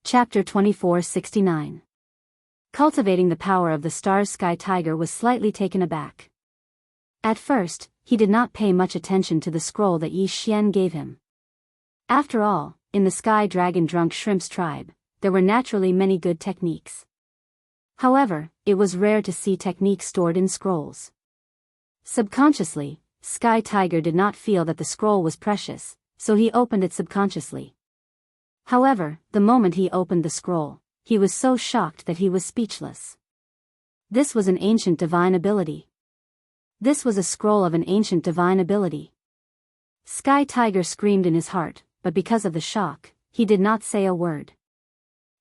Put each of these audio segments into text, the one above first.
Chapter 2469. Cultivating the power of the stars. Sky Tiger was slightly taken aback. At first, he did not pay much attention to the scroll that Yi Xian gave him. After all, in the Sky Dragon Drunk Shrimp's tribe, there were naturally many good techniques. However, it was rare to see techniques stored in scrolls. Subconsciously, Sky Tiger did not feel that the scroll was precious, so he opened it subconsciously. However, the moment he opened the scroll, he was so shocked that he was speechless. This was an ancient divine ability. This was a scroll of an ancient divine ability. Sky Tiger screamed in his heart, but because of the shock, he did not say a word.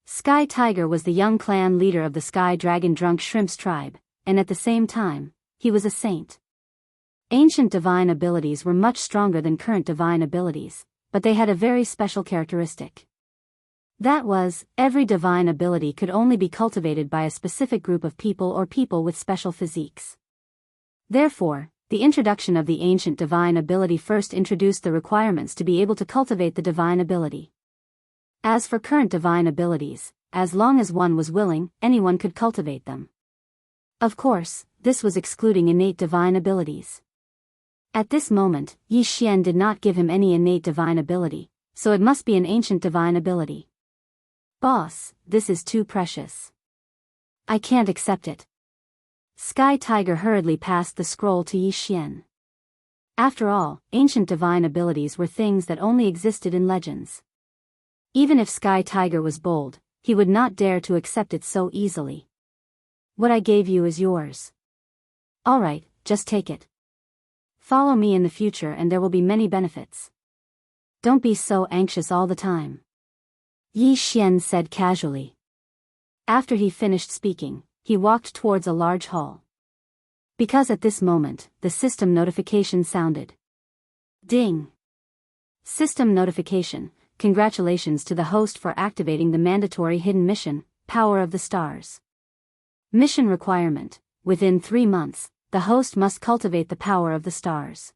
Sky Tiger was the young clan leader of the Sky Dragon Drunk Shrimp's tribe, and at the same time, he was a saint. Ancient divine abilities were much stronger than current divine abilities, but they had a very special characteristic. That was, every divine ability could only be cultivated by a specific group of people or people with special physiques. Therefore, the introduction of the ancient divine ability first introduced the requirements to be able to cultivate the divine ability. As for current divine abilities, as long as one was willing, anyone could cultivate them. Of course, this was excluding innate divine abilities. At this moment, Yi Xian did not give him any innate divine ability, so it must be an ancient divine ability. Boss, this is too precious. I can't accept it. Sky Tiger hurriedly passed the scroll to Yi Xian. After all, ancient divine abilities were things that only existed in legends. Even if Sky Tiger was bold, he would not dare to accept it so easily. What I gave you is yours. Alright, just take it. Follow me in the future and there will be many benefits. Don't be so anxious all the time. Yi Xian said casually. After he finished speaking, he walked towards a large hall. Because at this moment, the system notification sounded. Ding! System notification. Congratulations to the host for activating the mandatory hidden mission, Power of the Stars. Mission requirement: within 3 months, the host must cultivate the power of the stars.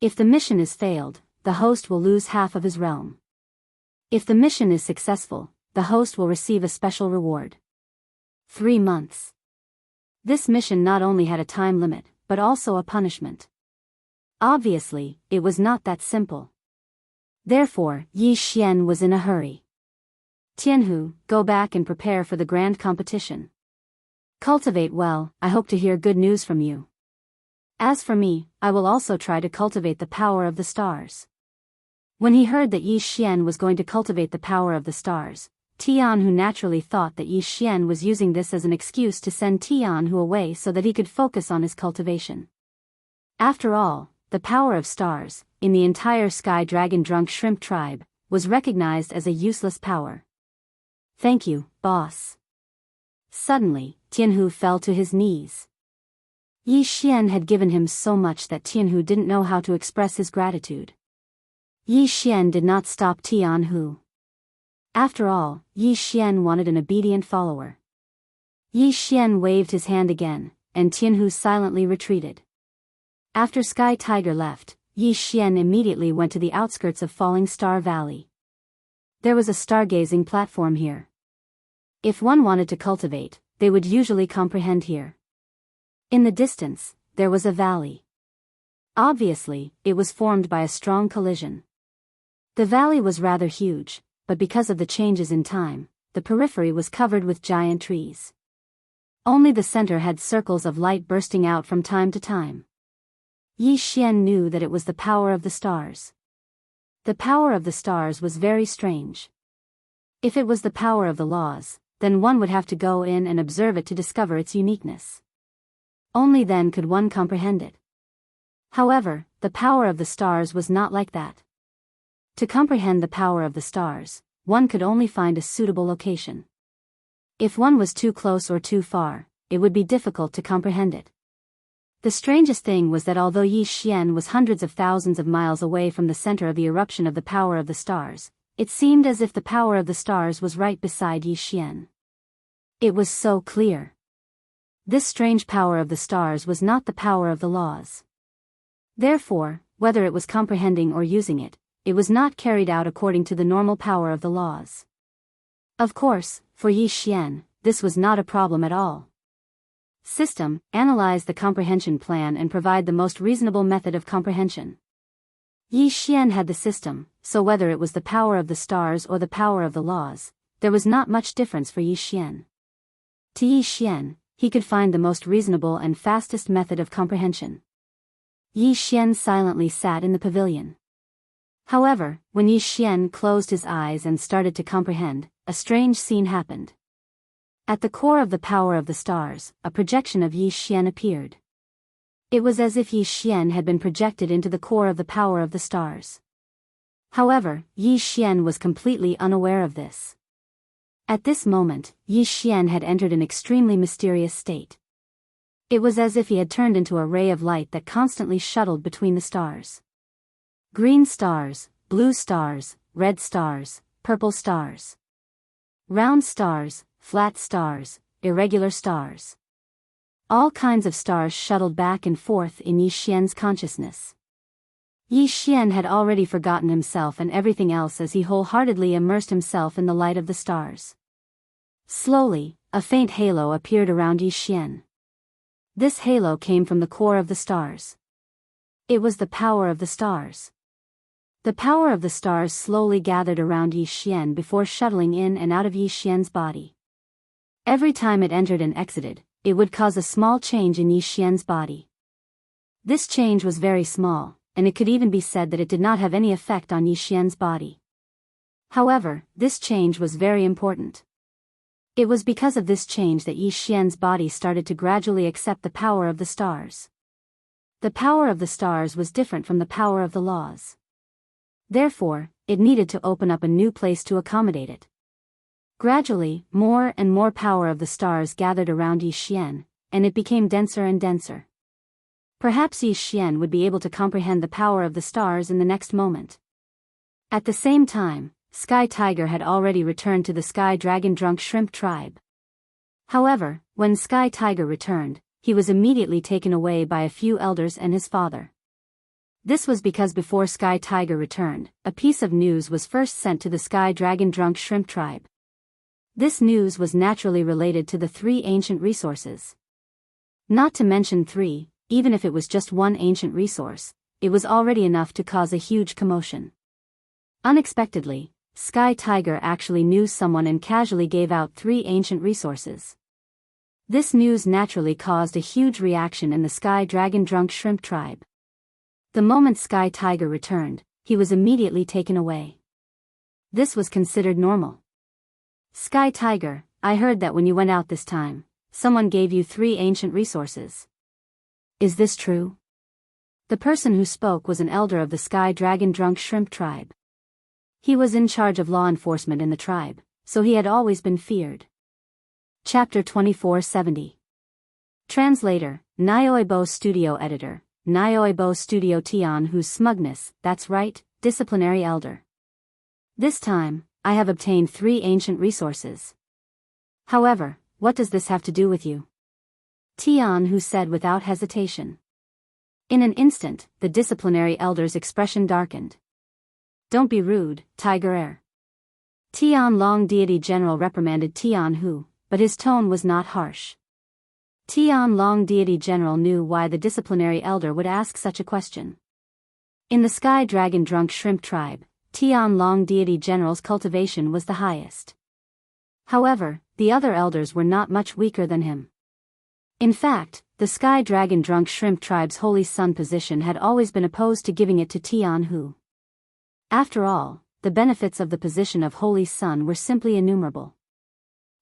If the mission is failed, the host will lose half of his realm. If the mission is successful, the host will receive a special reward. 3 months. This mission not only had a time limit, but also a punishment. Obviously, it was not that simple. Therefore, Yi Xian was in a hurry. Tianhu, go back and prepare for the grand competition. Cultivate well, I hope to hear good news from you. As for me, I will also try to cultivate the power of the stars. When he heard that Yi Xian was going to cultivate the power of the stars, Tianhu naturally thought that Yi Xian was using this as an excuse to send Tianhu away so that he could focus on his cultivation. After all, the power of stars, in the entire Sky Dragon Drunk Shrimp tribe, was recognized as a useless power. Thank you, boss. Suddenly, Tianhu fell to his knees. Yi Xian had given him so much that Tianhu didn't know how to express his gratitude. Yi Xian did not stop Tianhu. After all, Yi Xian wanted an obedient follower. Yi Xian waved his hand again, and Tianhu silently retreated. After Sky Tiger left, Yi Xian immediately went to the outskirts of Falling Star Valley. There was a stargazing platform here. If one wanted to cultivate, they would usually comprehend here. In the distance, there was a valley. Obviously, it was formed by a strong collision. The valley was rather huge, but because of the changes in time, the periphery was covered with giant trees. Only the center had circles of light bursting out from time to time. Yi Xian knew that it was the power of the stars. The power of the stars was very strange. If it was the power of the laws, then one would have to go in and observe it to discover its uniqueness. Only then could one comprehend it. However, the power of the stars was not like that. To comprehend the power of the stars, one could only find a suitable location. If one was too close or too far, it would be difficult to comprehend it. The strangest thing was that although Yi Xian was hundreds of thousands of miles away from the center of the eruption of the power of the stars, it seemed as if the power of the stars was right beside Yi Xian. It was so clear. This strange power of the stars was not the power of the laws. Therefore, whether it was comprehending or using it, it was not carried out according to the normal power of the laws. Of course, for Yi Xian, this was not a problem at all. System, analyze the comprehension plan and provide the most reasonable method of comprehension. Yi Xian had the system, so whether it was the power of the stars or the power of the laws, there was not much difference for Yi Xian. To Yi Xian, he could find the most reasonable and fastest method of comprehension. Yi Xian silently sat in the pavilion. However, when Yi Xian closed his eyes and started to comprehend, a strange scene happened. At the core of the power of the stars, a projection of Yi Xian appeared. It was as if Yi Xian had been projected into the core of the power of the stars. However, Yi Xian was completely unaware of this. At this moment, Yi Xian had entered an extremely mysterious state. It was as if he had turned into a ray of light that constantly shuttled between the stars. Green stars, blue stars, red stars, purple stars. Round stars, flat stars, irregular stars. All kinds of stars shuttled back and forth in Yi Xian's consciousness. Yi Xian had already forgotten himself and everything else as he wholeheartedly immersed himself in the light of the stars. Slowly, a faint halo appeared around Yi Xian. This halo came from the core of the stars. It was the power of the stars. The power of the stars slowly gathered around Yi Xian before shuttling in and out of Yi Xian's body. Every time it entered and exited, it would cause a small change in Yi Xian's body. This change was very small, and it could even be said that it did not have any effect on Yi Xian's body. However, this change was very important. It was because of this change that Yi Xian's body started to gradually accept the power of the stars. The power of the stars was different from the power of the laws. Therefore, it needed to open up a new place to accommodate it. Gradually, more and more power of the stars gathered around Yi Xian, and it became denser and denser. Perhaps Yi Xian would be able to comprehend the power of the stars in the next moment. At the same time, Sky Tiger had already returned to the Sky Dragon Drunk Shrimp tribe. However, when Sky Tiger returned, he was immediately taken away by a few elders and his father. This was because before Sky Tiger returned, a piece of news was first sent to the Sky Dragon Drunk Shrimp tribe. This news was naturally related to the 3 ancient resources. Not to mention 3, even if it was just one ancient resource, it was already enough to cause a huge commotion. Unexpectedly, Sky Tiger actually knew someone and casually gave out 3 ancient resources. This news naturally caused a huge reaction in the Sky Dragon Drunk Shrimp tribe. The moment Sky Tiger returned, he was immediately taken away. This was considered normal. Sky Tiger, I heard that when you went out this time, someone gave you 3 ancient resources. Is this true? The person who spoke was an elder of the Sky Dragon Drunk Shrimp tribe. He was in charge of law enforcement in the tribe, so he had always been feared. Chapter 2470. Translator, Nyoibo Studio Editor, Nyoibo Studio Tian, whose smugness, that's right, disciplinary elder. This time, I have obtained 3 ancient resources. However, what does this have to do with you? Tian, who said without hesitation. In an instant, the disciplinary elder's expression darkened. Don't be rude, Tiger Air. Tian Long Deity General reprimanded Tian Hu, but his tone was not harsh. Tian Long Deity General knew why the disciplinary elder would ask such a question. In the Sky Dragon Drunk Shrimp tribe, Tian Long Deity General's cultivation was the highest. However, the other elders were not much weaker than him. In fact, the Sky Dragon Drunk Shrimp tribe's Holy Sun position had always been opposed to giving it to Tian Hu. After all, the benefits of the position of Holy Sun were simply innumerable.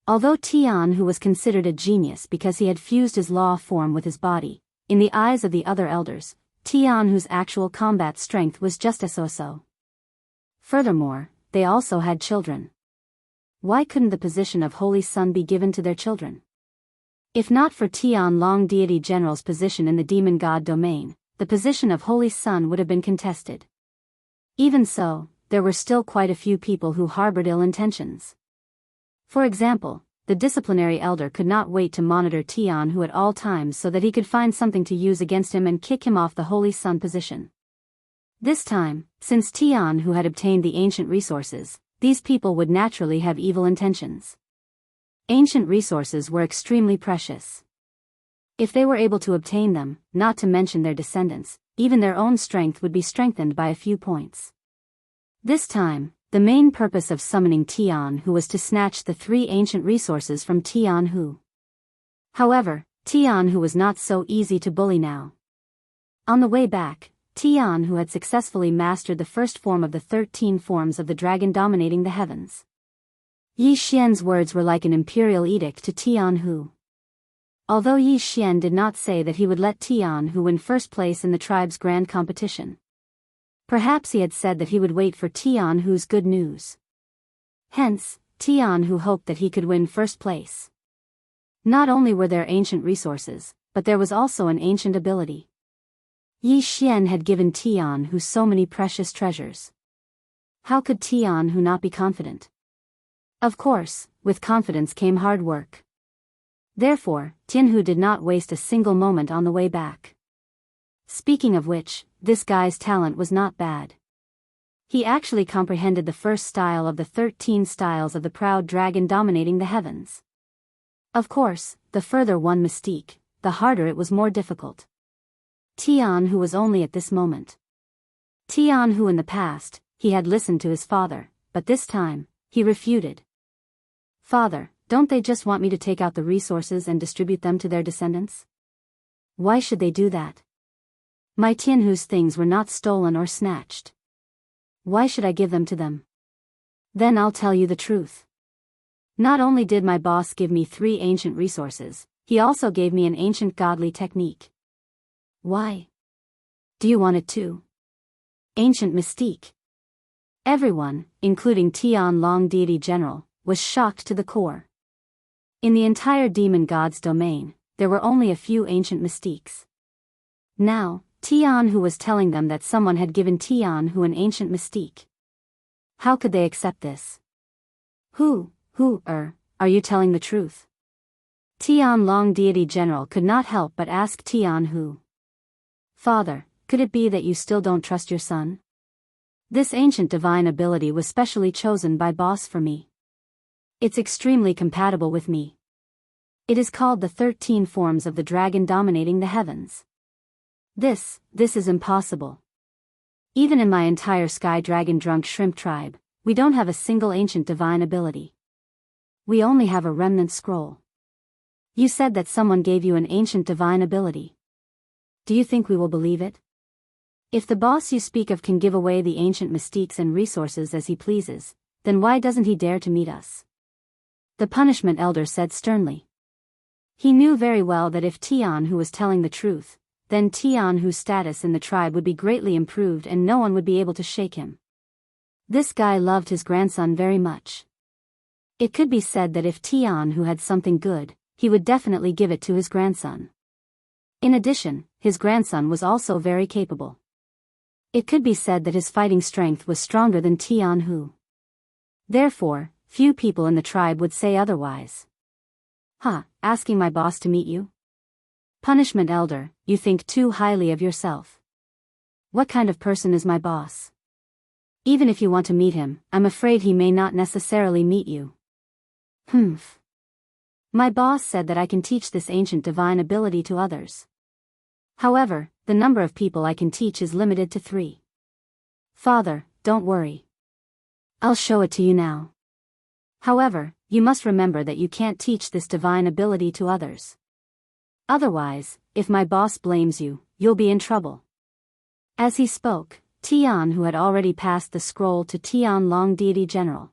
Although Tian Hu was considered a genius because he had fused his law form with his body, in the eyes of the other elders, Tian Hu's actual combat strength was just as so. Furthermore, they also had children. Why couldn't the position of Holy Sun be given to their children? If not for Tian Long Deity General's position in the demon god domain, the position of Holy Sun would have been contested. Even so, there were still quite a few people who harbored ill intentions. For example, the disciplinary elder could not wait to monitor Tian Hu at all times so that he could find something to use against him and kick him off the Holy Sun position. This time, since Tian Hu had obtained the ancient resources, these people would naturally have evil intentions. Ancient resources were extremely precious. If they were able to obtain them, not to mention their descendants, even their own strength would be strengthened by a few points. This time, the main purpose of summoning Tianhu was to snatch the 3 ancient resources from Tianhu. However, Tianhu was not so easy to bully now. On the way back, Tianhu had successfully mastered the first form of the 13 forms of the dragon dominating the heavens. Yi Xian's words were like an imperial edict to Tianhu. Although Yi Xian did not say that he would let Tianhu win first place in the tribe's grand competition. Perhaps he had said that he would wait for Tianhu's good news. Hence, Tianhu hoped that he could win first place. Not only were there ancient resources, but there was also an ancient ability. Yi Xian had given Tianhu so many precious treasures. How could Tianhu not be confident? Of course, with confidence came hard work. Therefore, Tianhu did not waste a single moment on the way back. Speaking of which, this guy's talent was not bad. He actually comprehended the first style of the 13 styles of the proud dragon dominating the heavens. Of course, the further one mystique, the harder it was more difficult. Tianhu was only at this moment. Tianhu in the past, he had listened to his father, but this time, he refuted. Father, don't they just want me to take out the resources and distribute them to their descendants? Why should they do that? My Tianhu's things were not stolen or snatched. Why should I give them to them? Then I'll tell you the truth. Not only did my boss give me 3 ancient resources, he also gave me an ancient godly technique. Why? Do you want it too? Ancient mystique. Everyone, including Tian Long Deity General, was shocked to the core. In the entire demon god's domain, there were only a few ancient mystiques. Now, Tianhu was telling them that someone had given Tianhu an ancient mystique. How could they accept this? Are you telling the truth? Tian Long Deity General could not help but ask Tianhu. Father, could it be that you still don't trust your son? This ancient divine ability was specially chosen by boss for me. It's extremely compatible with me. It is called the 13 forms of the dragon dominating the heavens. This is impossible. Even in my entire sky dragon drunk shrimp tribe, we don't have a single ancient divine ability. We only have a remnant scroll. You said that someone gave you an ancient divine ability. Do you think we will believe it? If the boss you speak of can give away the ancient mystiques and resources as he pleases, then why doesn't he dare to meet us? The punishment elder said sternly. He knew very well that if Tianhu was telling the truth, then Tianhu's status in the tribe would be greatly improved and no one would be able to shake him. This guy loved his grandson very much. It could be said that if Tianhu had something good, he would definitely give it to his grandson. In addition, his grandson was also very capable. It could be said that his fighting strength was stronger than Tianhu. Therefore, few people in the tribe would say otherwise. Asking my boss to meet you? Punishment elder, you think too highly of yourself. What kind of person is my boss? Even if you want to meet him, I'm afraid he may not necessarily meet you. My boss said that I can teach this ancient divine ability to others. However, the number of people I can teach is limited to 3. Father, don't worry. I'll show it to you now. However, you must remember that you can't teach this divine ability to others. Otherwise, if my boss blames you, you'll be in trouble. As he spoke, Tianhu had already passed the scroll to Tian Long Deity General.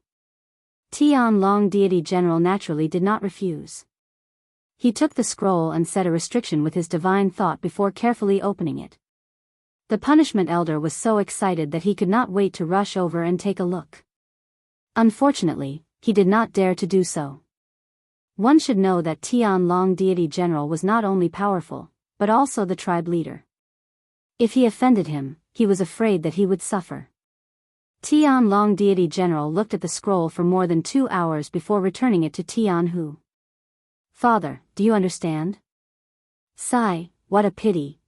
Tian Long Deity General naturally did not refuse. He took the scroll and set a restriction with his divine thought before carefully opening it. The punishment elder was so excited that he could not wait to rush over and take a look. Unfortunately, he did not dare to do so. One should know that Tian Long Deity General was not only powerful, but also the tribe leader. If he offended him, he was afraid that he would suffer. Tian Long Deity General looked at the scroll for more than 2 hours before returning it to Tianhu. Father, do you understand? Sigh, what a pity,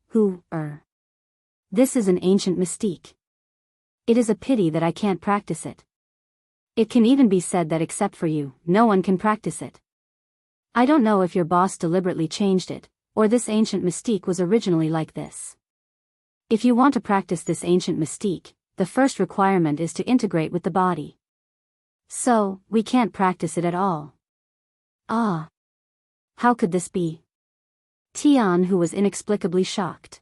This is an ancient mystique. It is a pity that I can't practice it. It can even be said that except for you, no one can practice it. I don't know if your boss deliberately changed it, or this ancient mystique was originally like this. If you want to practice this ancient mystique, the first requirement is to integrate with the body. So, we can't practice it at all. Ah. How could this be? Tian Hu was inexplicably shocked.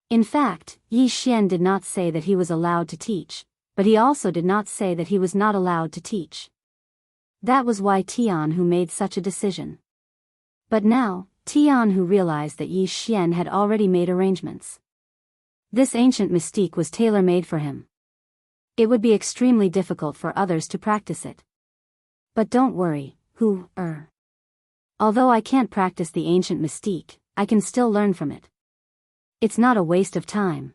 In fact, Yi Xian did not say that he was allowed to teach, but he also did not say that he was not allowed to teach. That was why Tian Hu made such a decision. But now, Tian Hu realized that Yi Xian had already made arrangements. This ancient mystique was tailor-made for him. It would be extremely difficult for others to practice it. But don't worry, Although I can't practice the ancient mystique, I can still learn from it. It's not a waste of time.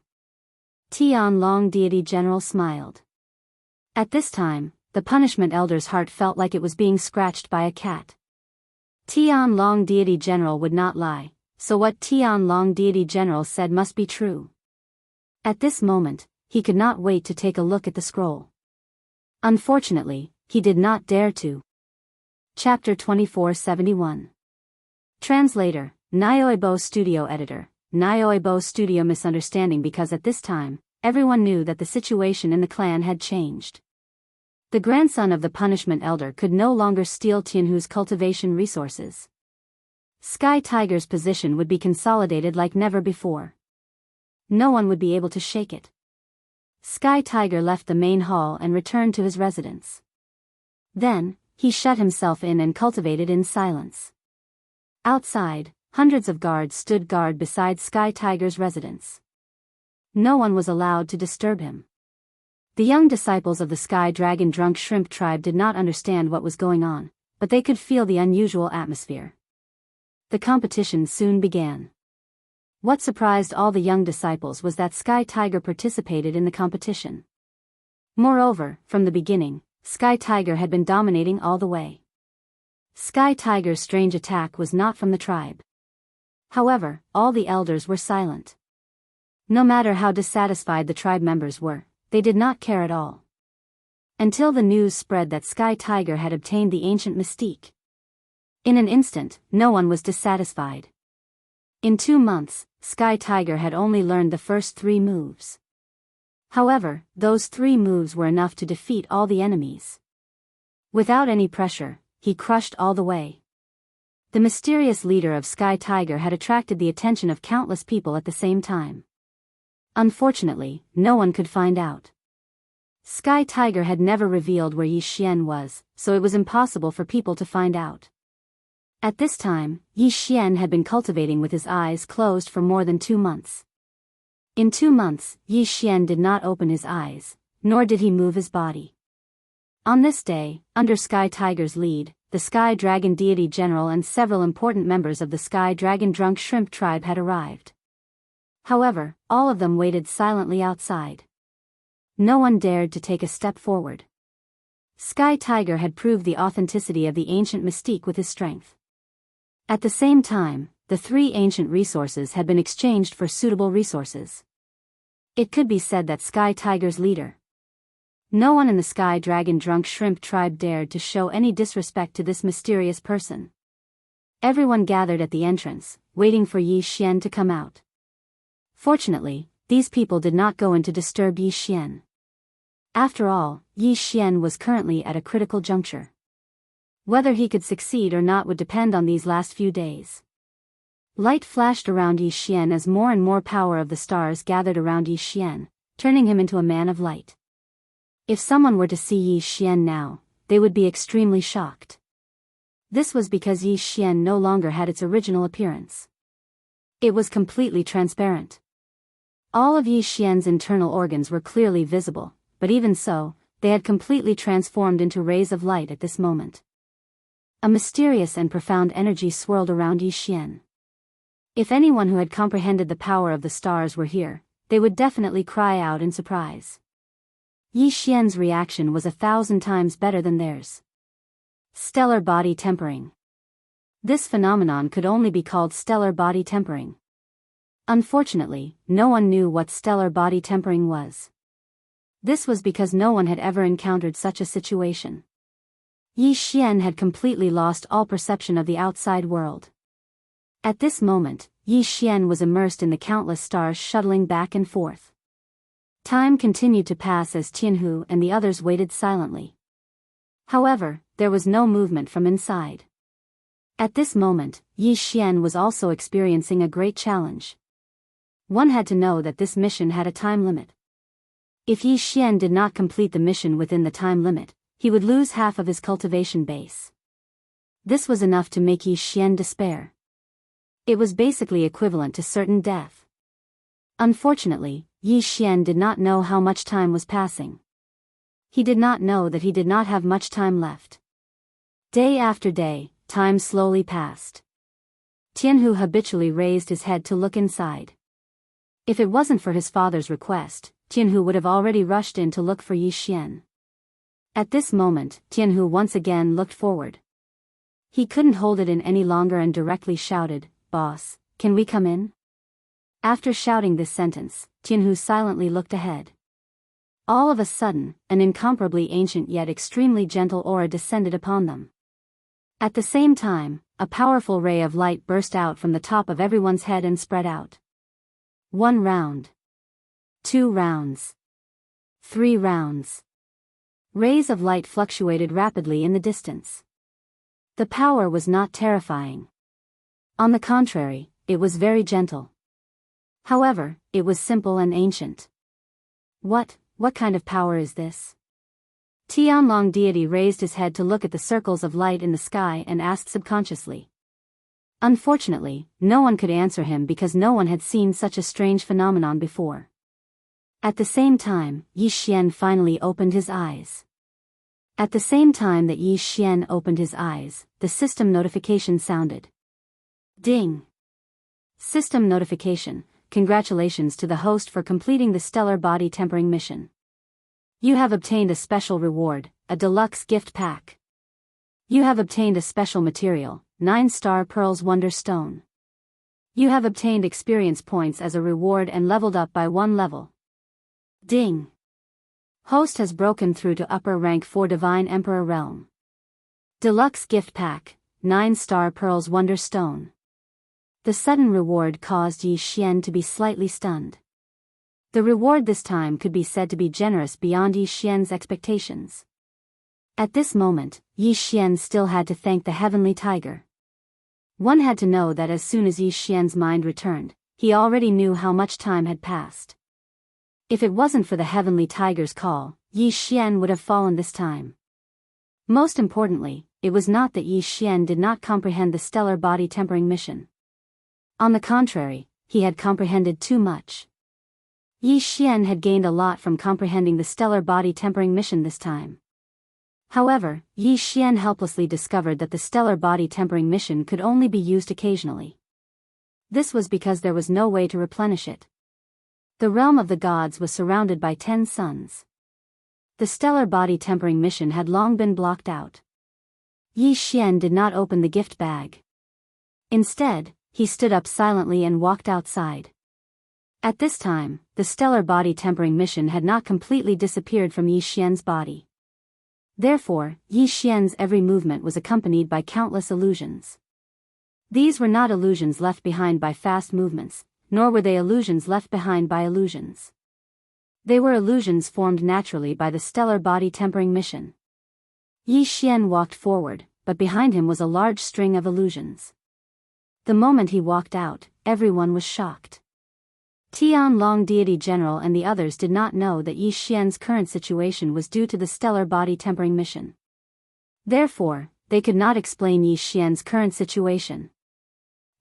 Tian Long Deity General smiled. At this time, the punishment elder's heart felt like it was being scratched by a cat. Tian Long Deity General would not lie, so what Tian Long Deity General said must be true. At this moment, he could not wait to take a look at the scroll. Unfortunately, he did not dare to. Chapter 2471. Translator, Nyoibo Studio Editor, Nyoibo Studio Misunderstanding. Because at this time, everyone knew that the situation in the clan had changed. The grandson of the punishment elder could no longer steal Tianhu's cultivation resources. Sky Tiger's position would be consolidated like never before. No one would be able to shake it. Sky Tiger left the main hall and returned to his residence. Then, he shut himself in and cultivated in silence. Outside, hundreds of guards stood guard beside Sky Tiger's residence. No one was allowed to disturb him. The young disciples of the Sky Dragon Drunk Shrimp tribe did not understand what was going on, but they could feel the unusual atmosphere. The competition soon began. What surprised all the young disciples was that Sky Tiger participated in the competition. Moreover, from the beginning, Sky Tiger had been dominating all the way. Sky Tiger's strange attack was not from the tribe. However, all the elders were silent. No matter how dissatisfied the tribe members were, they did not care at all. Until the news spread that Sky Tiger had obtained the ancient mystique. In an instant, no one was dissatisfied. In 2 months, Sky Tiger had only learned the first 3 moves. However, those 3 moves were enough to defeat all the enemies. Without any pressure, he crushed all the way. The mysterious leader of Sky Tiger had attracted the attention of countless people at the same time. Unfortunately, no one could find out. Sky Tiger had never revealed where Yi Xian was, so it was impossible for people to find out. At this time, Yi Xian had been cultivating with his eyes closed for more than 2 months. In 2 months, Yi Xian did not open his eyes, nor did he move his body. On this day, under Sky Tiger's lead, the Sky Dragon Deity General and several important members of the Sky Dragon Drunk Shrimp tribe had arrived. However, all of them waited silently outside. No one dared to take a step forward. Sky Tiger had proved the authenticity of the ancient mystique with his strength. At the same time, the 3 ancient resources had been exchanged for suitable resources. It could be said that Sky Tiger's leader. No one in the Sky Dragon Drunk Shrimp tribe dared to show any disrespect to this mysterious person. Everyone gathered at the entrance, waiting for Yi Xian to come out. Fortunately, these people did not go in to disturb Yi Xian. After all, Yi Xian was currently at a critical juncture. Whether he could succeed or not would depend on these last few days. Light flashed around Yi Xian as more and more power of the stars gathered around Yi Xian, turning him into a man of light. If someone were to see Yi Xian now, they would be extremely shocked. This was because Yi Xian no longer had its original appearance. It was completely transparent. All of Yi Xian's internal organs were clearly visible, but even so, they had completely transformed into rays of light at this moment. A mysterious and profound energy swirled around Yi Xian. If anyone who had comprehended the power of the stars were here, they would definitely cry out in surprise. Yi Xian's reaction was 1,000 times better than theirs. Stellar body tempering. This phenomenon could only be called stellar body tempering. Unfortunately, no one knew what stellar body tempering was. This was because no one had ever encountered such a situation. Yi Xian had completely lost all perception of the outside world. At this moment, Yi Xian was immersed in the countless stars shuttling back and forth. Time continued to pass as Tianhu and the others waited silently. However, there was no movement from inside. At this moment, Yi Xian was also experiencing a great challenge. One had to know that this mission had a time limit. If Yi Xian did not complete the mission within the time limit, he would lose half of his cultivation base. This was enough to make Yi Xian despair. It was basically equivalent to certain death. Unfortunately, Yi Xian did not know how much time was passing. He did not know that he did not have much time left. Day after day, time slowly passed. Tianhu habitually raised his head to look inside. If it wasn't for his father's request, Tianhu would have already rushed in to look for Yi Xian. At this moment, Tianhu once again looked forward. He couldn't hold it in any longer and directly shouted, "Boss, can we come in?" After shouting this sentence, Tianhu silently looked ahead. All of a sudden, an incomparably ancient yet extremely gentle aura descended upon them. At the same time, a powerful ray of light burst out from the top of everyone's head and spread out. 1 round. 2 rounds. 3 rounds. Rays of light fluctuated rapidly in the distance. The power was not terrifying. On the contrary, it was very gentle. However, it was simple and ancient. What kind of power is this? Tianlong deity raised his head to look at the circles of light in the sky and asked subconsciously. Unfortunately, no one could answer him because no one had seen such a strange phenomenon before. At the same time, Yi Xian finally opened his eyes. At the same time that Yi Xian opened his eyes, the system notification sounded. Ding! System notification. Congratulations to the host for completing the stellar body tempering mission. You have obtained a special reward, a deluxe gift pack. You have obtained a special material, 9-star Pearls Wonder Stone. You have obtained experience points as a reward and leveled up by 1 level. Ding! Host has broken through to upper rank for Divine Emperor Realm. Deluxe gift pack, 9-star Pearls Wonder Stone. The sudden reward caused Yi Xian to be slightly stunned. The reward this time could be said to be generous beyond Yi Xian's expectations. At this moment, Yi Xian still had to thank the Heavenly Tiger. One had to know that as soon as Yi Xian's mind returned, he already knew how much time had passed. If it wasn't for the Heavenly Tiger's call, Yi Xian would have fallen this time. Most importantly, it was not that Yi Xian did not comprehend the stellar body tempering mission. On the contrary, he had comprehended too much. Yi Xian had gained a lot from comprehending the stellar body tempering mission this time. However, Yi Xian helplessly discovered that the stellar body tempering mission could only be used occasionally. This was because there was no way to replenish it. The realm of the gods was surrounded by 10 suns. The stellar body tempering mission had long been blocked out. Yi Xian did not open the gift bag. Instead, he stood up silently and walked outside. At this time, the stellar body tempering mission had not completely disappeared from Yi Xian's body. Therefore, Yi Xian's every movement was accompanied by countless illusions. These were not illusions left behind by fast movements, nor were they illusions left behind by illusions. They were illusions formed naturally by the stellar body tempering mission. Yi Xian walked forward, but behind him was a large string of illusions. The moment he walked out, everyone was shocked. Tianlong deity general and the others did not know that Yi Xian's current situation was due to the stellar body tempering mission. Therefore, they could not explain Yi Xian's current situation.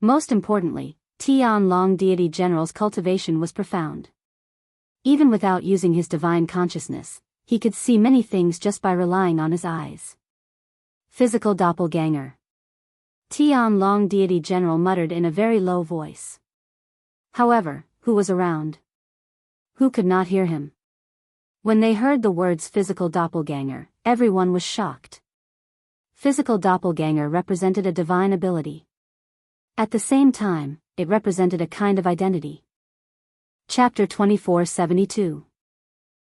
Most importantly, Tianlong deity general's cultivation was profound. Even without using his divine consciousness, he could see many things just by relying on his eyes. Physical doppelganger. Tianlong deity general muttered in a very low voice. However, who was around? Who could not hear him? When they heard the words physical doppelganger, everyone was shocked. Physical doppelganger represented a divine ability. At the same time, it represented a kind of identity. Chapter 2472.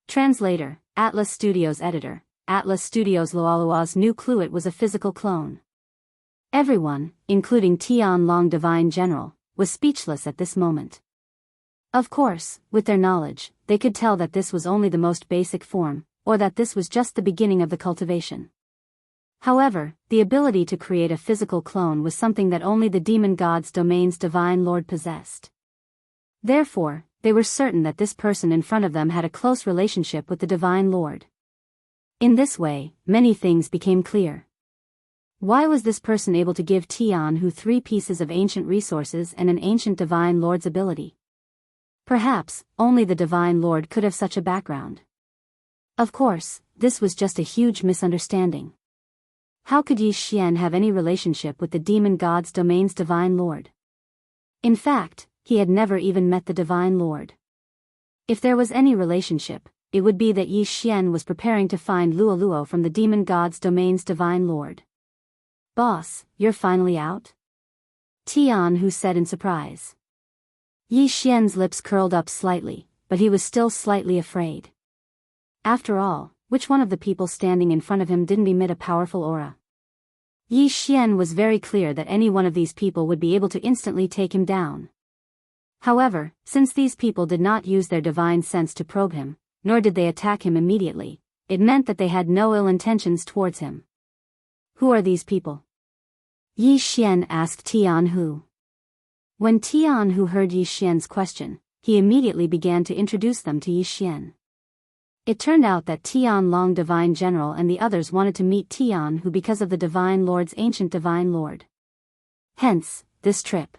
Translator, Atlas Studios Editor, Atlas Studios Lualua's new clue was a physical clone. Everyone, including Tian Long Divine General, was speechless at this moment. Of course, with their knowledge, they could tell that this was only the most basic form, or that this was just the beginning of the cultivation. However, the ability to create a physical clone was something that only the demon god's domain's divine lord possessed. Therefore, they were certain that this person in front of them had a close relationship with the divine lord. In this way, many things became clear. Why was this person able to give Tianhu 3 pieces of ancient resources and an ancient divine lord's ability? Perhaps, only the divine lord could have such a background. Of course, this was just a huge misunderstanding. How could Yi Xian have any relationship with the demon god's domain's divine lord? In fact, he had never even met the divine lord. If there was any relationship, it would be that Yi Xian was preparing to find Luoluo from the demon god's domain's divine lord. "Boss, you're finally out?" Tianhu said in surprise. Yi Xian's lips curled up slightly, but he was still slightly afraid. After all, which one of the people standing in front of him didn't emit a powerful aura? Yi Xian was very clear that any one of these people would be able to instantly take him down. However, since these people did not use their divine sense to probe him, nor did they attack him immediately, it meant that they had no ill intentions towards him. "Who are these people?" Yi Xian asked Tianhu. When Tianhu heard Yi Xian's question, he immediately began to introduce them to Yi Xian. It turned out that Tian Long Divine General and the others wanted to meet Tianhu because of the Divine Lord's ancient Divine Lord. Hence, this trip.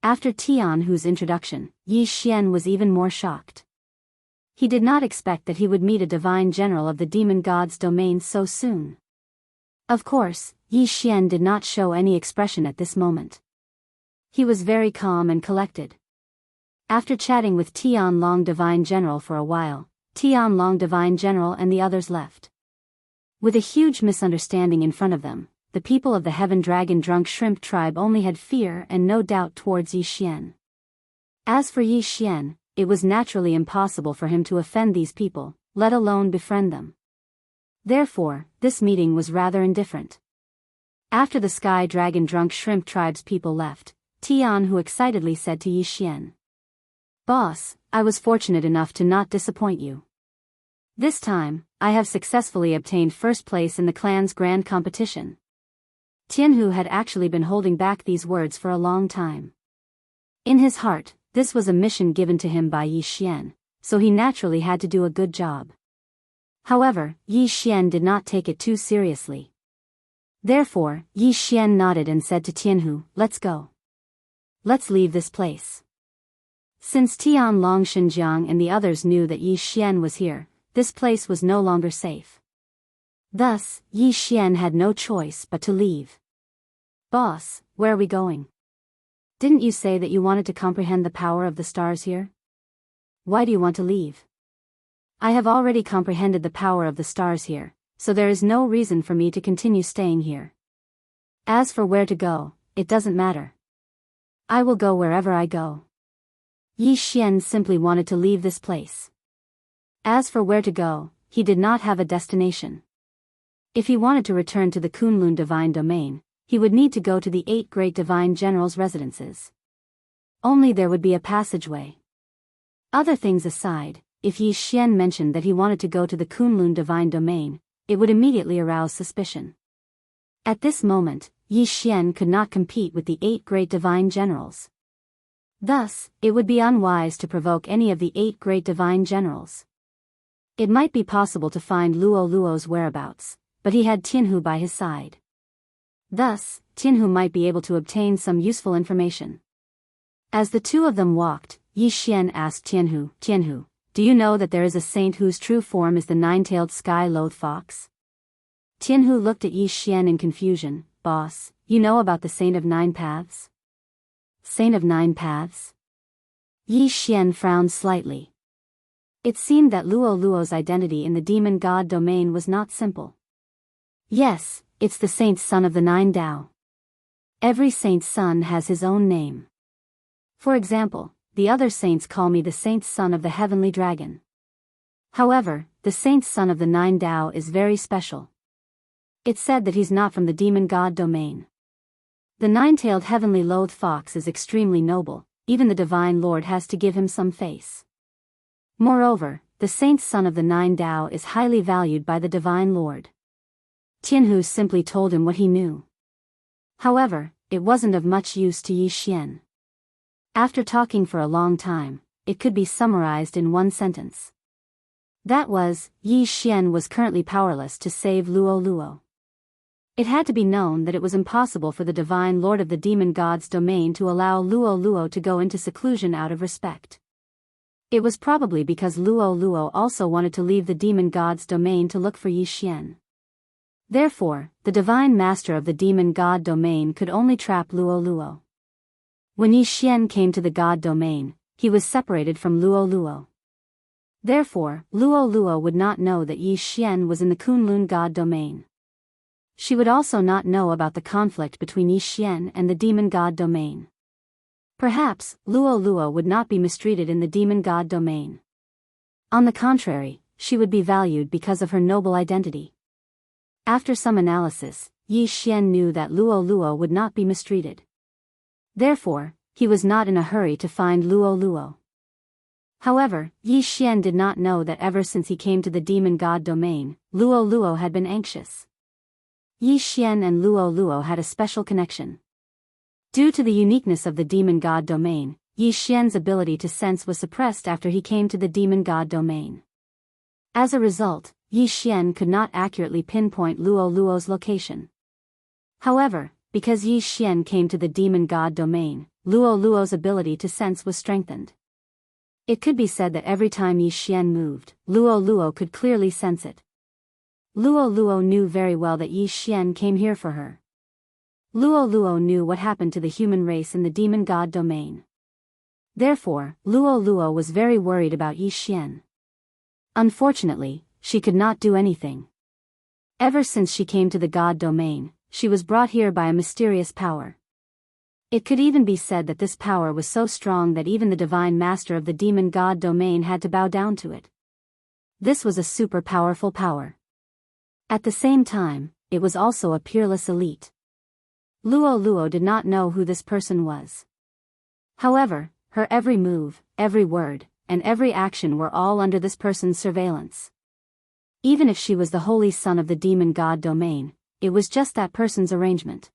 After Tianhu's introduction, Yi Xian was even more shocked. He did not expect that he would meet a Divine General of the Demon God's domain so soon. Of course, Yi Xian did not show any expression at this moment. He was very calm and collected. After chatting with Tian Long Divine General for a while, Tian Long Divine General and the others left. With a huge misunderstanding in front of them, the people of the Heaven Dragon Drunk Shrimp tribe only had fear and no doubt towards Yi Xian. As for Yi Xian, it was naturally impossible for him to offend these people, let alone befriend them. Therefore, this meeting was rather indifferent. After the Sky Dragon Drunk Shrimp tribe's people left, Tianhu excitedly said to Yi Xian, "Boss, I was fortunate enough to not disappoint you. This time, I have successfully obtained first place in the clan's grand competition." Tianhu had actually been holding back these words for a long time. In his heart, this was a mission given to him by Yi Xian, so he naturally had to do a good job. However, Yi Xian did not take it too seriously. Therefore, Yi Xian nodded and said to Tianhu, "Let's go. Let's leave this place." Since Tian Long Xinjiang and the others knew that Yi Xian was here, this place was no longer safe. Thus, Yi Xian had no choice but to leave. "Boss, where are we going? Didn't you say that you wanted to comprehend the power of the stars here? Why do you want to leave?" "I have already comprehended the power of the stars here, so there is no reason for me to continue staying here. As for where to go, it doesn't matter. I will go wherever I go." Yi Xian simply wanted to leave this place. As for where to go, he did not have a destination. If he wanted to return to the Kunlun Divine Domain, he would need to go to the 8 great Divine Generals' residences. Only there would be a passageway. Other things aside, if Yi Xian mentioned that he wanted to go to the Kunlun Divine Domain, it would immediately arouse suspicion. At this moment, Yi Xian could not compete with the 8 great Divine Generals. Thus, it would be unwise to provoke any of the 8 great Divine Generals. It might be possible to find Luoluo's whereabouts, but he had Tianhu by his side. Thus, Tianhu might be able to obtain some useful information. As the two of them walked, Yi Xian asked Tianhu, "Tianhu, do you know that there is a saint whose true form is the 9-tailed sky-loathed fox?" Tianhu looked at Yi Xian in confusion. "Boss, you know about the Saint of 9 Paths?" "Saint of 9 Paths?" Yi Xian frowned slightly. It seemed that Luoluo's identity in the demon god domain was not simple. "Yes, it's the saint's son of the 9 Tao. Every saint's son has his own name. For example, the other saints call me the saint's son of the heavenly dragon." However, the saint's son of the Nine Tao is very special. It's said that he's not from the demon god domain. The nine-tailed heavenly loathed fox is extremely noble, even the divine lord has to give him some face. Moreover, the saint's son of the Nine Tao is highly valued by the divine lord. Tianhu simply told him what he knew. However, it wasn't of much use to Yi Xian. After talking for a long time, it could be summarized in one sentence. That was, Yi Xian was currently powerless to save Luo Luo. It had to be known that it was impossible for the divine lord of the demon god's domain to allow Luo Luo to go into seclusion out of respect. It was probably because Luo Luo also wanted to leave the demon god's domain to look for Yi Xian. Therefore, the divine master of the demon god domain could only trap Luo Luo. When Yi Xian came to the god domain, he was separated from Luo Luo. Therefore, Luo Luo would not know that Yi Xian was in the Kunlun god domain. She would also not know about the conflict between Yi Xian and the demon god domain. Perhaps, Luo Luo would not be mistreated in the demon god domain. On the contrary, she would be valued because of her noble identity. After some analysis, Yi Xian knew that Luo Luo would not be mistreated. Therefore, he was not in a hurry to find Luo Luo. However, Yi Xian did not know that ever since he came to the demon god domain, Luo Luo had been anxious. Yi Xian and Luo Luo had a special connection. Due to the uniqueness of the demon god domain, Yi Xian's ability to sense was suppressed after he came to the demon god domain. As a result, Yi Xian could not accurately pinpoint Luo Luo's location. However, because Yi Xian came to the demon god domain, Luo Luo's ability to sense was strengthened. It could be said that every time Yi Xian moved, Luo Luo could clearly sense it. Luo Luo knew very well that Yi Xian came here for her. Luo Luo knew what happened to the human race in the demon god domain. Therefore, Luo Luo was very worried about Yi Xian. Unfortunately, she could not do anything. Ever since she came to the god domain, she was brought here by a mysterious power. It could even be said that this power was so strong that even the divine master of the demon god domain had to bow down to it. This was a super powerful power. At the same time, it was also a peerless elite. Luo Luo did not know who this person was. However, her every move, every word, and every action were all under this person's surveillance. Even if she was the holy son of the demon god domain, it was just that person's arrangement.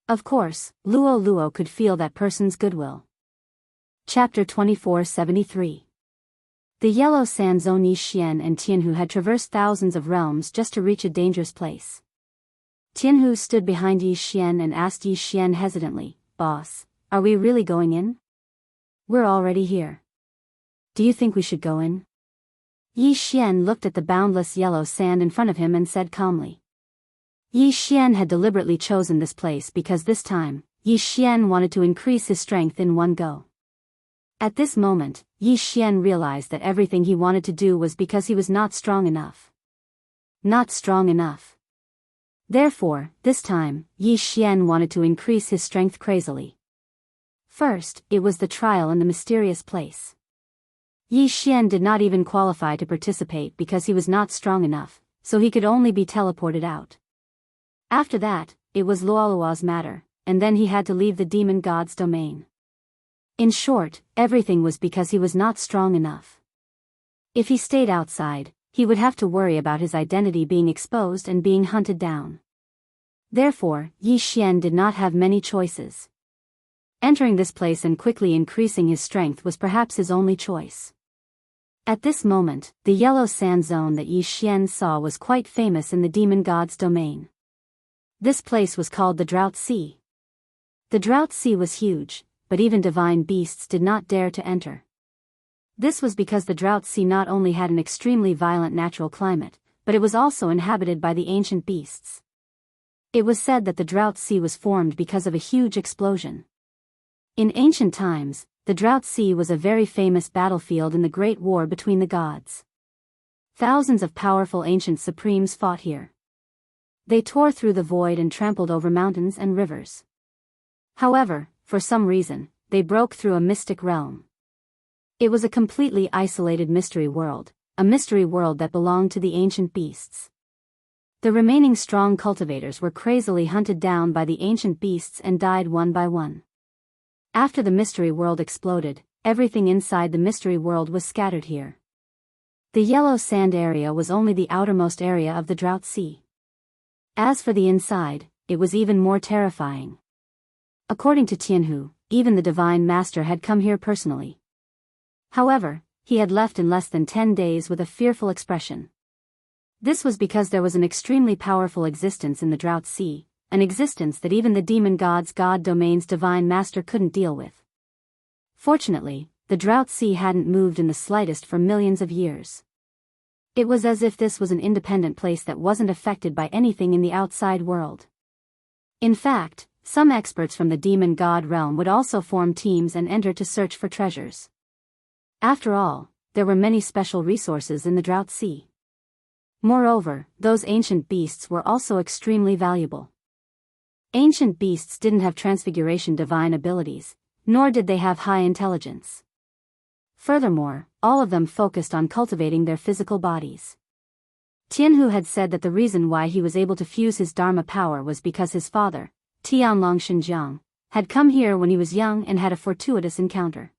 Of course, Luo Luo could feel that person's goodwill. Chapter 2473. The Yellow Sand Zone. Yi Xian and Tianhu had traversed thousands of realms just to reach a dangerous place. Tianhu stood behind Yi Xian and asked Yi Xian hesitantly, "Boss, are we really going in?" "We're already here. Do you think we should go in?" Yi Xian looked at the boundless yellow sand in front of him and said calmly. Yi Xian had deliberately chosen this place because this time, Yi Xian wanted to increase his strength in one go. At this moment, Yi Xian realized that everything he wanted to do was because he was not strong enough. Not strong enough. Therefore, this time, Yi Xian wanted to increase his strength crazily. First, it was the trial in the mysterious place. Yi Xian did not even qualify to participate because he was not strong enough, so he could only be teleported out. After that, it was Luoluo's matter, and then he had to leave the demon god's domain. In short, everything was because he was not strong enough. If he stayed outside, he would have to worry about his identity being exposed and being hunted down. Therefore, Yi Xian did not have many choices. Entering this place and quickly increasing his strength was perhaps his only choice. At this moment, the yellow sand zone that Yi Xian saw was quite famous in the demon god's domain. This place was called the Drought Sea. The Drought Sea was huge, but even divine beasts did not dare to enter. This was because the Drought Sea not only had an extremely violent natural climate, but it was also inhabited by the ancient beasts. It was said that the Drought Sea was formed because of a huge explosion. In ancient times, the Drought Sea was a very famous battlefield in the Great War between the gods. Thousands of powerful ancient supremes fought here. They tore through the void and trampled over mountains and rivers. However, for some reason, they broke through a mystic realm. It was a completely isolated mystery world, a mystery world that belonged to the ancient beasts. The remaining strong cultivators were crazily hunted down by the ancient beasts and died one by one. After the mystery world exploded, everything inside the mystery world was scattered here. The yellow sand area was only the outermost area of the drought sea. As for the inside, it was even more terrifying. According to Tianhu, even the Divine Master had come here personally. However, he had left in less than 10 days with a fearful expression. This was because there was an extremely powerful existence in the drought sea, an existence that even the demon god's god domain's Divine Master couldn't deal with. Fortunately, the drought sea hadn't moved in the slightest for millions of years. It was as if this was an independent place that wasn't affected by anything in the outside world. In fact, some experts from the demon god realm would also form teams and enter to search for treasures. After all, there were many special resources in the drought sea. Moreover, those ancient beasts were also extremely valuable. Ancient beasts didn't have transfiguration divine abilities, nor did they have high intelligence. Furthermore, all of them focused on cultivating their physical bodies. Tianhu had said that the reason why he was able to fuse his Dharma power was because his father, Tianlong Xinjiang, had come here when he was young and had a fortuitous encounter.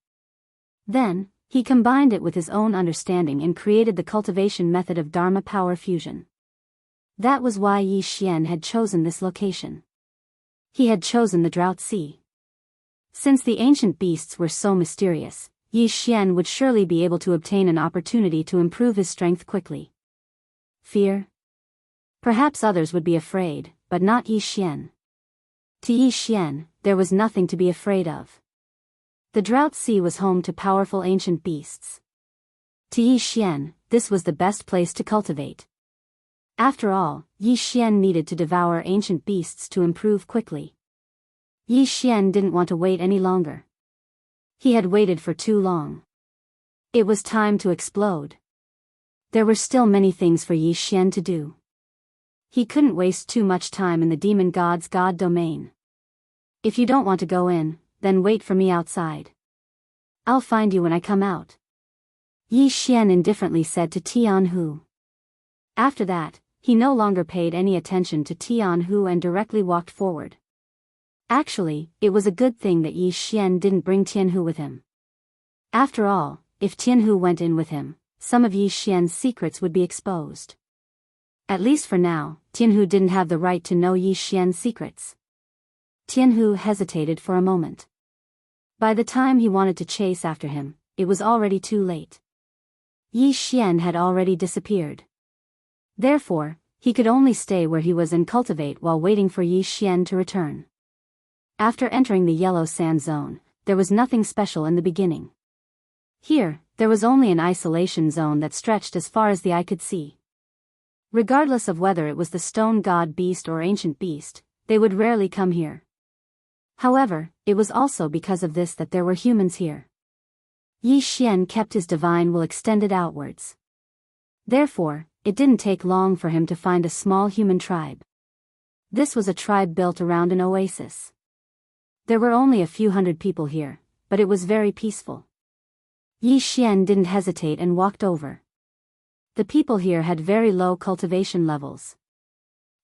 Then, he combined it with his own understanding and created the cultivation method of Dharma power fusion. That was why Yi Xian had chosen this location. He had chosen the drought sea. Since the ancient beasts were so mysterious, Yi Xian would surely be able to obtain an opportunity to improve his strength quickly. Fear? Perhaps others would be afraid, but not Yi Xian. To Yi Xian, there was nothing to be afraid of. The drought sea was home to powerful ancient beasts. To Yi Xian, this was the best place to cultivate. After all, Yi Xian needed to devour ancient beasts to improve quickly. Yi Xian didn't want to wait any longer. He had waited for too long. It was time to explode. There were still many things for Yi Xian to do. He couldn't waste too much time in the demon god's god domain. If you don't want to go in, then wait for me outside. I'll find you when I come out. Yi Xian indifferently said to Tianhu. After that, he no longer paid any attention to Tianhu and directly walked forward. Actually, it was a good thing that Yi Xian didn't bring Tianhu with him. After all, if Tianhu went in with him, some of Yi Xian's secrets would be exposed. At least for now, Tianhu didn't have the right to know Yi Xian's secrets. Tianhu hesitated for a moment. By the time he wanted to chase after him, it was already too late. Yi Xian had already disappeared. Therefore, he could only stay where he was and cultivate while waiting for Yi Xian to return. After entering the yellow sand zone, there was nothing special in the beginning. Here, there was only an isolation zone that stretched as far as the eye could see. Regardless of whether it was the stone god beast or ancient beast, they would rarely come here. However, it was also because of this that there were humans here. Yi Xian kept his divine will extended outwards. Therefore, it didn't take long for him to find a small human tribe. This was a tribe built around an oasis. There were only a few hundred people here, but it was very peaceful. Yi Xian didn't hesitate and walked over. The people here had very low cultivation levels.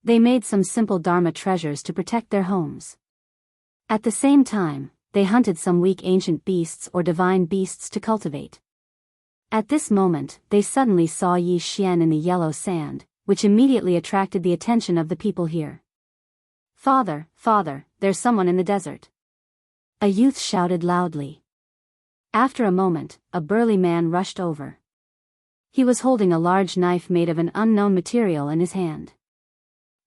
They made some simple Dharma treasures to protect their homes. At the same time, they hunted some weak ancient beasts or divine beasts to cultivate. At this moment, they suddenly saw Yi Xian in the yellow sand, which immediately attracted the attention of the people here. "Father, father, there's someone in the desert," a youth shouted loudly. After a moment, a burly man rushed over. He was holding a large knife made of an unknown material in his hand.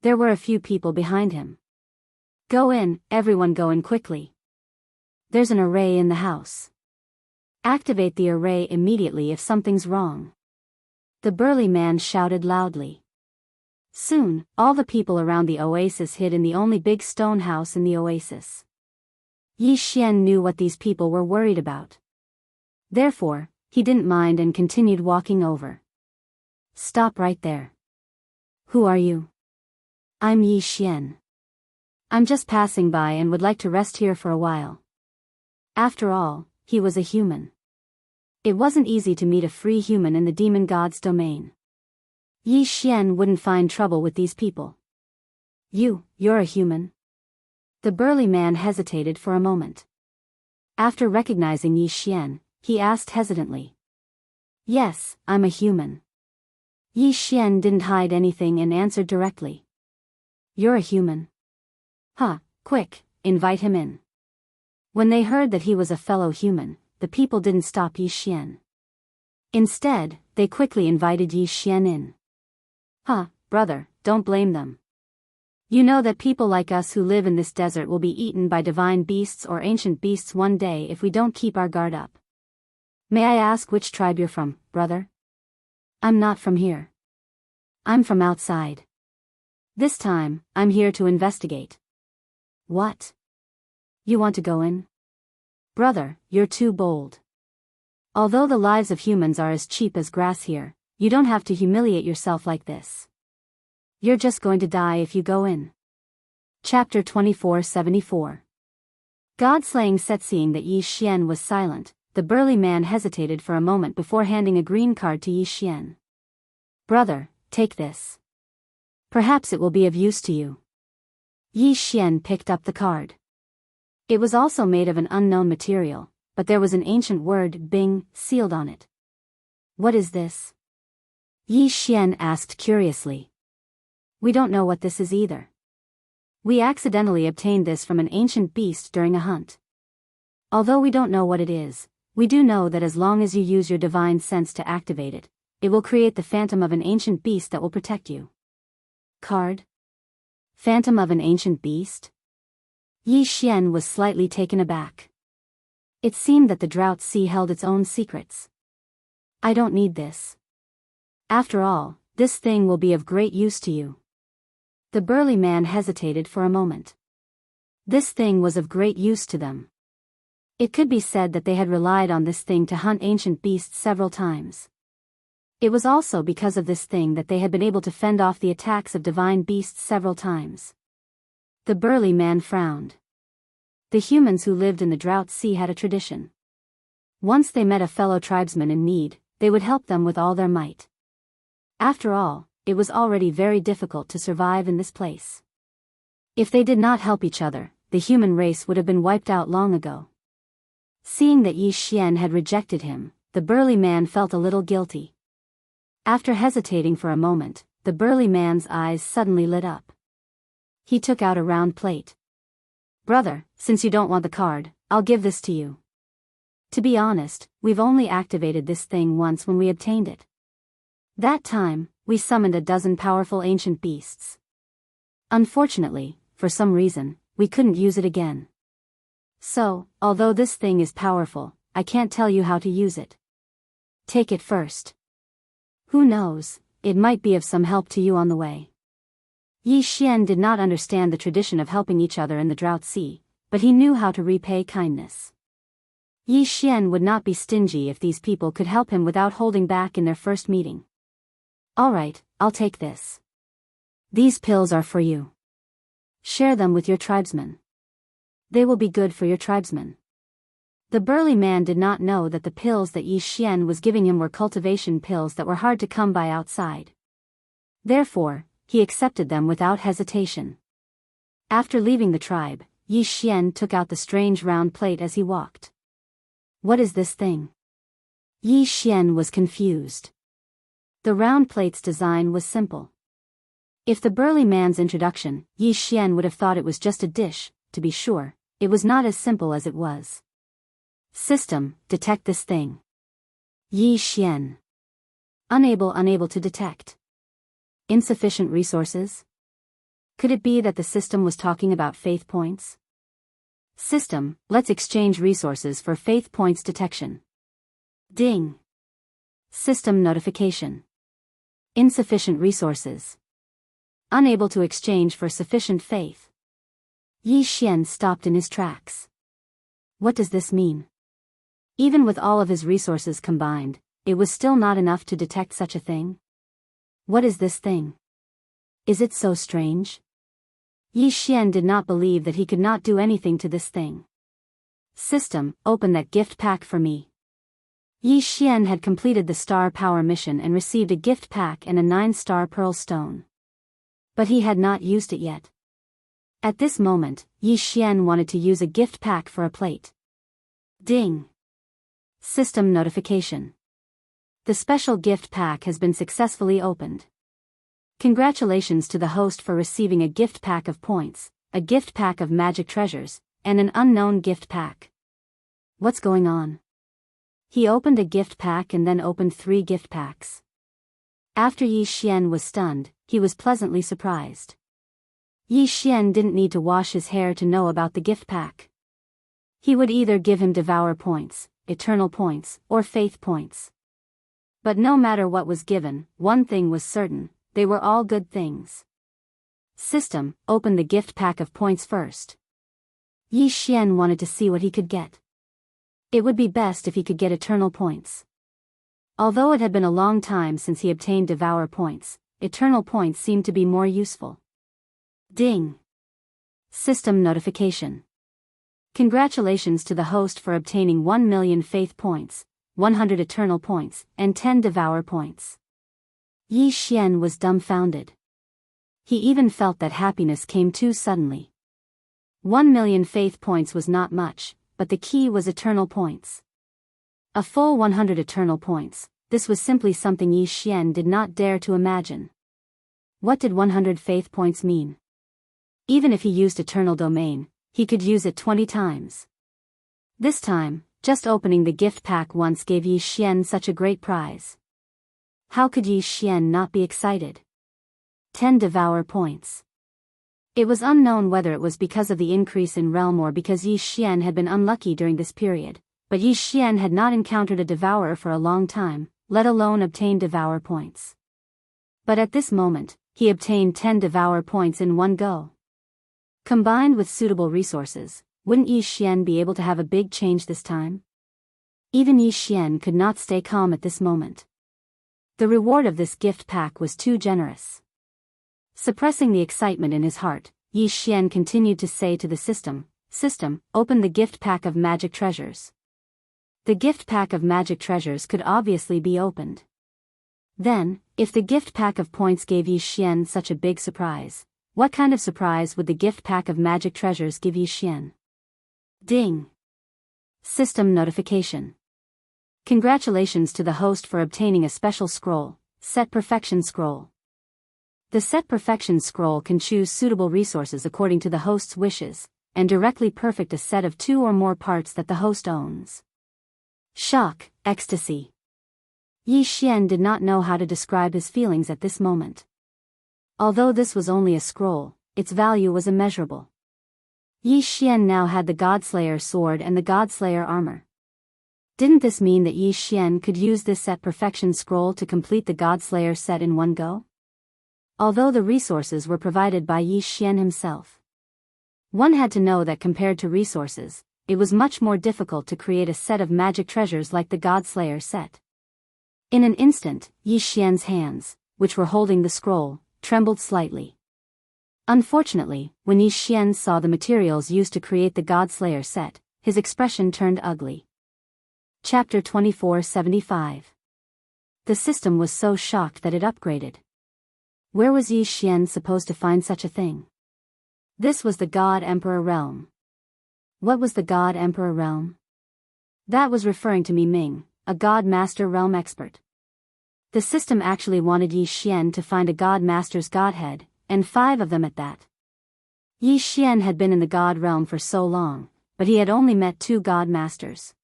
There were a few people behind him. "Go in, everyone go in quickly. There's an array in the house. Activate the array immediately if something's wrong," the burly man shouted loudly. Soon, all the people around the oasis hid in the only big stone house in the oasis. Yi Xian knew what these people were worried about. Therefore, he didn't mind and continued walking over. "Stop right there. Who are you?" "I'm Yi Xian. I'm just passing by and would like to rest here for a while." After all, he was a human. It wasn't easy to meet a free human in the demon god's domain. Yi Xian wouldn't find trouble with these people. You're a human? The burly man hesitated for a moment. After recognizing Yi Xian, he asked hesitantly. Yes, I'm a human. Yi Xian didn't hide anything and answered directly. You're a human? Huh, quick, invite him in. When they heard that he was a fellow human, the people didn't stop Yi Xian. Instead, they quickly invited Yi Xian in. Huh, brother, don't blame them. You know that people like us who live in this desert will be eaten by divine beasts or ancient beasts one day if we don't keep our guard up. May I ask which tribe you're from, brother? I'm not from here. I'm from outside. This time, I'm here to investigate. What? You want to go in? Brother, you're too bold. Although the lives of humans are as cheap as grass here, you don't have to humiliate yourself like this. You're just going to die if you go in. Chapter 2474. God-slaying set. Seeing that Yi Xian was silent, the burly man hesitated for a moment before handing a green card to Yi Xian. Brother, take this. Perhaps it will be of use to you. Yi Xian picked up the card. It was also made of an unknown material, but there was an ancient word Bing sealed on it. What is this? Yi Xian asked curiously. We don't know what this is either. We accidentally obtained this from an ancient beast during a hunt. Although we don't know what it is, we do know that as long as you use your divine sense to activate it, it will create the phantom of an ancient beast that will protect you. Card? Phantom of an ancient beast? Yi Xian was slightly taken aback. It seemed that the drought sea held its own secrets. I don't need this. After all, this thing will be of great use to you. The burly man hesitated for a moment. This thing was of great use to them. It could be said that they had relied on this thing to hunt ancient beasts several times. It was also because of this thing that they had been able to fend off the attacks of divine beasts several times. The burly man frowned. The humans who lived in the drought sea had a tradition. Once they met a fellow tribesman in need, they would help them with all their might. After all, it was already very difficult to survive in this place. If they did not help each other, the human race would have been wiped out long ago. Seeing that Yi Xian had rejected him, the burly man felt a little guilty. After hesitating for a moment, the burly man's eyes suddenly lit up. He took out a round plate. Brother, since you don't want the card, I'll give this to you. To be honest, we've only activated this thing once when we obtained it. That time, we summoned a dozen powerful ancient beasts. Unfortunately, for some reason, we couldn't use it again. So, although this thing is powerful, I can't tell you how to use it. Take it first. Who knows, it might be of some help to you on the way. Yi Xian did not understand the tradition of helping each other in the drought sea, but he knew how to repay kindness. Yi Xian would not be stingy if these people could help him without holding back in their first meeting. Alright, I'll take this. These pills are for you. Share them with your tribesmen. They will be good for your tribesmen. The burly man did not know that the pills that Yi Xian was giving him were cultivation pills that were hard to come by outside. Therefore, he accepted them without hesitation. After leaving the tribe, Yi Xian took out the strange round plate as he walked. What is this thing? Yi Xian was confused. The round plate's design was simple. If the burly man's introduction, Yi Xian would have thought it was just a dish. To be sure, it was not as simple as it was. System, detect this thing. Yi Xian. Unable to detect. Insufficient resources? Could it be that the system was talking about faith points? System, let's exchange resources for faith points detection. Ding. System notification. Insufficient resources. Unable to exchange for sufficient faith. Yi Xian stopped in his tracks. What does this mean? Even with all of his resources combined, it was still not enough to detect such a thing. What is this thing? Is it so strange? Yi Xian did not believe that he could not do anything to this thing. System, open that gift pack for me. Yi Xian had completed the star power mission and received a gift pack and a 9-star pearl stone. But he had not used it yet. At this moment, Yi Xian wanted to use a gift pack for a plate. Ding! System notification. The special gift pack has been successfully opened. Congratulations to the host for receiving a gift pack of points, a gift pack of magic treasures, and an unknown gift pack. What's going on? He opened a gift pack and then opened 3 gift packs. After Yi Xian was stunned, he was pleasantly surprised. Yi Xian didn't need to wash his hair to know about the gift pack. He would either give him devour points, eternal points, or faith points. But no matter what was given, one thing was certain, they were all good things. System, open the gift pack of points first. Yi Xian wanted to see what he could get. It would be best if he could get eternal points. Although it had been a long time since he obtained devour points, eternal points seemed to be more useful. Ding! System notification. Congratulations to the host for obtaining 1 million faith points, 100 eternal points, and 10 devour points. Yi Xian was dumbfounded. He even felt that happiness came too suddenly. 1 million faith points was not much, but the key was eternal points. A full 100 eternal points, this was simply something Yi Xian did not dare to imagine. What did 100 faith points mean? Even if he used eternal domain, he could use it 20 times. This time, just opening the gift pack once gave Yi Xian such a great prize. How could Yi Xian not be excited? 10 devour points. It was unknown whether it was because of the increase in realm or because Yi Xian had been unlucky during this period, but Yi Xian had not encountered a devourer for a long time, let alone obtain devour points. But at this moment, he obtained 10 devour points in one go. Combined with suitable resources, wouldn't Yi Xian be able to have a big change this time? Even Yi Xian could not stay calm at this moment. The reward of this gift pack was too generous. Suppressing the excitement in his heart, Yi Xian continued to say to the system, "System, open the gift pack of magic treasures." The gift pack of magic treasures could obviously be opened. Then, if the gift pack of points gave Yi Xian such a big surprise, what kind of surprise would the gift pack of magic treasures give Yi Xian? Ding! System notification. Congratulations to the host for obtaining a special scroll, Set Perfection Scroll. The Set Perfection Scroll can choose suitable resources according to the host's wishes, and directly perfect a set of 2 or more parts that the host owns. Shock, ecstasy. Yi Xian did not know how to describe his feelings at this moment. Although this was only a scroll, its value was immeasurable. Yi Xian now had the Godslayer sword and the Godslayer armor. Didn't this mean that Yi Xian could use this Set Perfection Scroll to complete the Godslayer set in one go? Although the resources were provided by Yi Xian himself. One had to know that compared to resources, it was much more difficult to create a set of magic treasures like the Godslayer set. In an instant, Yi Xian's hands, which were holding the scroll, trembled slightly. Unfortunately, when Yi Xian saw the materials used to create the Godslayer set, his expression turned ugly. Chapter 2475. The system was so shocked that it upgraded. Where was Yi Xian supposed to find such a thing? This was the God Emperor realm. What was the God Emperor realm? That was referring to Ming, a God Master realm expert. The system actually wanted Yi Xian to find a God Master's Godhead, and 5 of them at that. Yi Xian had been in the God realm for so long, but he had only met 2 God Masters.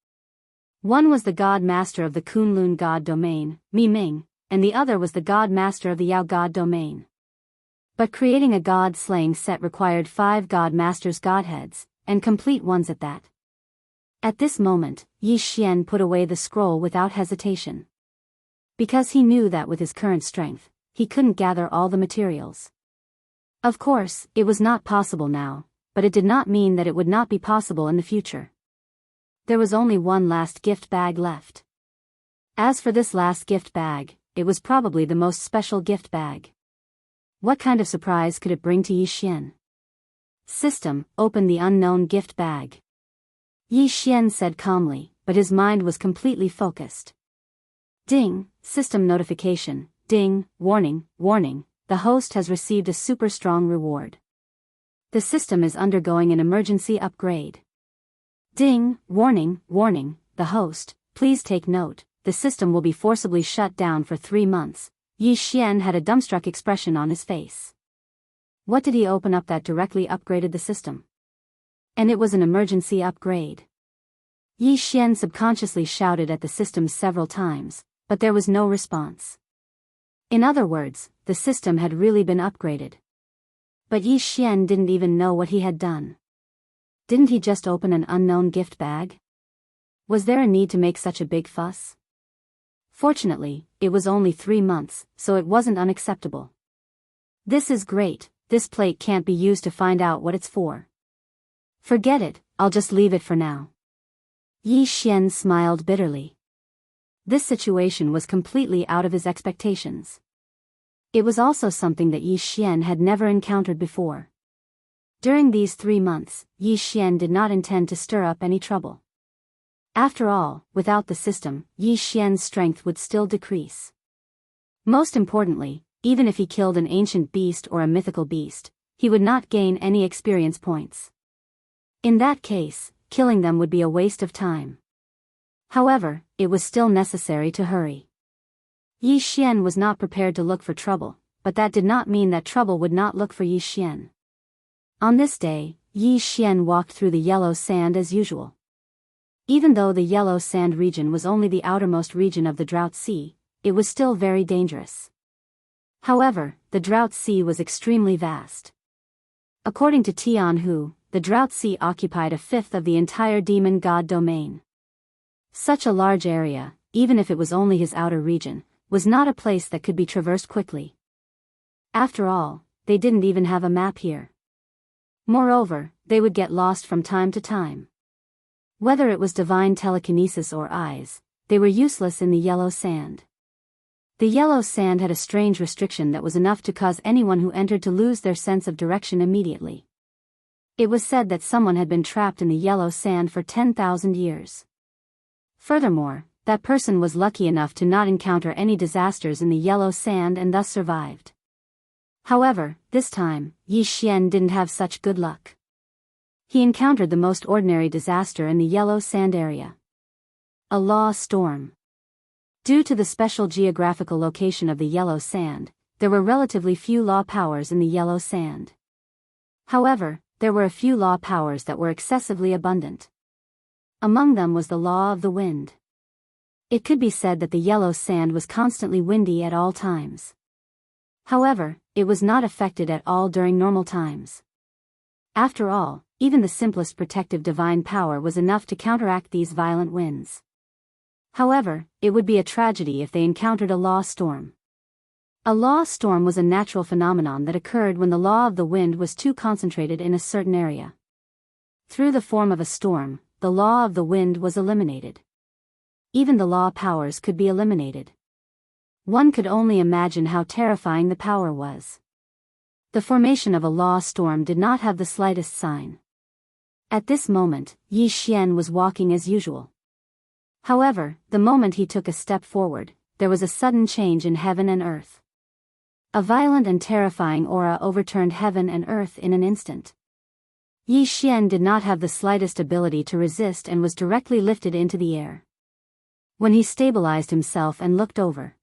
One was the God Master of the Kunlun God domain, Ming, and the other was the God Master of the Yao God domain. But creating a God-slaying set required 5 God Masters' Godheads, and complete ones at that. At this moment, Yi Xian put away the scroll without hesitation. Because he knew that with his current strength, he couldn't gather all the materials. Of course, it was not possible now, but it did not mean that it would not be possible in the future. There was only one last gift bag left. As for this last gift bag, it was probably the most special gift bag. What kind of surprise could it bring to Yi Xian? System, open the unknown gift bag. Yi Xian said calmly, but his mind was completely focused. Ding, system notification, ding, warning, warning, the host has received a super strong reward. The system is undergoing an emergency upgrade. Ding, warning, warning, the host, please take note, the system will be forcibly shut down for 3 months. Yi Xian had a dumbstruck expression on his face. What did he open up that directly upgraded the system? And it was an emergency upgrade. Yi Xian subconsciously shouted at the system several times, but there was no response. In other words, the system had really been upgraded. But Yi Xian didn't even know what he had done. Didn't he just open an unknown gift bag? Was there a need to make such a big fuss? Fortunately, it was only 3 months, so it wasn't unacceptable. This is great, this plate can't be used to find out what it's for. Forget it, I'll just leave it for now. Yi Xian smiled bitterly. This situation was completely out of his expectations. It was also something that Yi Xian had never encountered before. During these 3 months, Yi Xian did not intend to stir up any trouble. After all, without the system, Yi Xian's strength would still decrease. Most importantly, even if he killed an ancient beast or a mythical beast, he would not gain any experience points. In that case, killing them would be a waste of time. However, it was still necessary to hurry. Yi Xian was not prepared to look for trouble, but that did not mean that trouble would not look for Yi Xian. On this day, Yi Xian walked through the yellow sand as usual. Even though the yellow sand region was only the outermost region of the Drought Sea, it was still very dangerous. However, the Drought Sea was extremely vast. According to Tian Hu, the Drought Sea occupied 1/5 of the entire demon god domain. Such a large area, even if it was only his outer region, was not a place that could be traversed quickly. After all, they didn't even have a map here. Moreover, they would get lost from time to time. Whether it was divine telekinesis or eyes, they were useless in the yellow sand. The yellow sand had a strange restriction that was enough to cause anyone who entered to lose their sense of direction immediately. It was said that someone had been trapped in the yellow sand for 10,000 years. Furthermore, that person was lucky enough to not encounter any disasters in the yellow sand and thus survived. However, this time, Yi Xian didn't have such good luck. He encountered the most ordinary disaster in the yellow sand area. A law storm. Due to the special geographical location of the yellow sand, there were relatively few law powers in the yellow sand. However, there were a few law powers that were excessively abundant. Among them was the law of the wind. It could be said that the yellow sand was constantly windy at all times. However, it was not affected at all during normal times. After all, even the simplest protective divine power was enough to counteract these violent winds. However, it would be a tragedy if they encountered a law storm. A law storm was a natural phenomenon that occurred when the law of the wind was too concentrated in a certain area. Through the form of a storm, the law of the wind was eliminated. Even the law powers could be eliminated. One could only imagine how terrifying the power was. The formation of a law storm did not have the slightest sign. At this moment, Yi Xian was walking as usual. However, the moment he took a step forward, there was a sudden change in heaven and earth. A violent and terrifying aura overturned heaven and earth in an instant. Yi Xian did not have the slightest ability to resist and was directly lifted into the air. When he stabilized himself and looked over,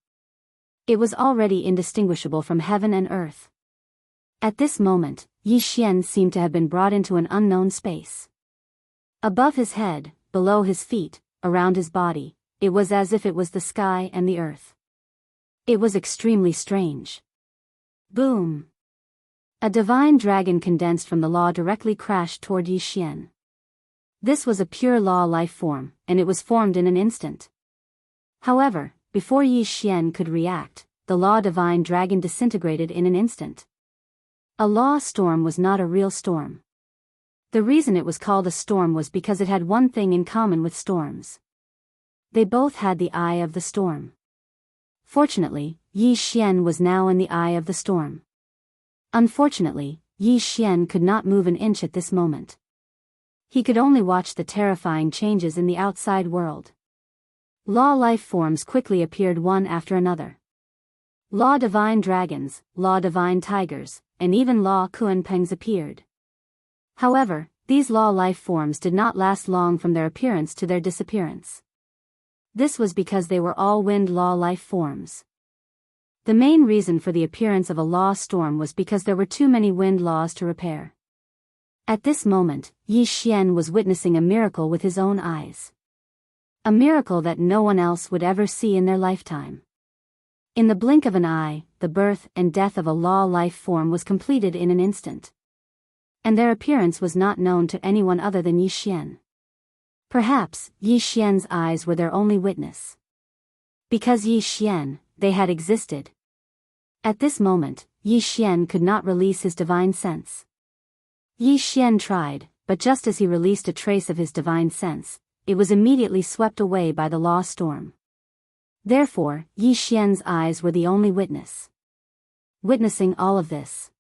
it was already indistinguishable from heaven and earth. At this moment, Yi Xian seemed to have been brought into an unknown space. Above his head, below his feet, around his body, it was as if it was the sky and the earth. It was extremely strange. Boom! A divine dragon condensed from the law directly crashed toward Yi Xian. This was a pure law life form, and it was formed in an instant. However, before Yi Xian could react, the law divine dragon disintegrated in an instant. A law storm was not a real storm. The reason it was called a storm was because it had one thing in common with storms. They both had the eye of the storm. Fortunately, Yi Xian was now in the eye of the storm. Unfortunately, Yi Xian could not move an inch at this moment. He could only watch the terrifying changes in the outside world. Law life forms quickly appeared one after another. Law divine dragons, law divine tigers, and even law kuanpengs appeared. However, these law life forms did not last long from their appearance to their disappearance. This was because they were all wind law life forms. The main reason for the appearance of a law storm was because there were too many wind laws to repair. At this moment, Yi Xian was witnessing a miracle with his own eyes. A miracle that no one else would ever see in their lifetime. In the blink of an eye, the birth and death of a law life form was completed in an instant. And their appearance was not known to anyone other than Yi Xian. Perhaps, Yi Xian's eyes were their only witness. Because Yi Xian, they had existed. At this moment, Yi Xian could not release his divine sense. Yi Xian tried, but just as he released a trace of his divine sense, it was immediately swept away by the law storm. Therefore, Yi Xian's eyes were the only witness. Witnessing all of this.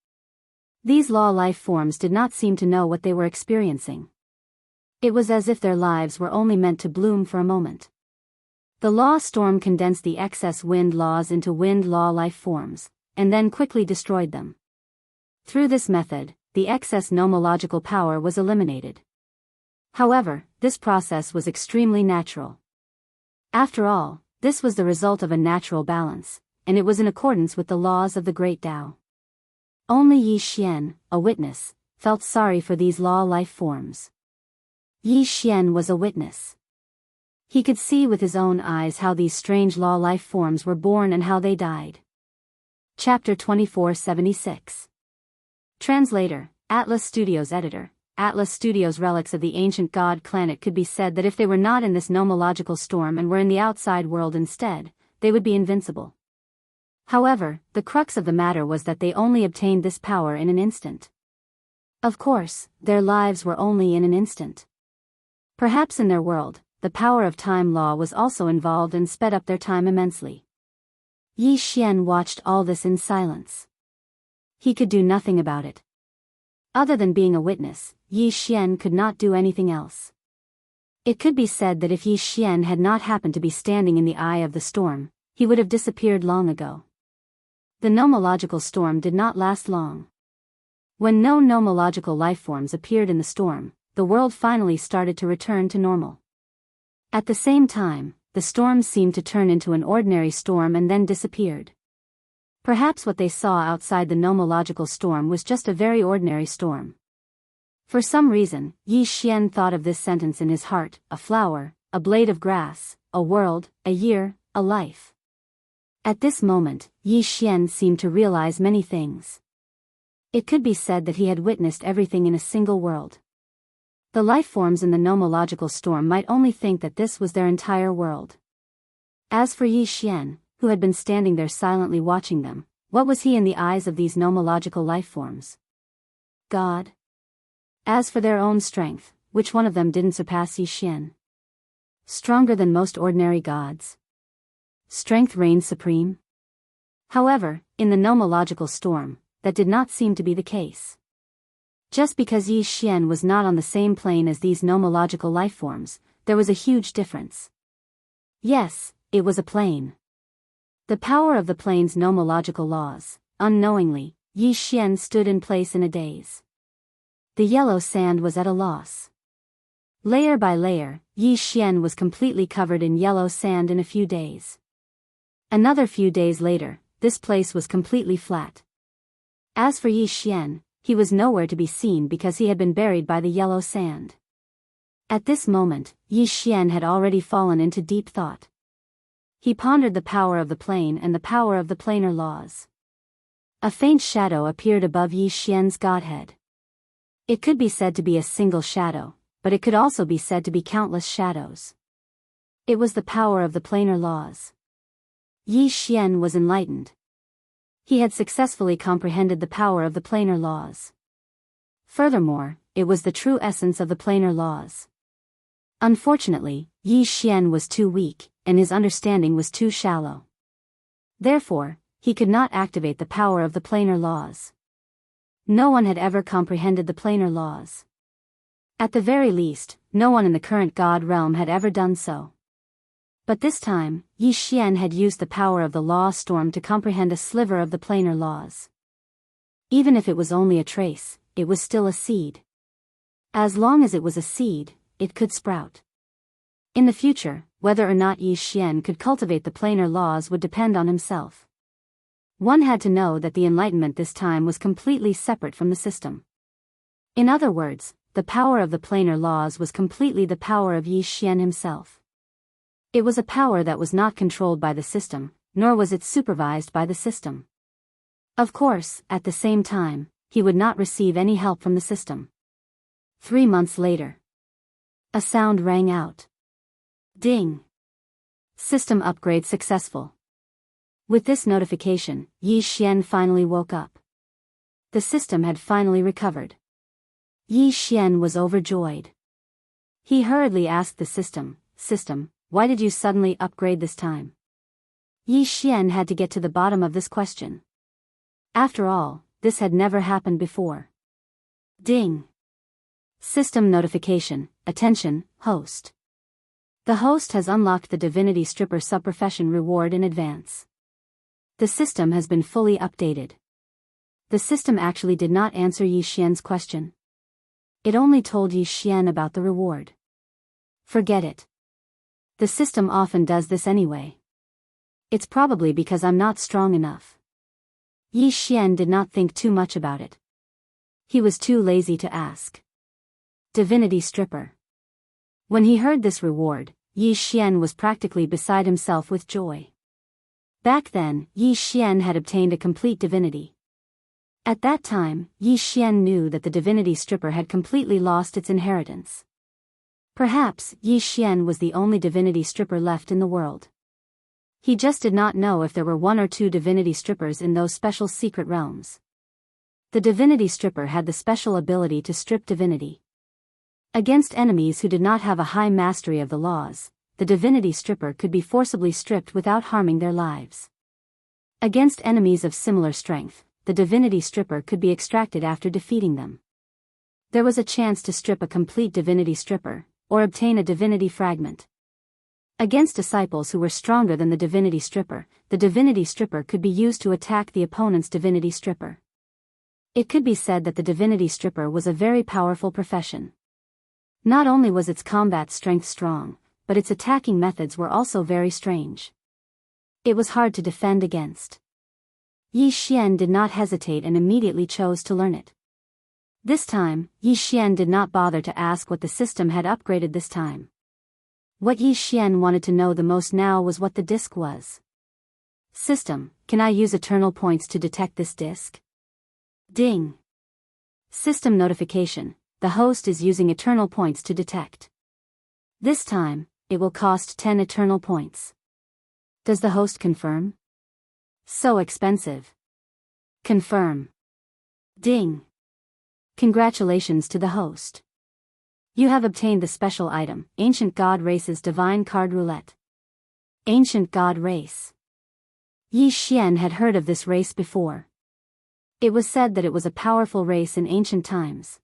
These law life forms did not seem to know what they were experiencing. It was as if their lives were only meant to bloom for a moment. The law storm condensed the excess wind laws into wind law life forms, and then quickly destroyed them. Through this method, the excess nomological power was eliminated. However, this process was extremely natural. After all, this was the result of a natural balance, and it was in accordance with the laws of the Great Tao. Only Yi Xian, a witness, felt sorry for these law life forms. Yi Xian was a witness. He could see with his own eyes how these strange law life forms were born and how they died. Chapter 2476. Translator, Atlas Studios Editor. Atlas Studios. Relics of the ancient god planet. Could be said that if they were not in this nomological storm and were in the outside world instead, they would be invincible. However, the crux of the matter was that they only obtained this power in an instant. Of course, their lives were only in an instant. Perhaps in their world, the power of time law was also involved and sped up their time immensely. Yi Xian watched all this in silence. He could do nothing about it. Other than being a witness, Yi Xian could not do anything else. It could be said that if Yi Xian had not happened to be standing in the eye of the storm, he would have disappeared long ago. The nomological storm did not last long. When no nomological lifeforms appeared in the storm, the world finally started to return to normal. At the same time, the storm seemed to turn into an ordinary storm and then disappeared. Perhaps what they saw outside the nomological storm was just a very ordinary storm. For some reason, Yi Xian thought of this sentence in his heart: a flower, a blade of grass, a world, a year, a life. At this moment, Yi Xian seemed to realize many things. It could be said that he had witnessed everything in a single world. The life forms in the nomological storm might only think that this was their entire world. As for Yi Xian, who had been standing there silently watching them, what was he in the eyes of these nomological life forms? God. As for their own strength, which one of them didn't surpass Yi Xian? Stronger than most ordinary gods. Strength reigned supreme. However, in the nomological storm, that did not seem to be the case. Just because Yi Xian was not on the same plane as these nomological lifeforms, there was a huge difference. Yes, it was a plane. The power of the plane's nomological laws. Unknowingly, Yi Xian stood in place in a daze. The yellow sand was at a loss. Layer by layer, Yi Xian was completely covered in yellow sand in a few days. Another few days later, this place was completely flat. As for Yi Xian, he was nowhere to be seen because he had been buried by the yellow sand. At this moment, Yi Xian had already fallen into deep thought. He pondered the power of the plane and the power of the planar laws. A faint shadow appeared above Yi Xian's godhead. It could be said to be a single shadow, but it could also be said to be countless shadows. It was the power of the planar laws. Yi Xian was enlightened. He had successfully comprehended the power of the planar laws. Furthermore, it was the true essence of the planar laws. Unfortunately, Yi Xian was too weak, and his understanding was too shallow. Therefore, he could not activate the power of the planar laws. No one had ever comprehended the planar laws. At the very least, no one in the current god realm had ever done so. But this time, Yi Xian had used the power of the law storm to comprehend a sliver of the planar laws. Even if it was only a trace, it was still a seed. As long as it was a seed, it could sprout. In the future, whether or not Yi Xian could cultivate the planar laws would depend on himself. One had to know that the enlightenment this time was completely separate from the system. In other words, the power of the planar laws was completely the power of Yi Xian himself. It was a power that was not controlled by the system, nor was it supervised by the system. Of course, at the same time, he would not receive any help from the system. 3 months later. A sound rang out. Ding! System upgrade successful. With this notification, Yi Xian finally woke up. The system had finally recovered. Yi Xian was overjoyed. He hurriedly asked the system, why did you suddenly upgrade this time? Yi Xian had to get to the bottom of this question. After all, this had never happened before. Ding! System notification, attention, host. The host has unlocked the Divinity Stripper subprofession reward in advance. The system has been fully updated. The system actually did not answer Yi Xian's question. It only told Yi Xian about the reward. Forget it. The system often does this anyway. It's probably because I'm not strong enough. Yi Xian did not think too much about it. He was too lazy to ask. Divinity Stripper. When he heard this reward, Yi Xian was practically beside himself with joy. Back then, Yi Xian had obtained a complete divinity. At that time, Yi Xian knew that the Divinity Stripper had completely lost its inheritance. Perhaps, Yi Xian was the only Divinity Stripper left in the world. He just did not know if there were 1 or 2 Divinity Strippers in those special secret realms. The Divinity Stripper had the special ability to strip divinity. Against enemies who did not have a high mastery of the laws, the Divinity Stripper could be forcibly stripped without harming their lives. Against enemies of similar strength, the Divinity Stripper could be extracted after defeating them. There was a chance to strip a complete Divinity Stripper, or obtain a divinity fragment. Against disciples who were stronger than the Divinity Stripper, the Divinity Stripper could be used to attack the opponent's Divinity Stripper. It could be said that the Divinity Stripper was a very powerful profession. Not only was its combat strength strong, but its attacking methods were also very strange. It was hard to defend against. Yi Xian did not hesitate and immediately chose to learn it. This time, Yi Xian did not bother to ask what the system had upgraded this time. What Yi Xian wanted to know the most now was what the disc was. System, can I use eternal points to detect this disc? Ding! System notification, the host is using eternal points to detect. This time, it will cost 10 eternal points. Does the host confirm? So expensive. Confirm. Ding! Congratulations to the host. You have obtained the special item, Ancient God Race's Divine Card Roulette. Ancient God Race. Yi Xian had heard of this race before. It was said that it was a powerful race in ancient times.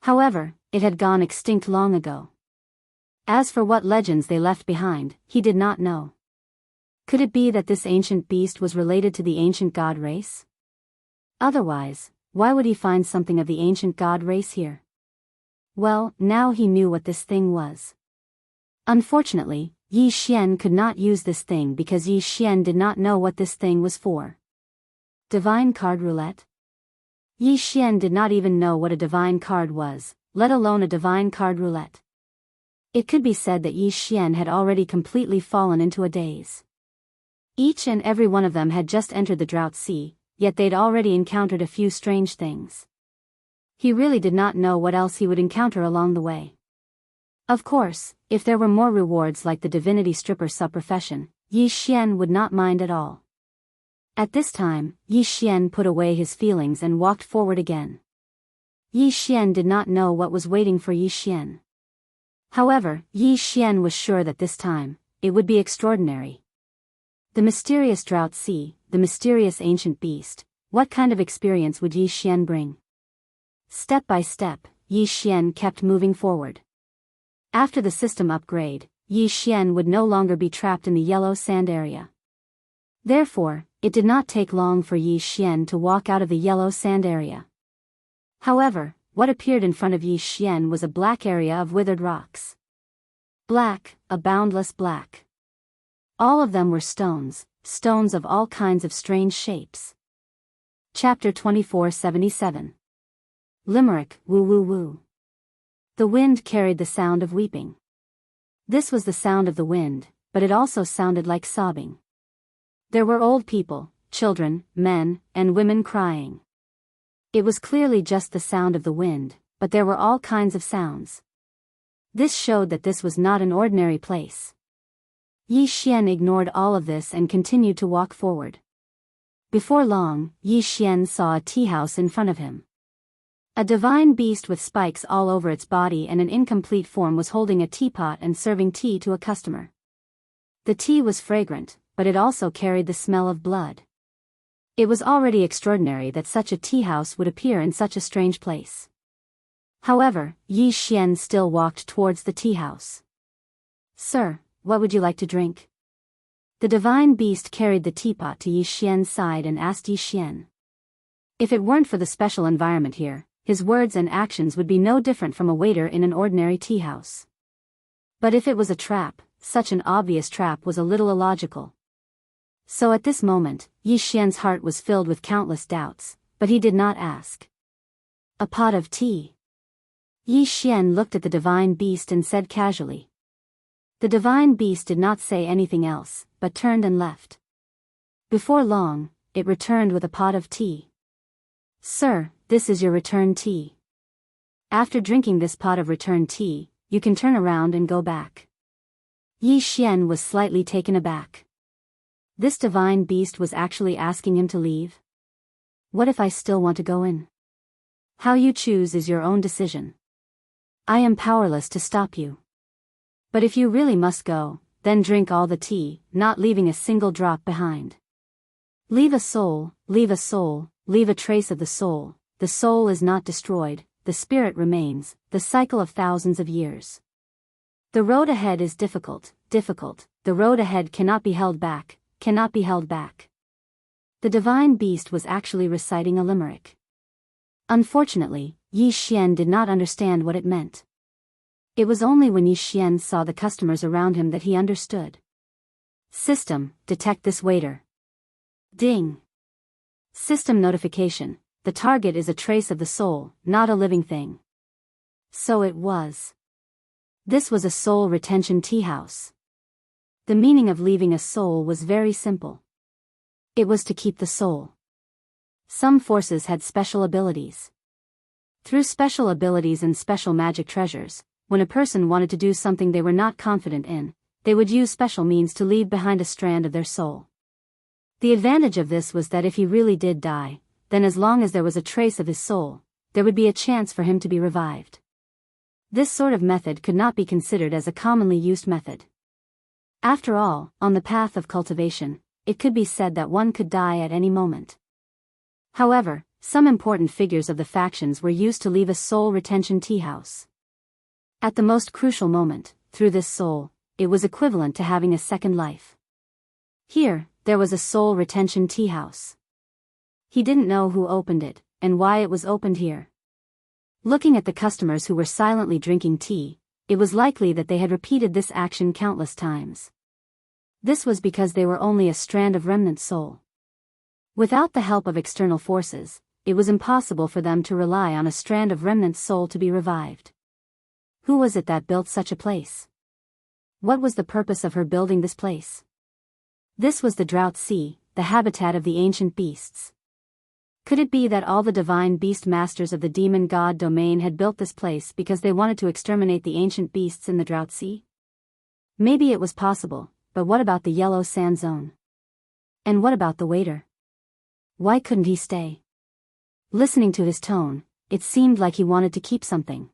However, it had gone extinct long ago. As for what legends they left behind, he did not know. Could it be that this ancient beast was related to the ancient god race? Otherwise, why would he find something of the ancient god race here? Well, now he knew what this thing was. Unfortunately, Yi Xian could not use this thing because Yi Xian did not know what this thing was for. Divine Card Roulette? Yi Xian did not even know what a divine card was, let alone a divine card roulette. It could be said that Yi Xian had already completely fallen into a daze. Each and every one of them had just entered the Drought Sea, yet they'd already encountered a few strange things. He really did not know what else he would encounter along the way. Of course, if there were more rewards like the Divinity Stripper sub-profession, Yi Xian would not mind at all. At this time, Yi Xian put away his feelings and walked forward again. Yi Xian did not know what was waiting for Yi Xian. However, Yi Xian was sure that this time, it would be extraordinary. The mysterious Drought Sea, the mysterious ancient beast, what kind of experience would Yi Xian bring? Step by step, Yi Xian kept moving forward. After the system upgrade, Yi Xian would no longer be trapped in the yellow sand area. Therefore, it did not take long for Yi Xian to walk out of the yellow sand area. However, what appeared in front of Yi Xian was a black area of withered rocks. Black, a boundless black. All of them were stones, stones of all kinds of strange shapes. Chapter 2477. Limerick, woo woo woo. The wind carried the sound of weeping. This was the sound of the wind, but it also sounded like sobbing. There were old people, children, men, and women crying. It was clearly just the sound of the wind, but there were all kinds of sounds. This showed that this was not an ordinary place. Yi Xian ignored all of this and continued to walk forward. Before long, Yi Xian saw a tea house in front of him. A divine beast with spikes all over its body and an incomplete form was holding a teapot and serving tea to a customer. The tea was fragrant, but it also carried the smell of blood. It was already extraordinary that such a tea house would appear in such a strange place. However, Yi Xian still walked towards the tea house. "Sir, what would you like to drink?" The divine beast carried the teapot to Yi Xian's side and asked Yi Xian. If it weren't for the special environment here, his words and actions would be no different from a waiter in an ordinary tea house. But if it was a trap, such an obvious trap was a little illogical. So at this moment, Yi Xian's heart was filled with countless doubts, but he did not ask. "A pot of tea." Yi Xian looked at the divine beast and said casually. The divine beast did not say anything else, but turned and left. Before long, it returned with a pot of tea. "Sir, this is your return tea. After drinking this pot of return tea, you can turn around and go back." Yi Xian was slightly taken aback. This divine beast was actually asking him to leave? What if I still want to go in? How you choose is your own decision. I am powerless to stop you. But if you really must go, then drink all the tea, not leaving a single drop behind. Leave a soul, leave a soul, leave a trace of the soul. The soul is not destroyed, the spirit remains, the cycle of thousands of years. The road ahead is difficult, difficult, the road ahead cannot be held back, cannot be held back. The divine beast was actually reciting a limerick. Unfortunately, Yi Xian did not understand what it meant. It was only when Yi Xian saw the customers around him that he understood. System, detect this waiter. Ding. System notification. The target is a trace of the soul, not a living thing. So it was. This was a soul retention tea house. The meaning of leaving a soul was very simple. It was to keep the soul. Some forces had special abilities. Through special abilities and special magic treasures, when a person wanted to do something they were not confident in, they would use special means to leave behind a strand of their soul. The advantage of this was that if he really did die, then as long as there was a trace of his soul, there would be a chance for him to be revived. This sort of method could not be considered as a commonly used method. After all, on the path of cultivation, it could be said that one could die at any moment. However, some important figures of the factions were used to leave a soul retention tea house. At the most crucial moment, through this soul, it was equivalent to having a second life. Here, there was a soul retention tea house. He didn't know who opened it, and why it was opened here. Looking at the customers who were silently drinking tea, it was likely that they had repeated this action countless times. This was because they were only a strand of remnant soul. Without the help of external forces, it was impossible for them to rely on a strand of remnant soul to be revived. Who was it that built such a place? What was the purpose of her building this place? This was the Drought Sea, the habitat of the ancient beasts. Could it be that all the divine beast masters of the demon god domain had built this place because they wanted to exterminate the ancient beasts in the Drought Sea? Maybe it was possible, but what about the yellow sand zone? And what about the waiter? Why couldn't he stay? Listening to his tone, it seemed like he wanted to keep something.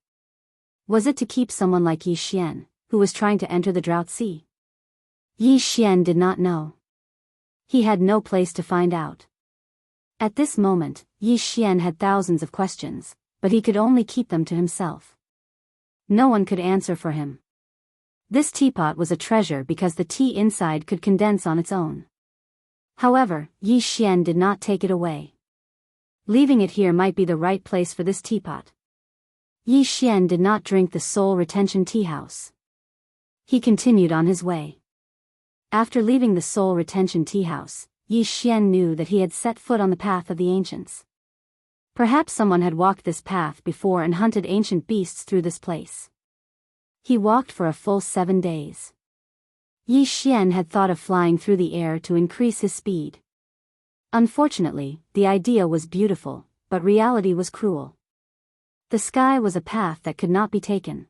Was it to keep someone like Yi Xian, who was trying to enter the Drought Sea? Yi Xian did not know. He had no place to find out. At this moment, Yi Xian had thousands of questions, but he could only keep them to himself. No one could answer for him. This teapot was a treasure because the tea inside could condense on its own. However, Yi Xian did not take it away. Leaving it here might be the right place for this teapot. Yi Xian did not drink the soul retention tea house. He continued on his way. After leaving the soul retention tea house, Yi Xian knew that he had set foot on the path of the ancients. Perhaps someone had walked this path before and hunted ancient beasts through this place. He walked for a full 7 days. Yi Xian had thought of flying through the air to increase his speed. Unfortunately, the idea was beautiful, but reality was cruel. The sky was a path that could not be taken.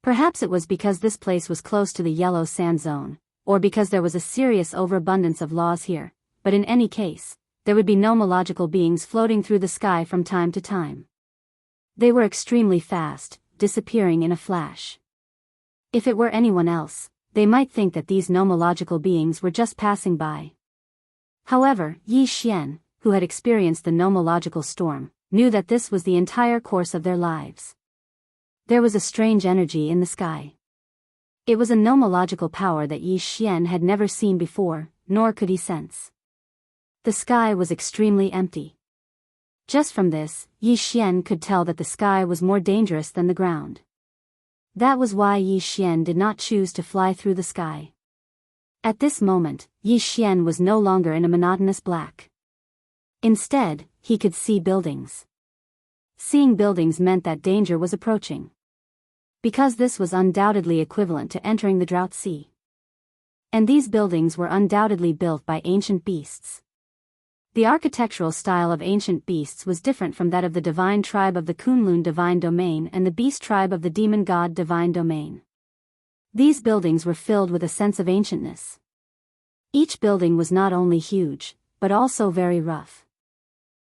Perhaps it was because this place was close to the yellow sand zone, or because there was a serious overabundance of laws here, but in any case, there would be no nomological beings floating through the sky from time to time. They were extremely fast, disappearing in a flash. If it were anyone else, they might think that these nomological beings were just passing by. However, Yi Xian, who had experienced the nomological storm, knew that this was the entire course of their lives. There was a strange energy in the sky. It was a nomological power that Yi Xian had never seen before, nor could he sense. The sky was extremely empty. Just from this, Yi Xian could tell that the sky was more dangerous than the ground. That was why Yi Xian did not choose to fly through the sky. At this moment, Yi Xian was no longer in a monotonous black. Instead, he could see buildings. Seeing buildings meant that danger was approaching. Because this was undoubtedly equivalent to entering the drought sea. And these buildings were undoubtedly built by ancient beasts. The architectural style of ancient beasts was different from that of the divine tribe of the Kunlun divine domain and the beast tribe of the demon god divine domain. These buildings were filled with a sense of ancientness. Each building was not only huge, but also very rough.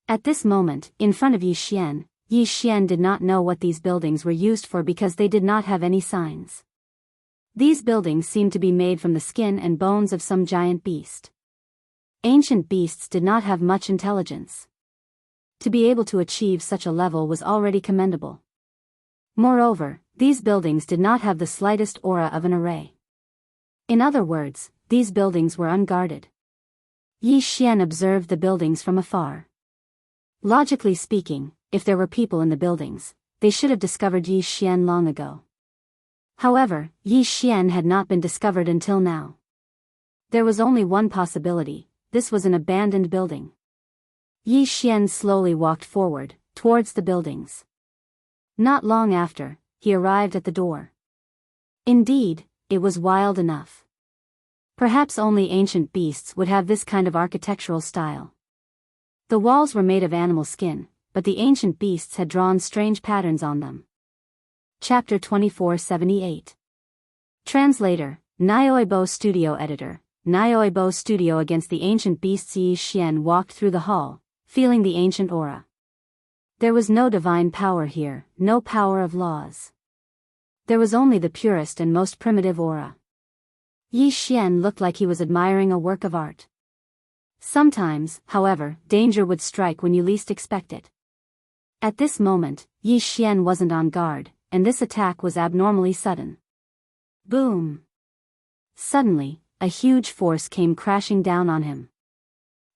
At this moment, in front of Yi Xian did not know what these buildings were used for because they did not have any signs. These buildings seemed to be made from the skin and bones of some giant beast. Ancient beasts did not have much intelligence. To be able to achieve such a level was already commendable. Moreover, these buildings did not have the slightest aura of an array. In other words, these buildings were unguarded. Yi Xian observed the buildings from afar. Logically speaking, if there were people in the buildings, they should have discovered Yi Xian long ago. However, Yi Xian had not been discovered until now. There was only one possibility: this was an abandoned building. Yi Xian slowly walked forward, towards the buildings. Not long after, he arrived at the door. Indeed, it was wild enough. Perhaps only ancient beasts would have this kind of architectural style. The walls were made of animal skin, but the ancient beasts had drawn strange patterns on them. Chapter 2478. Translator, Nyoibo Studio Editor. Nyoibo Studio. Against the ancient beasts. Yi Xian walked through the hall, feeling the ancient aura. There was no divine power here, no power of laws. There was only the purest and most primitive aura. Yi Xian looked like he was admiring a work of art. Sometimes, however, danger would strike when you least expect it. At this moment, Yi Xian wasn't on guard, and this attack was abnormally sudden. Boom! Suddenly, a huge force came crashing down on him.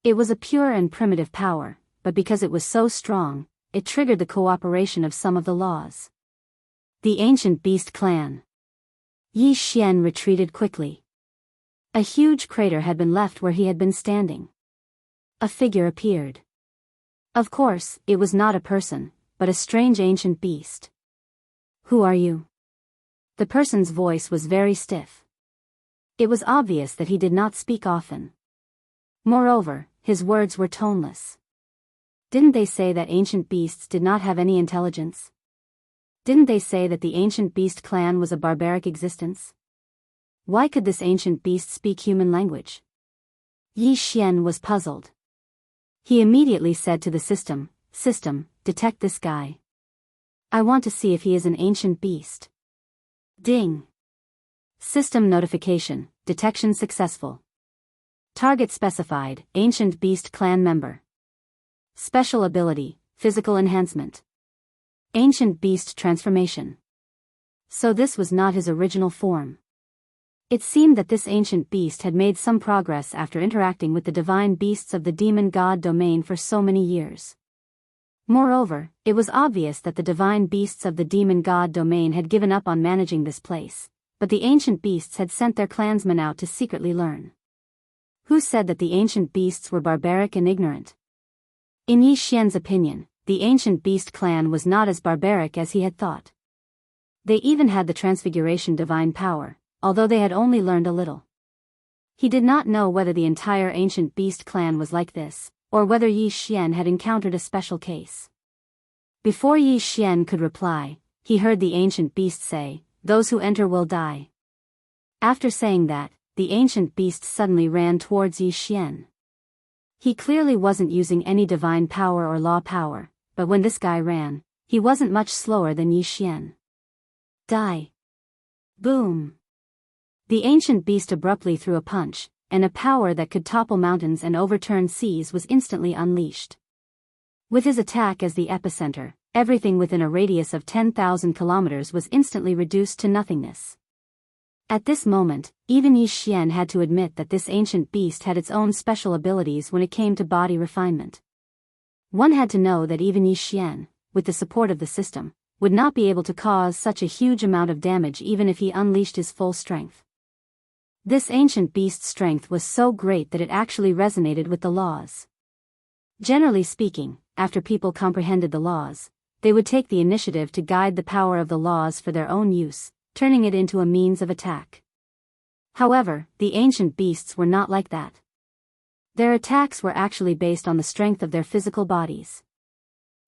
It was a pure and primitive power, but because it was so strong, it triggered the cooperation of some of the laws. The ancient beast clan. Yi Xian retreated quickly. A huge crater had been left where he had been standing. A figure appeared. Of course, it was not a person, but a strange ancient beast. Who are you? The person's voice was very stiff. It was obvious that he did not speak often. Moreover, his words were toneless. Didn't they say that ancient beasts did not have any intelligence? Didn't they say that the ancient beast clan was a barbaric existence? Why could this ancient beast speak human language? Yi Xian was puzzled. He immediately said to the system, detect this guy. I want to see if he is an ancient beast. Ding. System notification, detection successful. Target specified, ancient beast clan member. Special ability, physical enhancement. Ancient beast transformation. So this was not his original form. It seemed that this ancient beast had made some progress after interacting with the divine beasts of the demon god domain for so many years. Moreover, it was obvious that the divine beasts of the demon god domain had given up on managing this place, but the ancient beasts had sent their clansmen out to secretly learn. Who said that the ancient beasts were barbaric and ignorant? In Yi Xian's opinion, the ancient beast clan was not as barbaric as he had thought. They even had the transfiguration divine power, although they had only learned a little. He did not know whether the entire ancient beast clan was like this, or whether Yi Xian had encountered a special case. Before Yi Xian could reply, he heard the ancient beast say, "Those who enter will die." After saying that, the ancient beast suddenly ran towards Yi Xian. He clearly wasn't using any divine power or law power, but when this guy ran, he wasn't much slower than Yi Xian. Die. Boom. The ancient beast abruptly threw a punch, and a power that could topple mountains and overturn seas was instantly unleashed. With his attack as the epicenter, everything within a radius of 10,000 kilometers was instantly reduced to nothingness. At this moment, even Yi Xian had to admit that this ancient beast had its own special abilities when it came to body refinement. One had to know that even Yi Xian, with the support of the system, would not be able to cause such a huge amount of damage even if he unleashed his full strength. This ancient beast's strength was so great that it actually resonated with the laws. Generally speaking, after people comprehended the laws, they would take the initiative to guide the power of the laws for their own use, turning it into a means of attack. However, the ancient beasts were not like that. Their attacks were actually based on the strength of their physical bodies.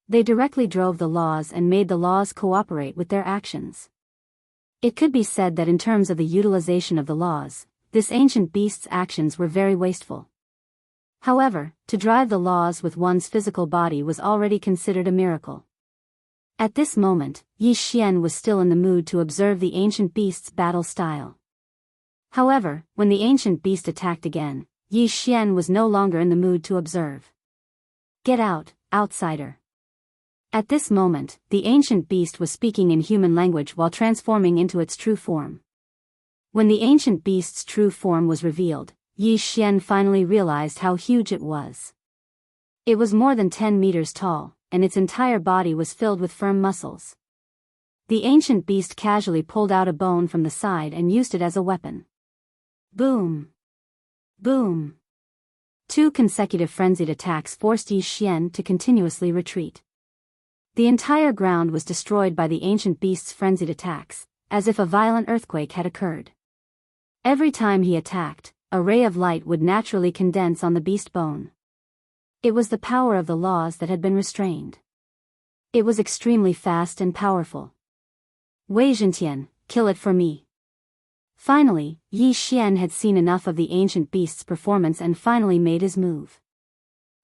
They directly drove the laws and made the laws cooperate with their actions. It could be said that in terms of the utilization of the laws, this ancient beast's actions were very wasteful. However, to drive the laws with one's physical body was already considered a miracle. At this moment, Yi Xian was still in the mood to observe the ancient beast's battle style. However, when the ancient beast attacked again, Yi Xian was no longer in the mood to observe. "Get out, outsider." At this moment, the ancient beast was speaking in human language while transforming into its true form. When the ancient beast's true form was revealed, Yi Xian finally realized how huge it was. It was more than 10 meters tall, and its entire body was filled with firm muscles. The ancient beast casually pulled out a bone from the side and used it as a weapon. Boom! Boom! 2 consecutive frenzied attacks forced Yi Xian to continuously retreat. The entire ground was destroyed by the ancient beast's frenzied attacks, as if a violent earthquake had occurred. Every time he attacked, a ray of light would naturally condense on the beast bone. It was the power of the laws that had been restrained. It was extremely fast and powerful. Wei Zhentian, kill it for me. Finally, Yi Xian had seen enough of the ancient beast's performance and finally made his move.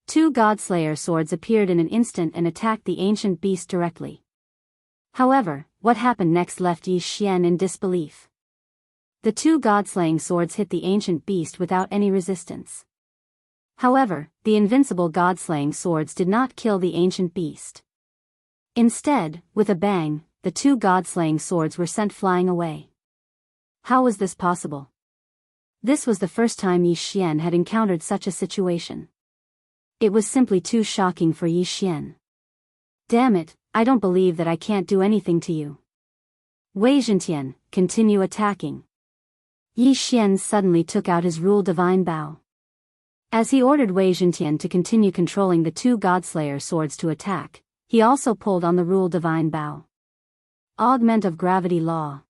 2 Godslayer swords appeared in an instant and attacked the ancient beast directly. However, what happened next left Yi Xian in disbelief. The 2 Godslaying swords hit the ancient beast without any resistance. However, the invincible Godslaying swords did not kill the ancient beast. Instead, with a bang, the 2 Godslaying swords were sent flying away. How was this possible? This was the first time Yi Xian had encountered such a situation. It was simply too shocking for Yi Xian. Damn it, I don't believe that I can't do anything to you. Wei Zhentian, continue attacking. Yi Xian suddenly took out his Rule Divine Bow. As he ordered Wei Zhentian to continue controlling the 2 Godslayer swords to attack, he also pulled on the Rule Divine Bow. Augment of Gravity Law.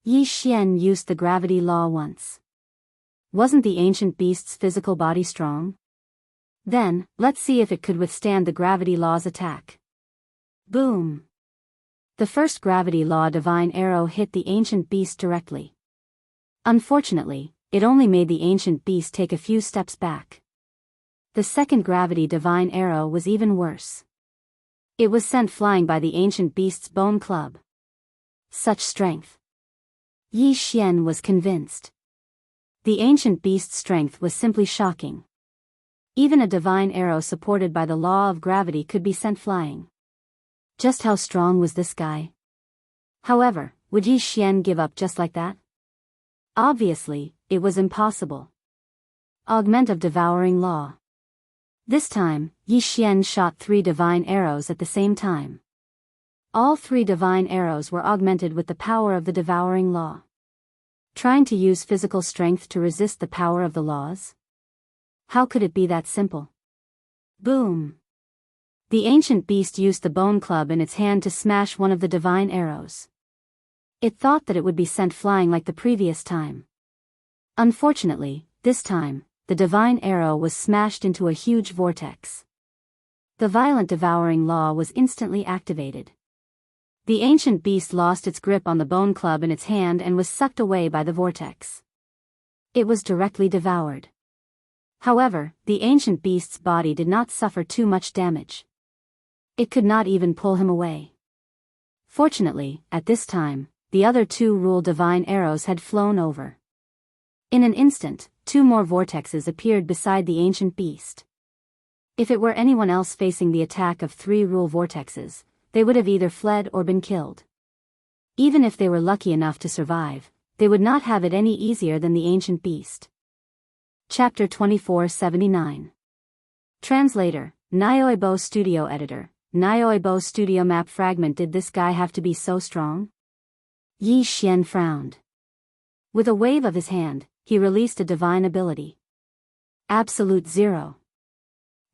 Yi Xian used the gravity law once. Wasn't the ancient beast's physical body strong? Then, let's see if it could withstand the gravity law's attack. Boom! The first gravity law divine arrow hit the ancient beast directly. Unfortunately, it only made the ancient beast take a few steps back. The second gravity divine arrow was even worse. It was sent flying by the ancient beast's bone club. Such strength! Yi Xian was convinced. The ancient beast's strength was simply shocking. Even a divine arrow supported by the law of gravity could be sent flying. Just how strong was this guy? However, would Yi Xian give up just like that? Obviously, it was impossible. Augment of devouring law. This time, Yi Xian shot 3 divine arrows at the same time. All 3 divine arrows were augmented with the power of the devouring law. Trying to use physical strength to resist the power of the laws? How could it be that simple? Boom! The ancient beast used the bone club in its hand to smash one of the divine arrows. It thought that it would be sent flying like the previous time. Unfortunately, this time, the divine arrow was smashed into a huge vortex. The violent devouring law was instantly activated. The ancient beast lost its grip on the bone club in its hand and was sucked away by the vortex. It was directly devoured. However, the ancient beast's body did not suffer too much damage. It could not even pull him away. Fortunately, at this time, the other 2 rule divine arrows had flown over. In an instant, 2 more vortexes appeared beside the ancient beast. If it were anyone else facing the attack of 3 rule vortexes, they would have either fled or been killed. Even if they were lucky enough to survive, they would not have it any easier than the ancient beast. Chapter 2479. Translator, Nyoibo Studio Editor, Nyoibo Studio Map Fragment. Did this guy have to be so strong? Yi Xian frowned. With a wave of his hand, he released a divine ability. Absolute Zero.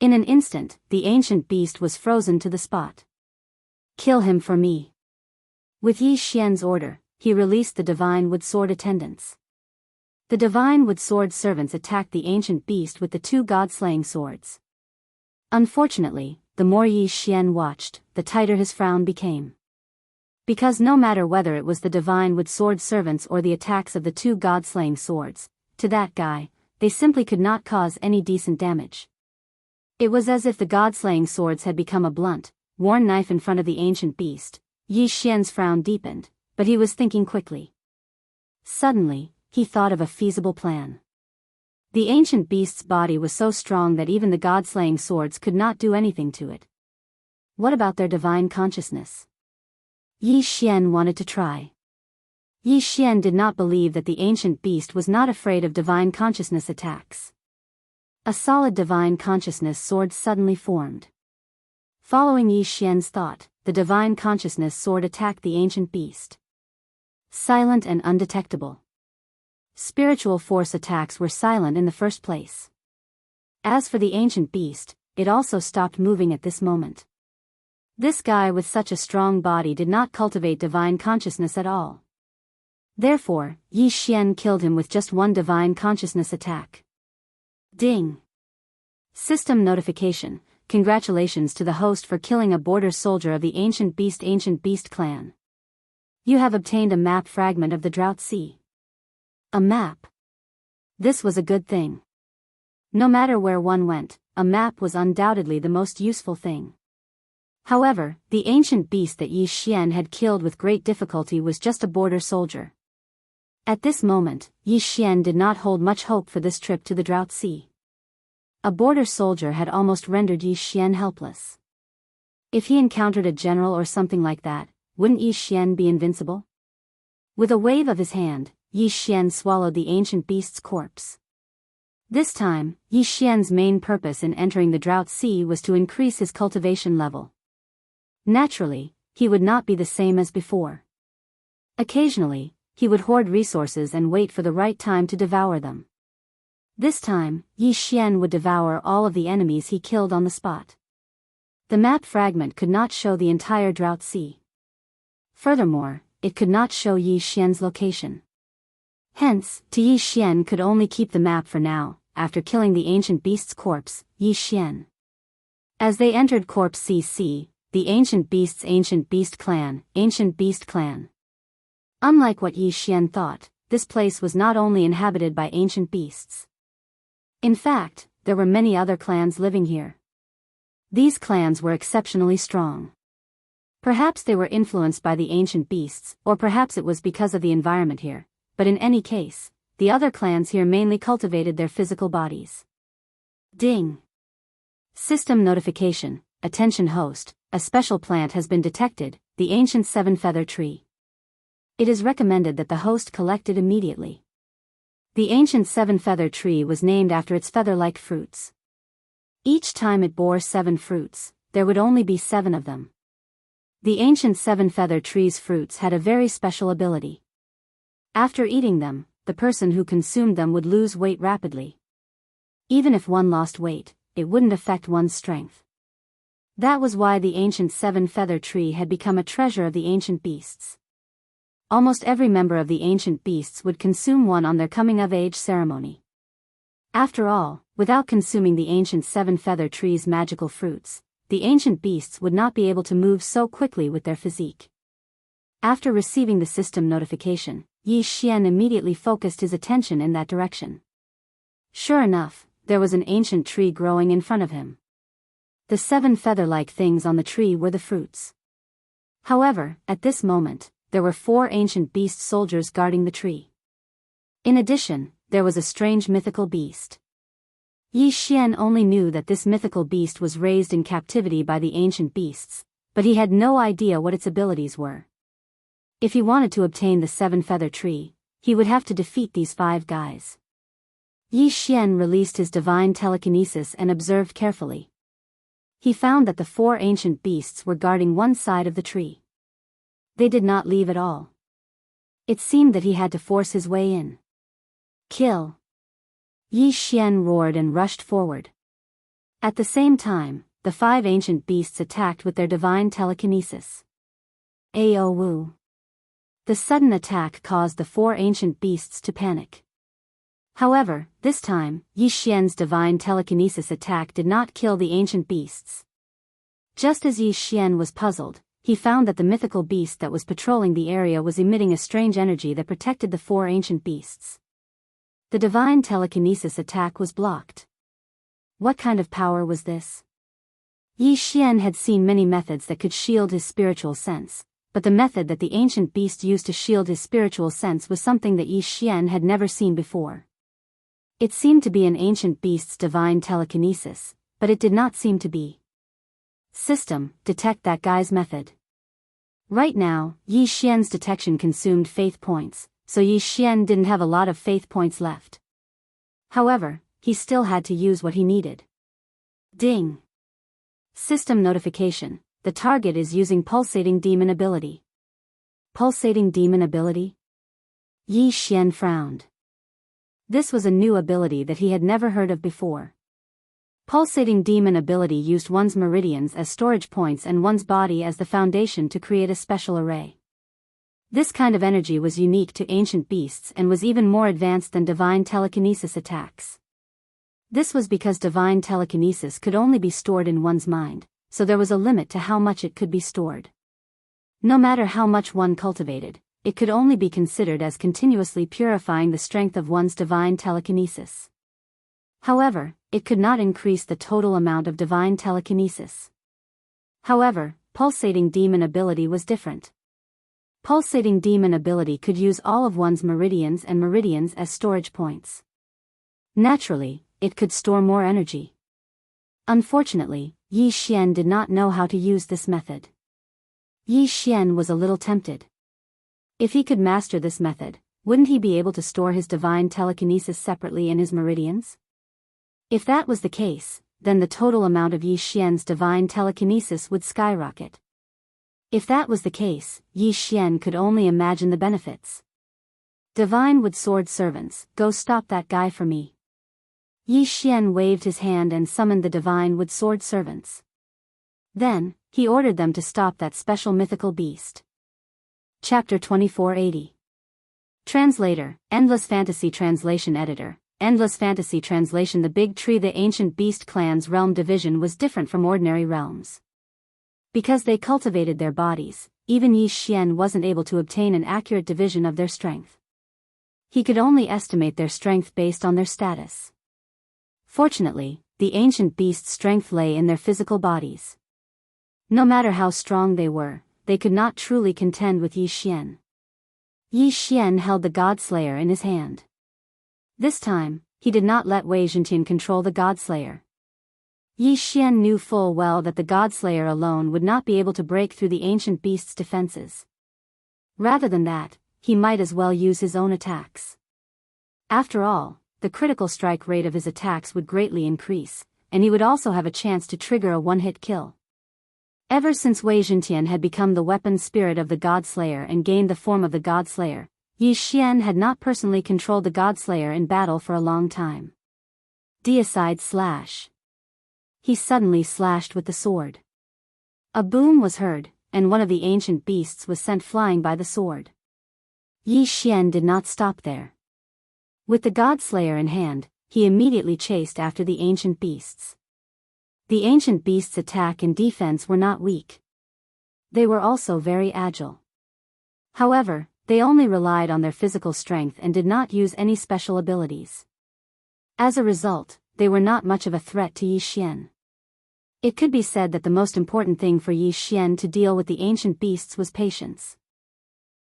In an instant, the ancient beast was frozen to the spot. Kill him for me. With Yi Xian's order, he released the divine wood sword attendants. The divine wood sword servants attacked the ancient beast with the 2 god-slaying swords. Unfortunately, the more Yi Xian watched, the tighter his frown became. Because no matter whether it was the divine wood sword servants or the attacks of the 2 god-slaying swords, to that guy, they simply could not cause any decent damage. It was as if the god-slaying swords had become a blunt, worn knife in front of the ancient beast. Yi Xian's frown deepened, but he was thinking quickly. Suddenly, he thought of a feasible plan. The ancient beast's body was so strong that even the god-slaying swords could not do anything to it. What about their divine consciousness? Yi Xian wanted to try. Yi Xian did not believe that the ancient beast was not afraid of divine consciousness attacks. A solid divine consciousness sword suddenly formed. Following Yi Xian's thought, the divine consciousness sword attacked the ancient beast. Silent and undetectable. Spiritual force attacks were silent in the first place. As for the ancient beast, it also stopped moving at this moment. This guy with such a strong body did not cultivate divine consciousness at all. Therefore, Yi Xian killed him with just 1 divine consciousness attack. Ding! System notification. Congratulations to the host for killing a border soldier of the Ancient Beast clan. You have obtained a map fragment of the Drought Sea. A map. This was a good thing. No matter where one went, a map was undoubtedly the most useful thing. However, the ancient beast that Yi Xian had killed with great difficulty was just a border soldier. At this moment, Yi Xian did not hold much hope for this trip to the Drought Sea. A border soldier had almost rendered Yi Xian helpless. If he encountered a general or something like that, wouldn't Yi Xian be invincible? With a wave of his hand, Yi Xian swallowed the ancient beast's corpse. This time, Yi Xian's main purpose in entering the Drought Sea was to increase his cultivation level. Naturally, he would not be the same as before. Occasionally, he would hoard resources and wait for the right time to devour them. This time, Yi Xian would devour all of the enemies he killed on the spot. The map fragment could not show the entire Drought Sea. Furthermore, it could not show Yi Xian's location. Hence, Yi Xian could only keep the map for now, after killing the ancient beast's corpse, Yi Xian. As they entered Corpse CC, the ancient beast clan. Unlike what Yi Xian thought, this place was not only inhabited by ancient beasts. In fact, there were many other clans living here. These clans were exceptionally strong. Perhaps they were influenced by the ancient beasts, or perhaps it was because of the environment here, but in any case, the other clans here mainly cultivated their physical bodies. Ding! System notification. Attention host, a special plant has been detected, the ancient seven-feather tree. It is recommended that the host collect it immediately. The ancient seven-feather tree was named after its feather-like fruits. Each time it bore 7 fruits, there would only be 7 of them. The ancient seven-feather tree's fruits had a very special ability. After eating them, the person who consumed them would lose weight rapidly. Even if one lost weight, it wouldn't affect one's strength. That was why the ancient seven-feather tree had become a treasure of the ancient beasts. Almost every member of the ancient beasts would consume one on their coming-of-age ceremony. After all, without consuming the ancient seven-feather tree's magical fruits, the ancient beasts would not be able to move so quickly with their physique. After receiving the system notification, Yi Xian immediately focused his attention in that direction. Sure enough, there was an ancient tree growing in front of him. The 7 feather-like things on the tree were the fruits. However, at this moment, there were 4 ancient beast soldiers guarding the tree. In addition, there was a strange mythical beast. Yi Xian only knew that this mythical beast was raised in captivity by the ancient beasts, but he had no idea what its abilities were. If he wanted to obtain the 7-feather tree, he would have to defeat these 5 guys. Yi Xian released his divine telekinesis and observed carefully. He found that the 4 ancient beasts were guarding one side of the tree. They did not leave at all. It seemed that he had to force his way in. Kill! Yi Xian roared and rushed forward. At the same time, the 5 ancient beasts attacked with their divine telekinesis. Ao Wu. The sudden attack caused the 4 ancient beasts to panic. However, this time, Yi Xian's divine telekinesis attack did not kill the ancient beasts. Just as Yi Xian was puzzled, he found that the mythical beast that was patrolling the area was emitting a strange energy that protected the 4 ancient beasts. The divine telekinesis attack was blocked. What kind of power was this? Yi Xian had seen many methods that could shield his spiritual sense, but the method that the ancient beast used to shield his spiritual sense was something that Yi Xian had never seen before. It seemed to be an ancient beast's divine telekinesis, but it did not seem to be. System, detect that guy's method. Right now, Yi Xian's detection consumed faith points, so Yi Xian didn't have a lot of faith points left. However, he still had to use what he needed. Ding! System notification, the target is using pulsating demon ability. Pulsating demon ability? Yi Xian frowned. This was a new ability that he had never heard of before. Pulsating demon ability used one's meridians as storage points and one's body as the foundation to create a special array. This kind of energy was unique to ancient beasts and was even more advanced than divine telekinesis attacks. This was because divine telekinesis could only be stored in one's mind, so there was a limit to how much it could be stored. No matter how much one cultivated, it could only be considered as continuously purifying the strength of one's divine telekinesis. However, it could not increase the total amount of divine telekinesis. However, pulsating demon ability was different. Pulsating demon ability could use all of one's meridians and meridians as storage points. Naturally, it could store more energy. Unfortunately, Yi Xian did not know how to use this method. Yi Xian was a little tempted. If he could master this method, wouldn't he be able to store his divine telekinesis separately in his meridians? If that was the case, then the total amount of Yi Xian's divine telekinesis would skyrocket. If that was the case, Yi Xian could only imagine the benefits. Divine Wood Sword servants, go stop that guy for me. Yi Xian waved his hand and summoned the Divine Wood Sword servants. Then, he ordered them to stop that special mythical beast. Chapter 2480. Translator, Endless Fantasy Translation Editor, Endless Fantasy Translation. The Big Tree. The ancient beast clan's realm division was different from ordinary realms. Because they cultivated their bodies, even Yi Xian wasn't able to obtain an accurate division of their strength. He could only estimate their strength based on their status. Fortunately, the ancient beast's strength lay in their physical bodies. No matter how strong they were, they could not truly contend with Yi Xian. Yi Xian held the God Slayer in his hand. This time, he did not let Wei Zhentian control the God Slayer. Yi Xian knew full well that the Godslayer alone would not be able to break through the ancient beast's defenses. Rather than that, he might as well use his own attacks. After all, the critical strike rate of his attacks would greatly increase, and he would also have a chance to trigger a one-hit kill. Ever since Wei Zhentian had become the weapon spirit of the Godslayer and gained the form of the Godslayer, Yi Xian had not personally controlled the Godslayer in battle for a long time. Deicide slash. He suddenly slashed with the sword. A boom was heard, and one of the ancient beasts was sent flying by the sword. Yi Xian did not stop there. With the Godslayer in hand, he immediately chased after the ancient beasts. The ancient beasts' attack and defense were not weak. They were also very agile. However, they only relied on their physical strength and did not use any special abilities. As a result, they were not much of a threat to Yi Xian. It could be said that the most important thing for Yi Xian to deal with the ancient beasts was patience.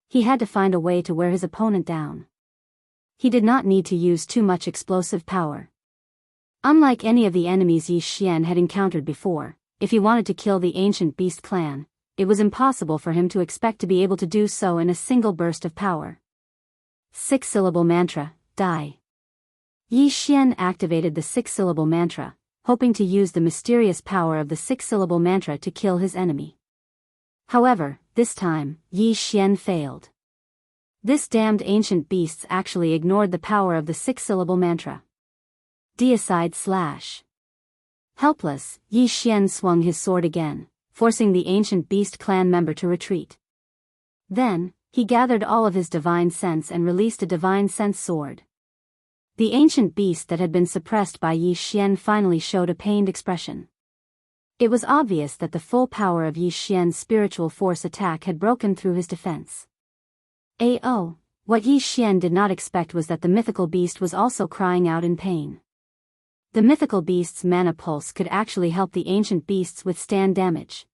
He had to find a way to wear his opponent down. He did not need to use too much explosive power. Unlike any of the enemies Yi Xian had encountered before, if he wanted to kill the ancient beast clan, it was impossible for him to expect to be able to do so in a single burst of power. 6-syllable mantra, die. Yi Xian activated the 6-syllable mantra, hoping to use the mysterious power of the 6-syllable mantra to kill his enemy. However, this time, Yi Xian failed. This damned ancient beasts actually ignored the power of the 6-syllable mantra. Deicide slash. Helpless, Yi Xian swung his sword again, forcing the ancient beast clan member to retreat. Then, he gathered all of his divine sense and released a divine sense sword. The ancient beast that had been suppressed by Yi Xian finally showed a pained expression. It was obvious that the full power of Yi Xian's spiritual force attack had broken through his defense. What Yi Xian did not expect was that the mythical beast was also crying out in pain. The mythical beast's mana pulse could actually help the ancient beasts withstand damage.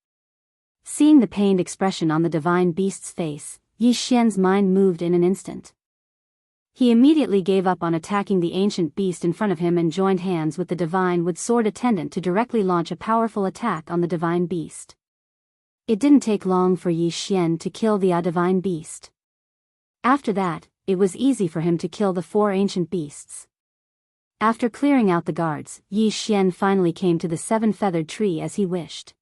Seeing the pained expression on the divine beast's face, Yi Xian's mind moved in an instant. He immediately gave up on attacking the ancient beast in front of him and joined hands with the divine wood sword attendant to directly launch a powerful attack on the divine beast. It didn't take long for Yi Xian to kill the divine beast. After that, it was easy for him to kill the 4 ancient beasts. After clearing out the guards, Yi Xian finally came to the 7-feathered tree as he wished.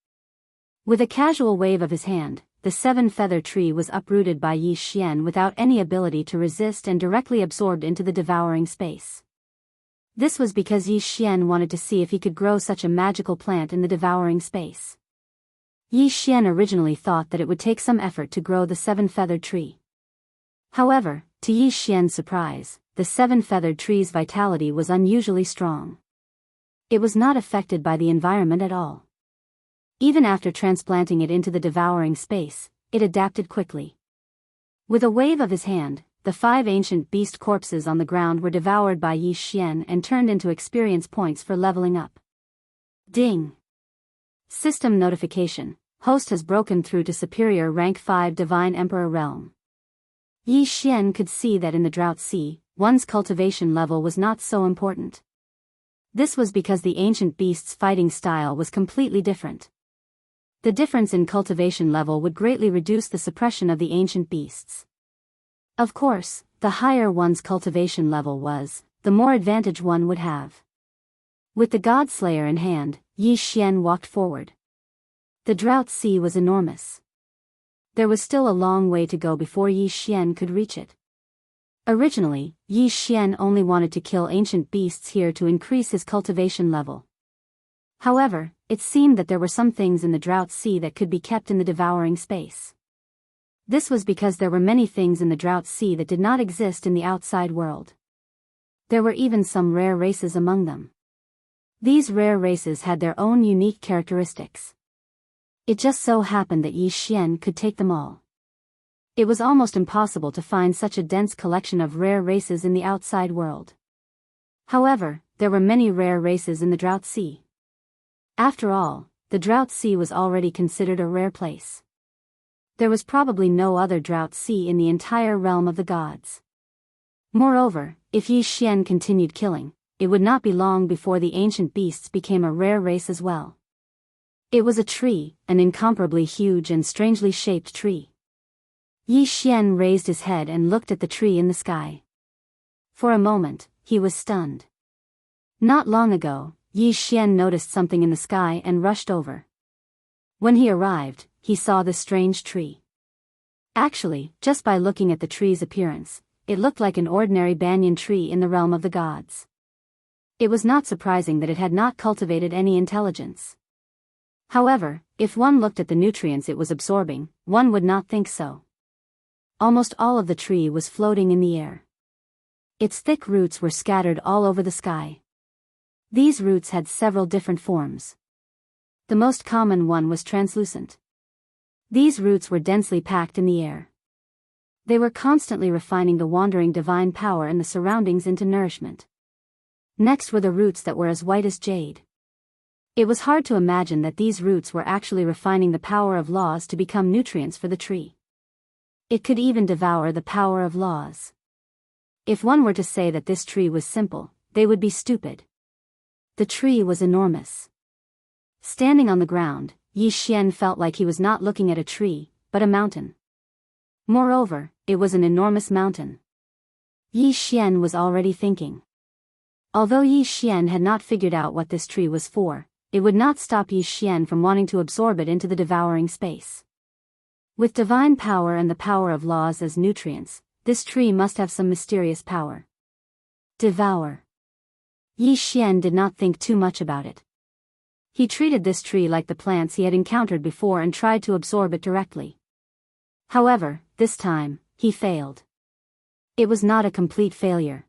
With a casual wave of his hand, the 7-feather tree was uprooted by Yi Xian without any ability to resist and directly absorbed into the devouring space. This was because Yi Xian wanted to see if he could grow such a magical plant in the devouring space. Yi Xian originally thought that it would take some effort to grow the 7-feathered tree. However, to Yi Xian's surprise, the 7-feathered tree's vitality was unusually strong. It was not affected by the environment at all. Even after transplanting it into the devouring space, it adapted quickly. With a wave of his hand, the 5 ancient beast corpses on the ground were devoured by Yi Xian and turned into experience points for leveling up. Ding! System notification: host has broken through to superior rank 5 Divine Emperor realm. Yi Xian could see that in the Drought Sea, one's cultivation level was not so important. This was because the ancient beast's fighting style was completely different. The difference in cultivation level would greatly reduce the suppression of the ancient beasts. Of course, the higher one's cultivation level was, the more advantage one would have. With the Godslayer in hand, Yi Xian walked forward. The Drought Sea was enormous. There was still a long way to go before Yi Xian could reach it. Originally, Yi Xian only wanted to kill ancient beasts here to increase his cultivation level. However, it seemed that there were some things in the Drought Sea that could be kept in the devouring space. This was because there were many things in the Drought Sea that did not exist in the outside world. There were even some rare races among them. These rare races had their own unique characteristics. It just so happened that Yi Xian could take them all. It was almost impossible to find such a dense collection of rare races in the outside world. However, there were many rare races in the Drought Sea. After all, the Drought Sea was already considered a rare place. There was probably no other Drought Sea in the entire realm of the gods. Moreover, if Yi Xian continued killing, it would not be long before the ancient beasts became a rare race as well. It was a tree, an incomparably huge and strangely shaped tree. Yi Xian raised his head and looked at the tree in the sky. For a moment, he was stunned. Not long ago, Yi Xian noticed something in the sky and rushed over. When he arrived, he saw the strange tree. Actually, just by looking at the tree's appearance, it looked like an ordinary banyan tree in the realm of the gods. It was not surprising that it had not cultivated any intelligence. However, if one looked at the nutrients it was absorbing, one would not think so. Almost all of the tree was floating in the air. Its thick roots were scattered all over the sky. These roots had several different forms. The most common one was translucent. These roots were densely packed in the air. They were constantly refining the wandering divine power in the surroundings into nourishment. Next were the roots that were as white as jade. It was hard to imagine that these roots were actually refining the power of laws to become nutrients for the tree. It could even devour the power of laws. If one were to say that this tree was simple, they would be stupid. The tree was enormous. Standing on the ground, Yi Xian felt like he was not looking at a tree, but a mountain. Moreover, it was an enormous mountain. Yi Xian was already thinking. Although Yi Xian had not figured out what this tree was for, it would not stop Yi Xian from wanting to absorb it into the devouring space. With divine power and the power of laws as nutrients, this tree must have some mysterious power. Devour. Yi Xian did not think too much about it. He treated this tree like the plants he had encountered before and tried to absorb it directly. However, this time, he failed. It was not a complete failure.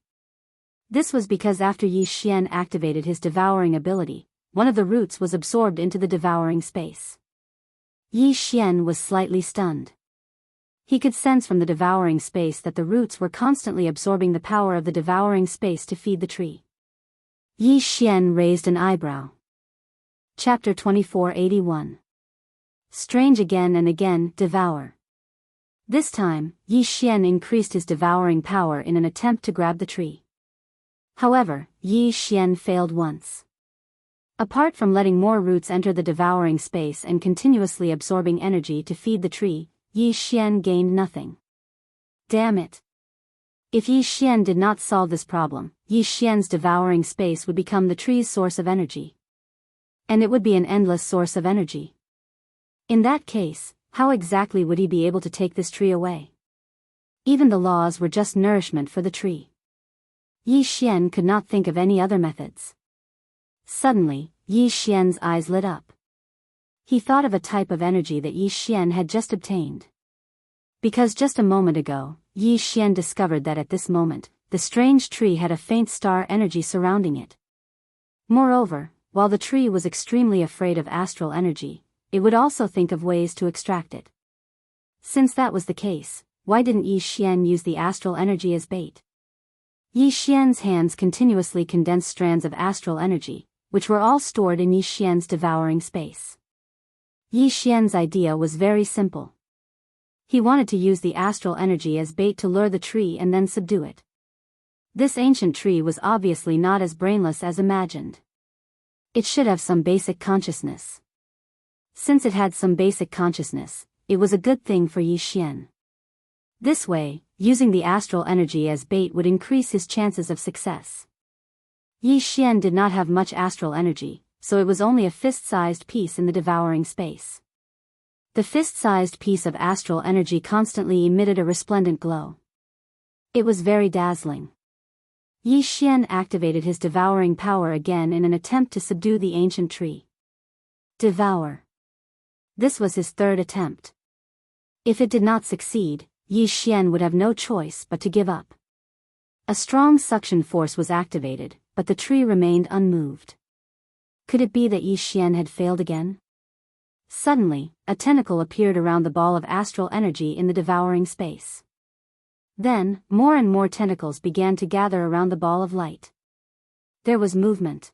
This was because after Yi Xian activated his devouring ability, one of the roots was absorbed into the devouring space. Yi Xian was slightly stunned. He could sense from the devouring space that the roots were constantly absorbing the power of the devouring space to feed the tree. Yi Xian raised an eyebrow. Chapter 2481. Strange again and again, devour. This time, Yi Xian increased his devouring power in an attempt to grab the tree. However, Yi Xian failed once. Apart from letting more roots enter the devouring space and continuously absorbing energy to feed the tree, Yi Xian gained nothing. Damn it. If Yi Xian did not solve this problem, Yi Xian's devouring space would become the tree's source of energy. And it would be an endless source of energy. In that case, how exactly would he be able to take this tree away? Even the laws were just nourishment for the tree. Yi Xian could not think of any other methods. Suddenly, Yi Xian's eyes lit up. He thought of a type of energy that Yi Xian had just obtained. Because just a moment ago, Yi Xian discovered that at this moment, the strange tree had a faint star energy surrounding it. Moreover, while the tree was extremely afraid of astral energy, it would also think of ways to extract it. Since that was the case, why didn't Yi Xian use the astral energy as bait? Yi Xian's hands continuously condensed strands of astral energy, which were all stored in Yi Xian's devouring space. Yi Xian's idea was very simple. He wanted to use the astral energy as bait to lure the tree and then subdue it. This ancient tree was obviously not as brainless as imagined. It should have some basic consciousness. Since it had some basic consciousness, it was a good thing for Yi Xian. This way, using the astral energy as bait would increase his chances of success. Yi Xian did not have much astral energy, so it was only a fist-sized piece in the devouring space. The fist-sized piece of astral energy constantly emitted a resplendent glow. It was very dazzling. Yi Xian activated his devouring power again in an attempt to subdue the ancient tree. Devour. This was his third attempt. If it did not succeed, Yi Xian would have no choice but to give up. A strong suction force was activated, but the tree remained unmoved. Could it be that Yi Xian had failed again? Suddenly, a tentacle appeared around the ball of astral energy in the devouring space. Then, more and more tentacles began to gather around the ball of light. There was movement.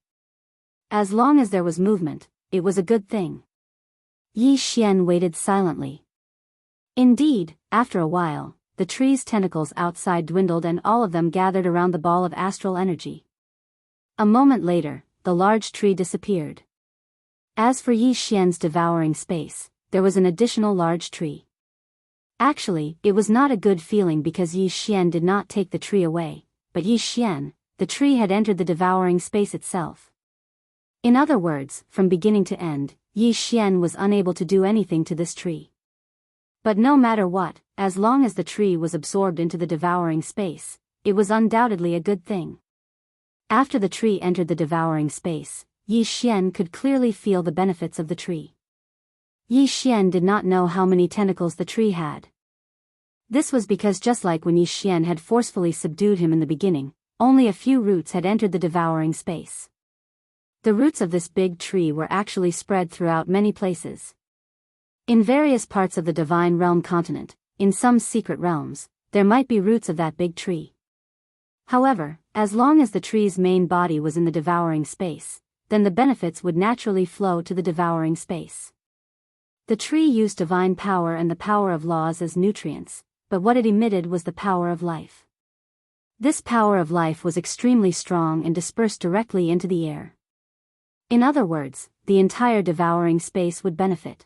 As long as there was movement, it was a good thing. Yi Xian waited silently. Indeed, after a while, the tree's tentacles outside dwindled and all of them gathered around the ball of astral energy. A moment later, the large tree disappeared. As for Yi Xian's devouring space, there was an additional large tree. Actually, it was not a good feeling because Yi Xian did not take the tree away, but Yi Xian, the tree, had entered the devouring space itself. In other words, from beginning to end, Yi Xian was unable to do anything to this tree. But no matter what, as long as the tree was absorbed into the devouring space, it was undoubtedly a good thing. After the tree entered the devouring space, Yi Xian could clearly feel the benefits of the tree. Yi Xian did not know how many tentacles the tree had. This was because just like when Yi Xian had forcefully subdued him in the beginning, only a few roots had entered the devouring space. The roots of this big tree were actually spread throughout many places. In various parts of the Divine Realm continent, in some secret realms, there might be roots of that big tree. However, as long as the tree's main body was in the devouring space, then the benefits would naturally flow to the devouring space. The tree used divine power and the power of laws as nutrients, but what it emitted was the power of life. This power of life was extremely strong and dispersed directly into the air. In other words, the entire devouring space would benefit.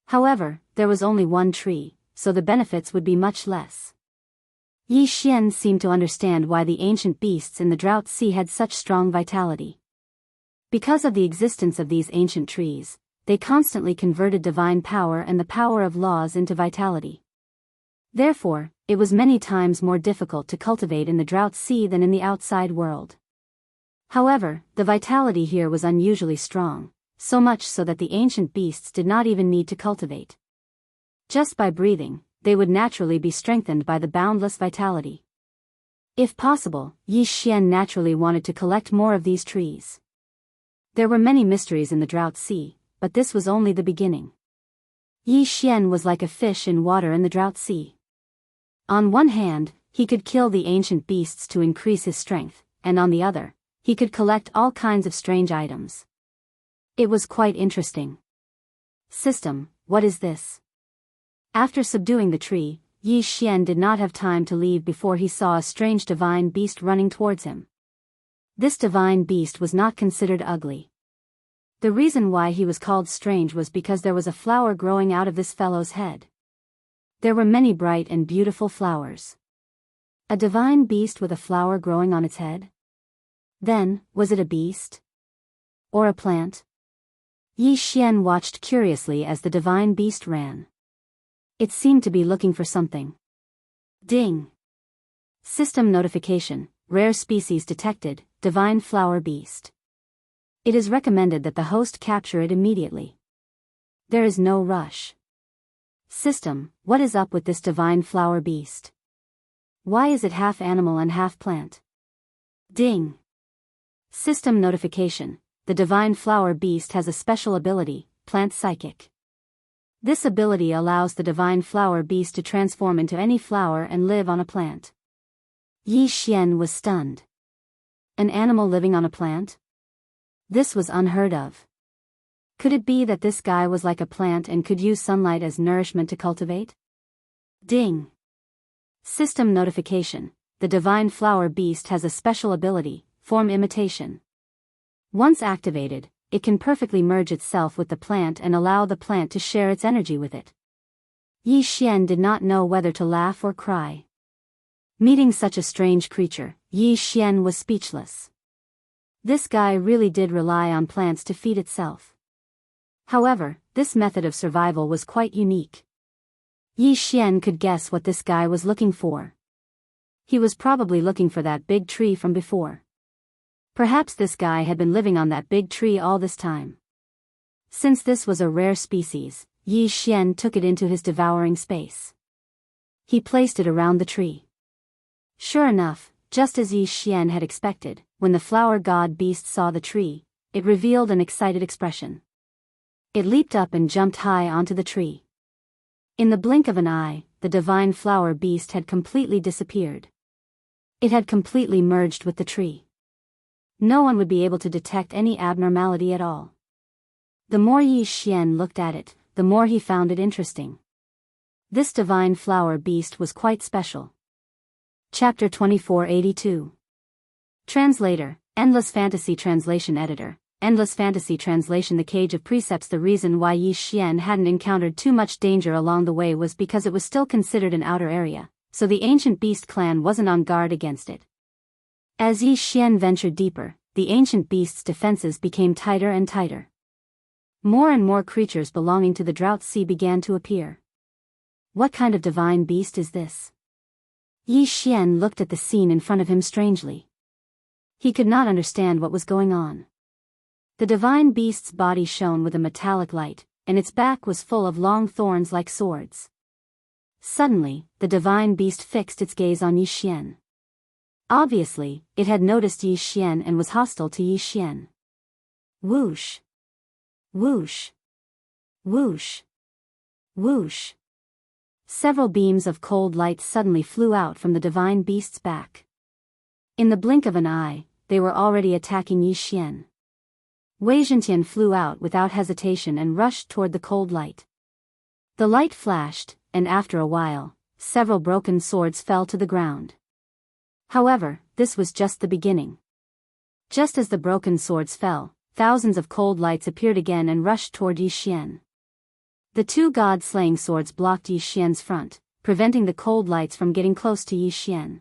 However, there was only one tree, so the benefits would be much less. Yi Xian seemed to understand why the ancient beasts in the drought sea had such strong vitality. Because of the existence of these ancient trees, they constantly converted divine power and the power of laws into vitality. Therefore, it was many times more difficult to cultivate in the drought sea than in the outside world. However, the vitality here was unusually strong, so much so that the ancient beasts did not even need to cultivate. Just by breathing, they would naturally be strengthened by the boundless vitality. If possible, Yi Xian naturally wanted to collect more of these trees. There were many mysteries in the drought sea, but this was only the beginning. Yi Xian was like a fish in water in the drought sea. On one hand, he could kill the ancient beasts to increase his strength, and on the other, he could collect all kinds of strange items. It was quite interesting. System, what is this? After subduing the tree, Yi Xian did not have time to leave before he saw a strange divine beast running towards him. This divine beast was not considered ugly. The reason why he was called strange was because there was a flower growing out of this fellow's head. There were many bright and beautiful flowers. A divine beast with a flower growing on its head? Then, was it a beast? Or a plant? Yi Xian watched curiously as the divine beast ran. It seemed to be looking for something. Ding! System notification, rare species detected, divine flower beast. It is recommended that the host capture it immediately. There is no rush. System, what is up with this divine flower beast? Why is it half animal and half plant? Ding! System notification, the divine flower beast has a special ability, plant psychic. This ability allows the divine flower beast to transform into any flower and live on a plant. Yi Xian was stunned. An animal living on a plant? This was unheard of. Could it be that this guy was like a plant and could use sunlight as nourishment to cultivate? Ding! System notification, the divine flower beast has a special ability, form imitation. Once activated, it can perfectly merge itself with the plant and allow the plant to share its energy with it. Yi Xian did not know whether to laugh or cry. Meeting such a strange creature, Yi Xian was speechless. This guy really did rely on plants to feed itself. However, this method of survival was quite unique. Yi Xian could guess what this guy was looking for. He was probably looking for that big tree from before. Perhaps this guy had been living on that big tree all this time. Since this was a rare species, Yi Xian took it into his devouring space. He placed it around the tree. Sure enough, just as Yi Xian had expected, when the flower god beast saw the tree, it revealed an excited expression. It leaped up and jumped high onto the tree. In the blink of an eye, the divine flower beast had completely disappeared. It had completely merged with the tree. No one would be able to detect any abnormality at all. The more Yi Xian looked at it, the more he found it interesting. This divine flower beast was quite special. Chapter 2482. Translator, Endless Fantasy Translation Editor. Endless Fantasy Translation. The Cage of Precepts. The reason why Yi Xian hadn't encountered too much danger along the way was because it was still considered an outer area, so the ancient beast clan wasn't on guard against it. As Yi Xian ventured deeper, the ancient beast's defenses became tighter and tighter. More and more creatures belonging to the Drought Sea began to appear. What kind of divine beast is this? Yi Xian looked at the scene in front of him strangely. He could not understand what was going on. The divine beast's body shone with a metallic light, and its back was full of long thorns like swords. Suddenly, the divine beast fixed its gaze on Yi Xian. Obviously, it had noticed Yi Xian and was hostile to Yi Xian. Whoosh! Whoosh! Whoosh! Whoosh! Several beams of cold light suddenly flew out from the divine beast's back. In the blink of an eye, they were already attacking Yi Xian. Wei Zhentian flew out without hesitation and rushed toward the cold light. The light flashed, and after a while, several broken swords fell to the ground. However, this was just the beginning. Just as the broken swords fell, thousands of cold lights appeared again and rushed toward Yi Xian. The two god-slaying swords blocked Yi Xian's front, preventing the cold lights from getting close to Yi Xian.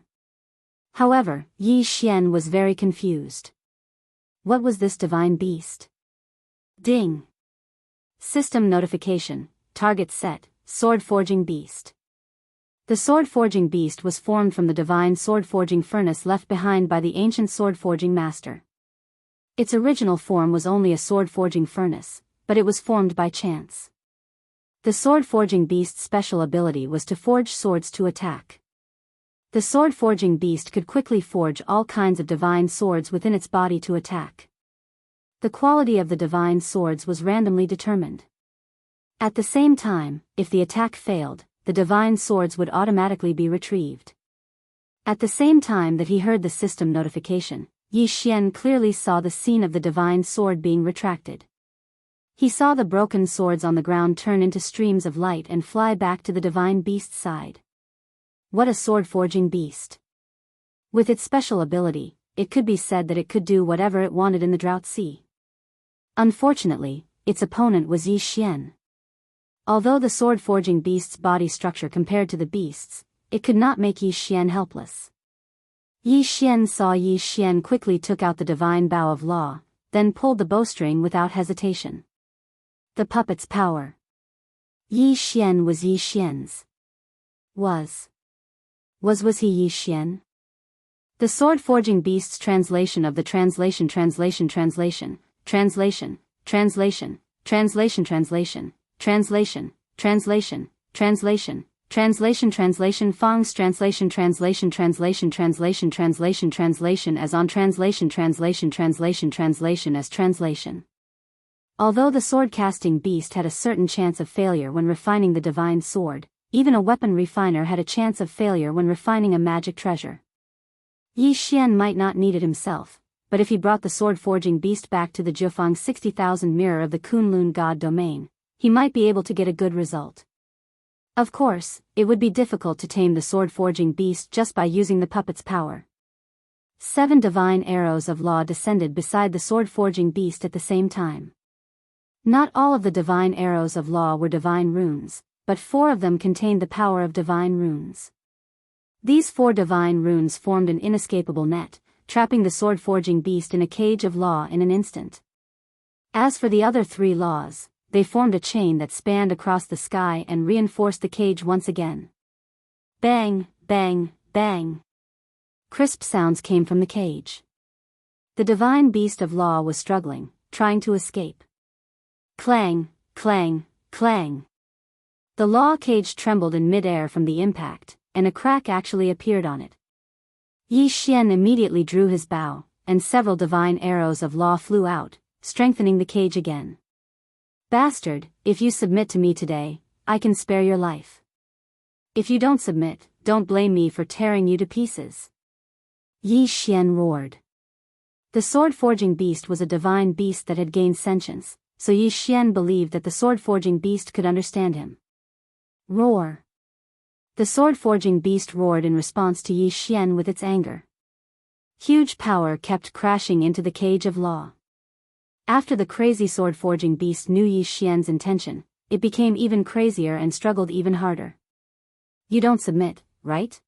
However, Yi Xian was very confused. What was this divine beast? Ding! System notification. Target set, Sword Forging Beast. The Sword Forging Beast was formed from the divine sword forging furnace left behind by the ancient sword forging master. Its original form was only a sword forging furnace, but it was formed by chance. The Sword Forging Beast's special ability was to forge swords to attack. The Sword Forging Beast could quickly forge all kinds of divine swords within its body to attack. The quality of the divine swords was randomly determined. At the same time, if the attack failed, the divine swords would automatically be retrieved. At the same time that he heard the system notification, Yi Xian clearly saw the scene of the divine sword being retracted. He saw the broken swords on the ground turn into streams of light and fly back to the divine beast's side. What a sword-forging beast! With its special ability, it could be said that it could do whatever it wanted in the Drought Sea. Unfortunately, its opponent was Yi Xian. Although the sword-forging beast's body structure compared to the beast's, it could not make Yi Xian helpless. Yi Xian saw Yi Xian quickly took out the divine bow of law, then pulled the bowstring without hesitation. The puppet's power. Yi Xian was Yi Xian's. Was he Yi Xian? The sword-forging beast's translation of the translation translation translation translation translation translation translation translation translation translation translation translation Fang's translation translation translation translation translation translation as on translation translation translation translation as translation. Although the sword-casting beast had a certain chance of failure when refining the divine sword, even a weapon refiner had a chance of failure when refining a magic treasure. Yi Xian might not need it himself, but if he brought the sword-forging beast back to the Jiufang 60,000 mirror of the Kunlun god domain, he might be able to get a good result. Of course, it would be difficult to tame the sword-forging beast just by using the puppet's power. 7 divine arrows of law descended beside the sword-forging beast at the same time. Not all of the divine arrows of law were divine runes, but 4 of them contained the power of divine runes. These 4 divine runes formed an inescapable net, trapping the sword-forging beast in a cage of law in an instant. As for the other 3 laws, they formed a chain that spanned across the sky and reinforced the cage once again. Bang, bang, bang. Crisp sounds came from the cage. The divine beast of law was struggling, trying to escape. Clang, clang, clang. The law cage trembled in mid-air from the impact, and a crack actually appeared on it. Yi Xian immediately drew his bow, and several divine arrows of law flew out, strengthening the cage again. Bastard, if you submit to me today, I can spare your life. If you don't submit, don't blame me for tearing you to pieces. Yi Xian roared. The sword-forging beast was a divine beast that had gained sentience, so Yi Xian believed that the sword-forging beast could understand him. Roar. The sword-forging beast roared in response to Yi Xian with its anger. Huge power kept crashing into the cage of law. After the crazy sword-forging beast knew Yi Xian's intention, it became even crazier and struggled even harder. You don't submit, right?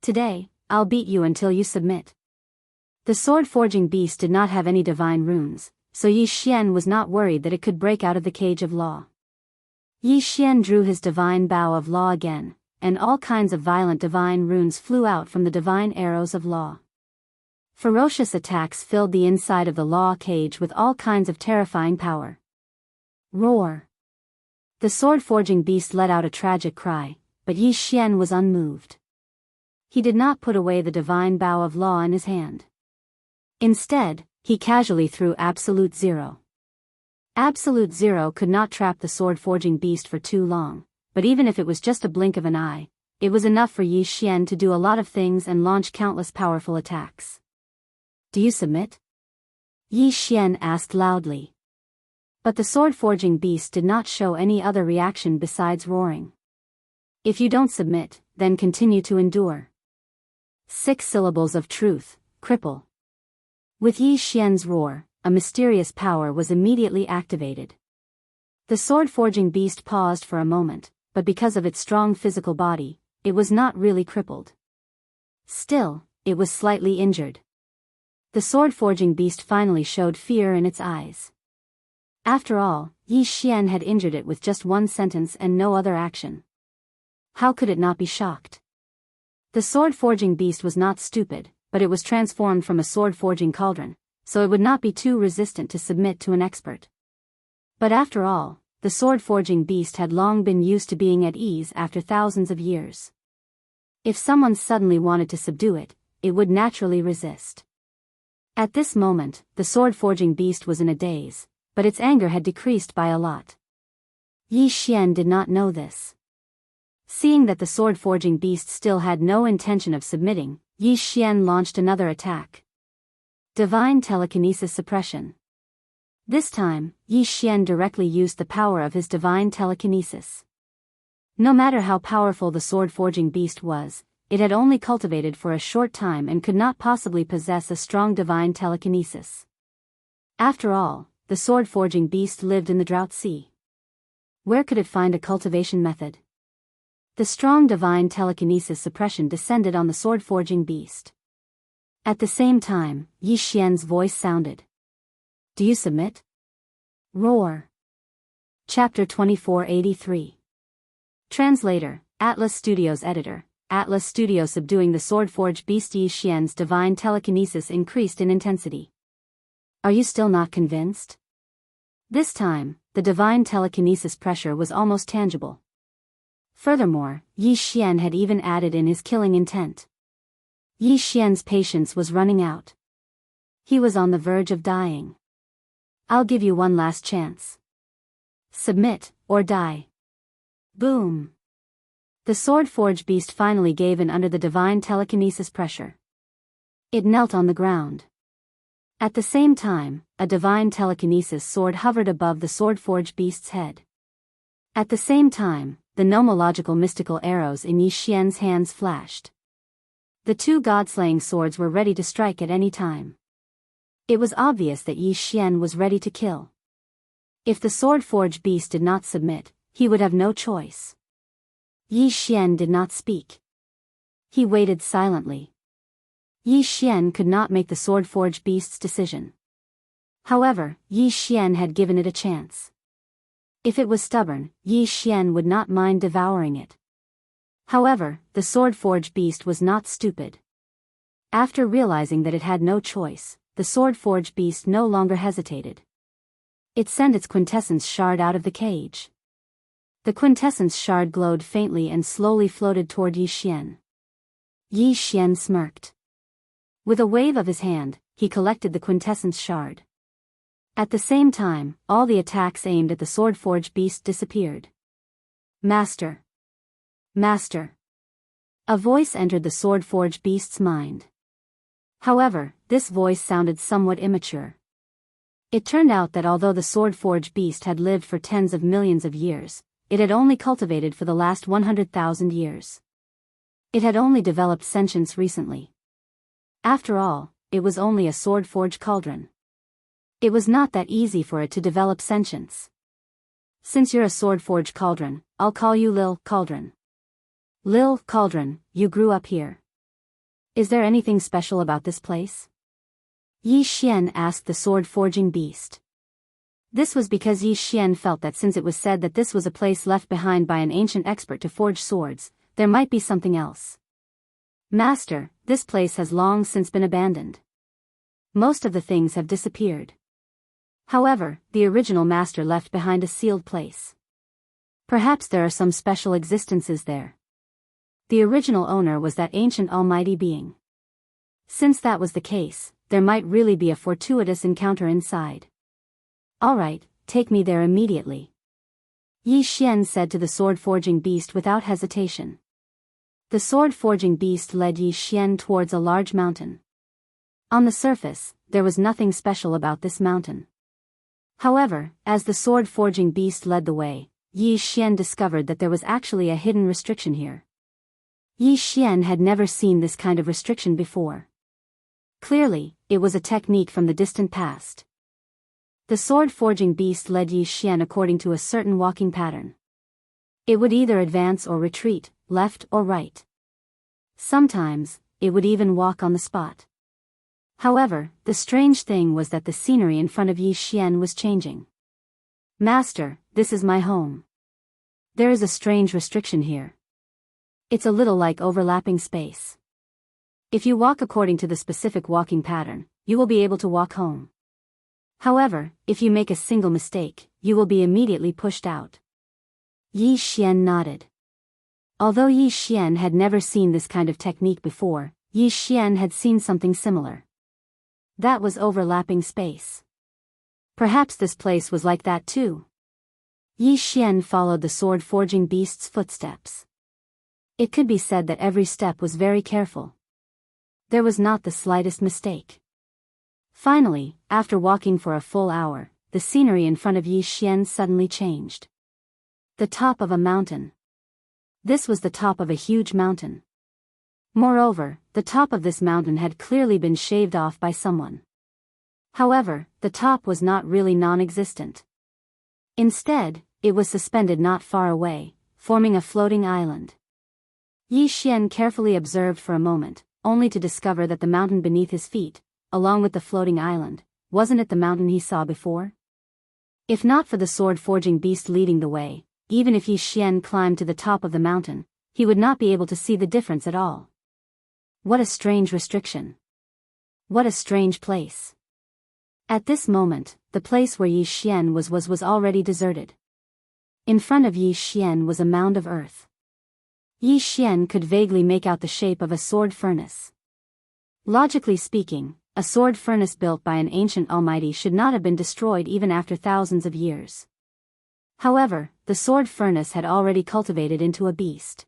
Today, I'll beat you until you submit. The sword-forging beast did not have any divine runes, so Yi Xian was not worried that it could break out of the cage of law. Yi Xian drew his divine bow of law again, and all kinds of violent divine runes flew out from the divine arrows of law. Ferocious attacks filled the inside of the law cage with all kinds of terrifying power. Roar! The sword-forging beast let out a tragic cry, but Yi Xian was unmoved. He did not put away the divine bow of law in his hand. Instead, he casually threw Absolute Zero. Absolute Zero could not trap the sword-forging beast for too long, but even if it was just a blink of an eye, it was enough for Yi Xian to do a lot of things and launch countless powerful attacks. Do you submit? Yi Xian asked loudly. But the sword-forging beast did not show any other reaction besides roaring. If you don't submit, then continue to endure. 6 syllables of truth, cripple. With Yi Xian's roar, a mysterious power was immediately activated. The sword-forging beast paused for a moment, but because of its strong physical body, it was not really crippled. Still, it was slightly injured. The sword-forging beast finally showed fear in its eyes. After all, Yi Xian had injured it with just one sentence and no other action. How could it not be shocked? The sword-forging beast was not stupid, but it was transformed from a sword-forging cauldron, so it would not be too resistant to submit to an expert. But after all, the sword-forging beast had long been used to being at ease after thousands of years. If someone suddenly wanted to subdue it, it would naturally resist. At this moment, the sword-forging beast was in a daze, but its anger had decreased by a lot. Yi Xian did not know this. Seeing that the sword-forging beast still had no intention of submitting, Yi Xian launched another attack. Divine Telekinesis Suppression. This time, Yi Xian directly used the power of his divine telekinesis. No matter how powerful the sword-forging beast was, it had only cultivated for a short time and could not possibly possess a strong divine telekinesis. After all, the sword-forging beast lived in the Drought Sea. Where could it find a cultivation method? The strong divine telekinesis suppression descended on the sword-forging beast. At the same time, Yi Xian's voice sounded. Do you submit? Roar. Chapter 2483. Translator, Atlas Studios Editor. Atlas Studio. Subduing the sword-forged beast. Yi Xian's divine telekinesis increased in intensity. Are you still not convinced? This time, the divine telekinesis pressure was almost tangible. Furthermore, Yi Xian had even added in his killing intent. Yi Xian's patience was running out. He was on the verge of dying. I'll give you one last chance. Submit, or die. Boom. The sword-forged beast finally gave in under the divine telekinesis pressure. It knelt on the ground. At the same time, a divine telekinesis sword hovered above the sword-forged beast's head. At the same time, the nomological mystical arrows in Yi Xian's hands flashed. The 2 god-slaying swords were ready to strike at any time. It was obvious that Yi Xian was ready to kill. If the sword-forged beast did not submit, he would have no choice. Yi Xian did not speak. He waited silently. Yi Xian could not make the sword-forged beast's decision. However, Yi Xian had given it a chance. If it was stubborn, Yi Xian would not mind devouring it. However, the sword-forged beast was not stupid. After realizing that it had no choice, the sword-forged beast no longer hesitated. It sent its quintessence shard out of the cage. The quintessence shard glowed faintly and slowly floated toward Yi Xian. Yi Xian smirked. With a wave of his hand, he collected the quintessence shard. At the same time, all the attacks aimed at the sword-forged beast disappeared. Master! Master! A voice entered the sword-forged beast's mind. However, this voice sounded somewhat immature. It turned out that although the sword-forged beast had lived for tens of millions of years, it had only cultivated for the last 100,000 years. It had only developed sentience recently. After all, it was only a sword-forged cauldron. It was not that easy for it to develop sentience. Since you're a sword-forged cauldron, I'll call you Lil Cauldron. Lil Cauldron, you grew up here. Is there anything special about this place? Yi Xian asked the sword-forging beast. This was because Yi Xian felt that since it was said that this was a place left behind by an ancient expert to forge swords, there might be something else. Master, this place has long since been abandoned. Most of the things have disappeared. However, the original master left behind a sealed place. Perhaps there are some special existences there. The original owner was that ancient almighty being. Since that was the case, there might really be a fortuitous encounter inside. Alright, take me there immediately. Yi Xian said to the sword-forging beast without hesitation. The sword-forging beast led Yi Xian towards a large mountain. On the surface, there was nothing special about this mountain. However, as the sword-forging beast led the way, Yi Xian discovered that there was actually a hidden restriction here. Yi Xian had never seen this kind of restriction before. Clearly, it was a technique from the distant past. The sword-forging beast led Yi Xian according to a certain walking pattern. It would either advance or retreat, left or right. Sometimes, it would even walk on the spot. However, the strange thing was that the scenery in front of Yi Xian was changing. Master, this is my home. There is a strange restriction here. It's a little like overlapping space. If you walk according to the specific walking pattern, you will be able to walk home. However, if you make a single mistake, you will be immediately pushed out. Yi Xian nodded. Although Yi Xian had never seen this kind of technique before, Yi Xian had seen something similar. That was overlapping space. Perhaps this place was like that too. Yi Xian followed the sword-forging beast's footsteps. It could be said that every step was very careful. There was not the slightest mistake. Finally, after walking for a full hour, the scenery in front of Yi Xian suddenly changed. The top of a mountain. This was the top of a huge mountain. Moreover, the top of this mountain had clearly been shaved off by someone. However, the top was not really non-existent. Instead, it was suspended not far away, forming a floating island. Yi Xian carefully observed for a moment, only to discover that the mountain beneath his feet, along with the floating island, wasn't it the mountain he saw before? If not for the sword-forging beast leading the way, even if Yi Xian climbed to the top of the mountain, he would not be able to see the difference at all. What a strange restriction. What a strange place. At this moment, the place where Yi Xian was already deserted. In front of Yi Xian was a mound of earth. Yi Xian could vaguely make out the shape of a sword furnace. Logically speaking, a sword furnace built by an ancient almighty should not have been destroyed even after thousands of years. However, the sword furnace had already cultivated into a beast.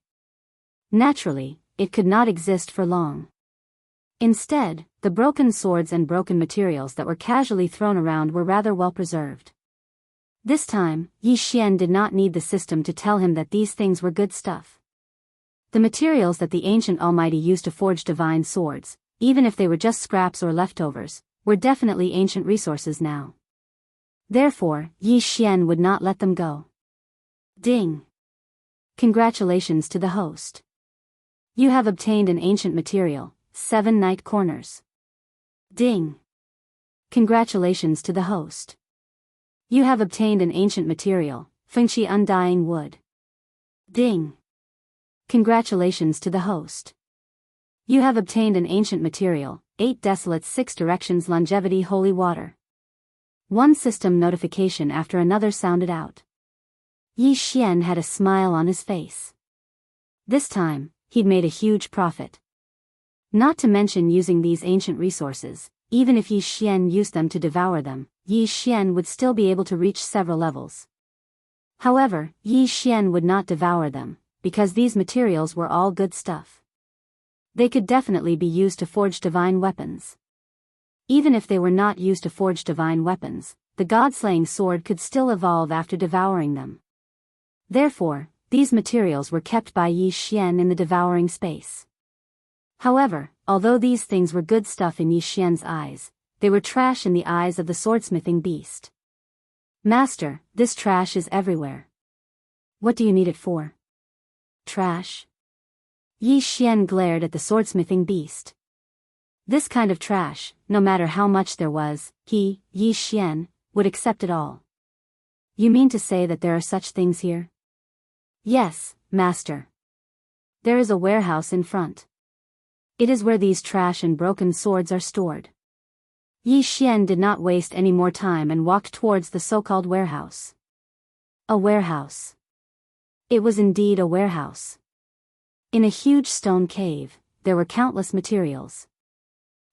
Naturally, it could not exist for long. Instead, the broken swords and broken materials that were casually thrown around were rather well preserved. This time, Yi Xian did not need the system to tell him that these things were good stuff. The materials that the ancient almighty used to forge divine swords, even if they were just scraps or leftovers, were definitely ancient resources now. Therefore, Yi Xian would not let them go. Ding! Congratulations to the host. You have obtained an ancient material, 7 night corners. Ding! Congratulations to the host. You have obtained an ancient material, Fengqi undying wood. Ding! Congratulations to the host. You have obtained an ancient material, 8 desolate 6 directions longevity holy water. One system notification after another sounded out. Yi Xian had a smile on his face. This time, he'd made a huge profit. Not to mention using these ancient resources, even if Yi Xian used them to devour them, Yi Xian would still be able to reach several levels. However, Yi Xian would not devour them, because these materials were all good stuff. They could definitely be used to forge divine weapons. Even if they were not used to forge divine weapons, the god-slaying sword could still evolve after devouring them. Therefore, these materials were kept by Yi Xian in the devouring space. However, although these things were good stuff in Yi Xian's eyes, they were trash in the eyes of the swordsmithing beast. Master, this trash is everywhere. What do you need it for? Trash? Yi Xian glared at the swordsmithing beast. This kind of trash, no matter how much there was, he, Yi Xian, would accept it all. You mean to say that there are such things here? Yes, master. There is a warehouse in front. It is where these trash and broken swords are stored. Yi Xian did not waste any more time and walked towards the so-called warehouse. A warehouse. It was indeed a warehouse. In a huge stone cave, there were countless materials.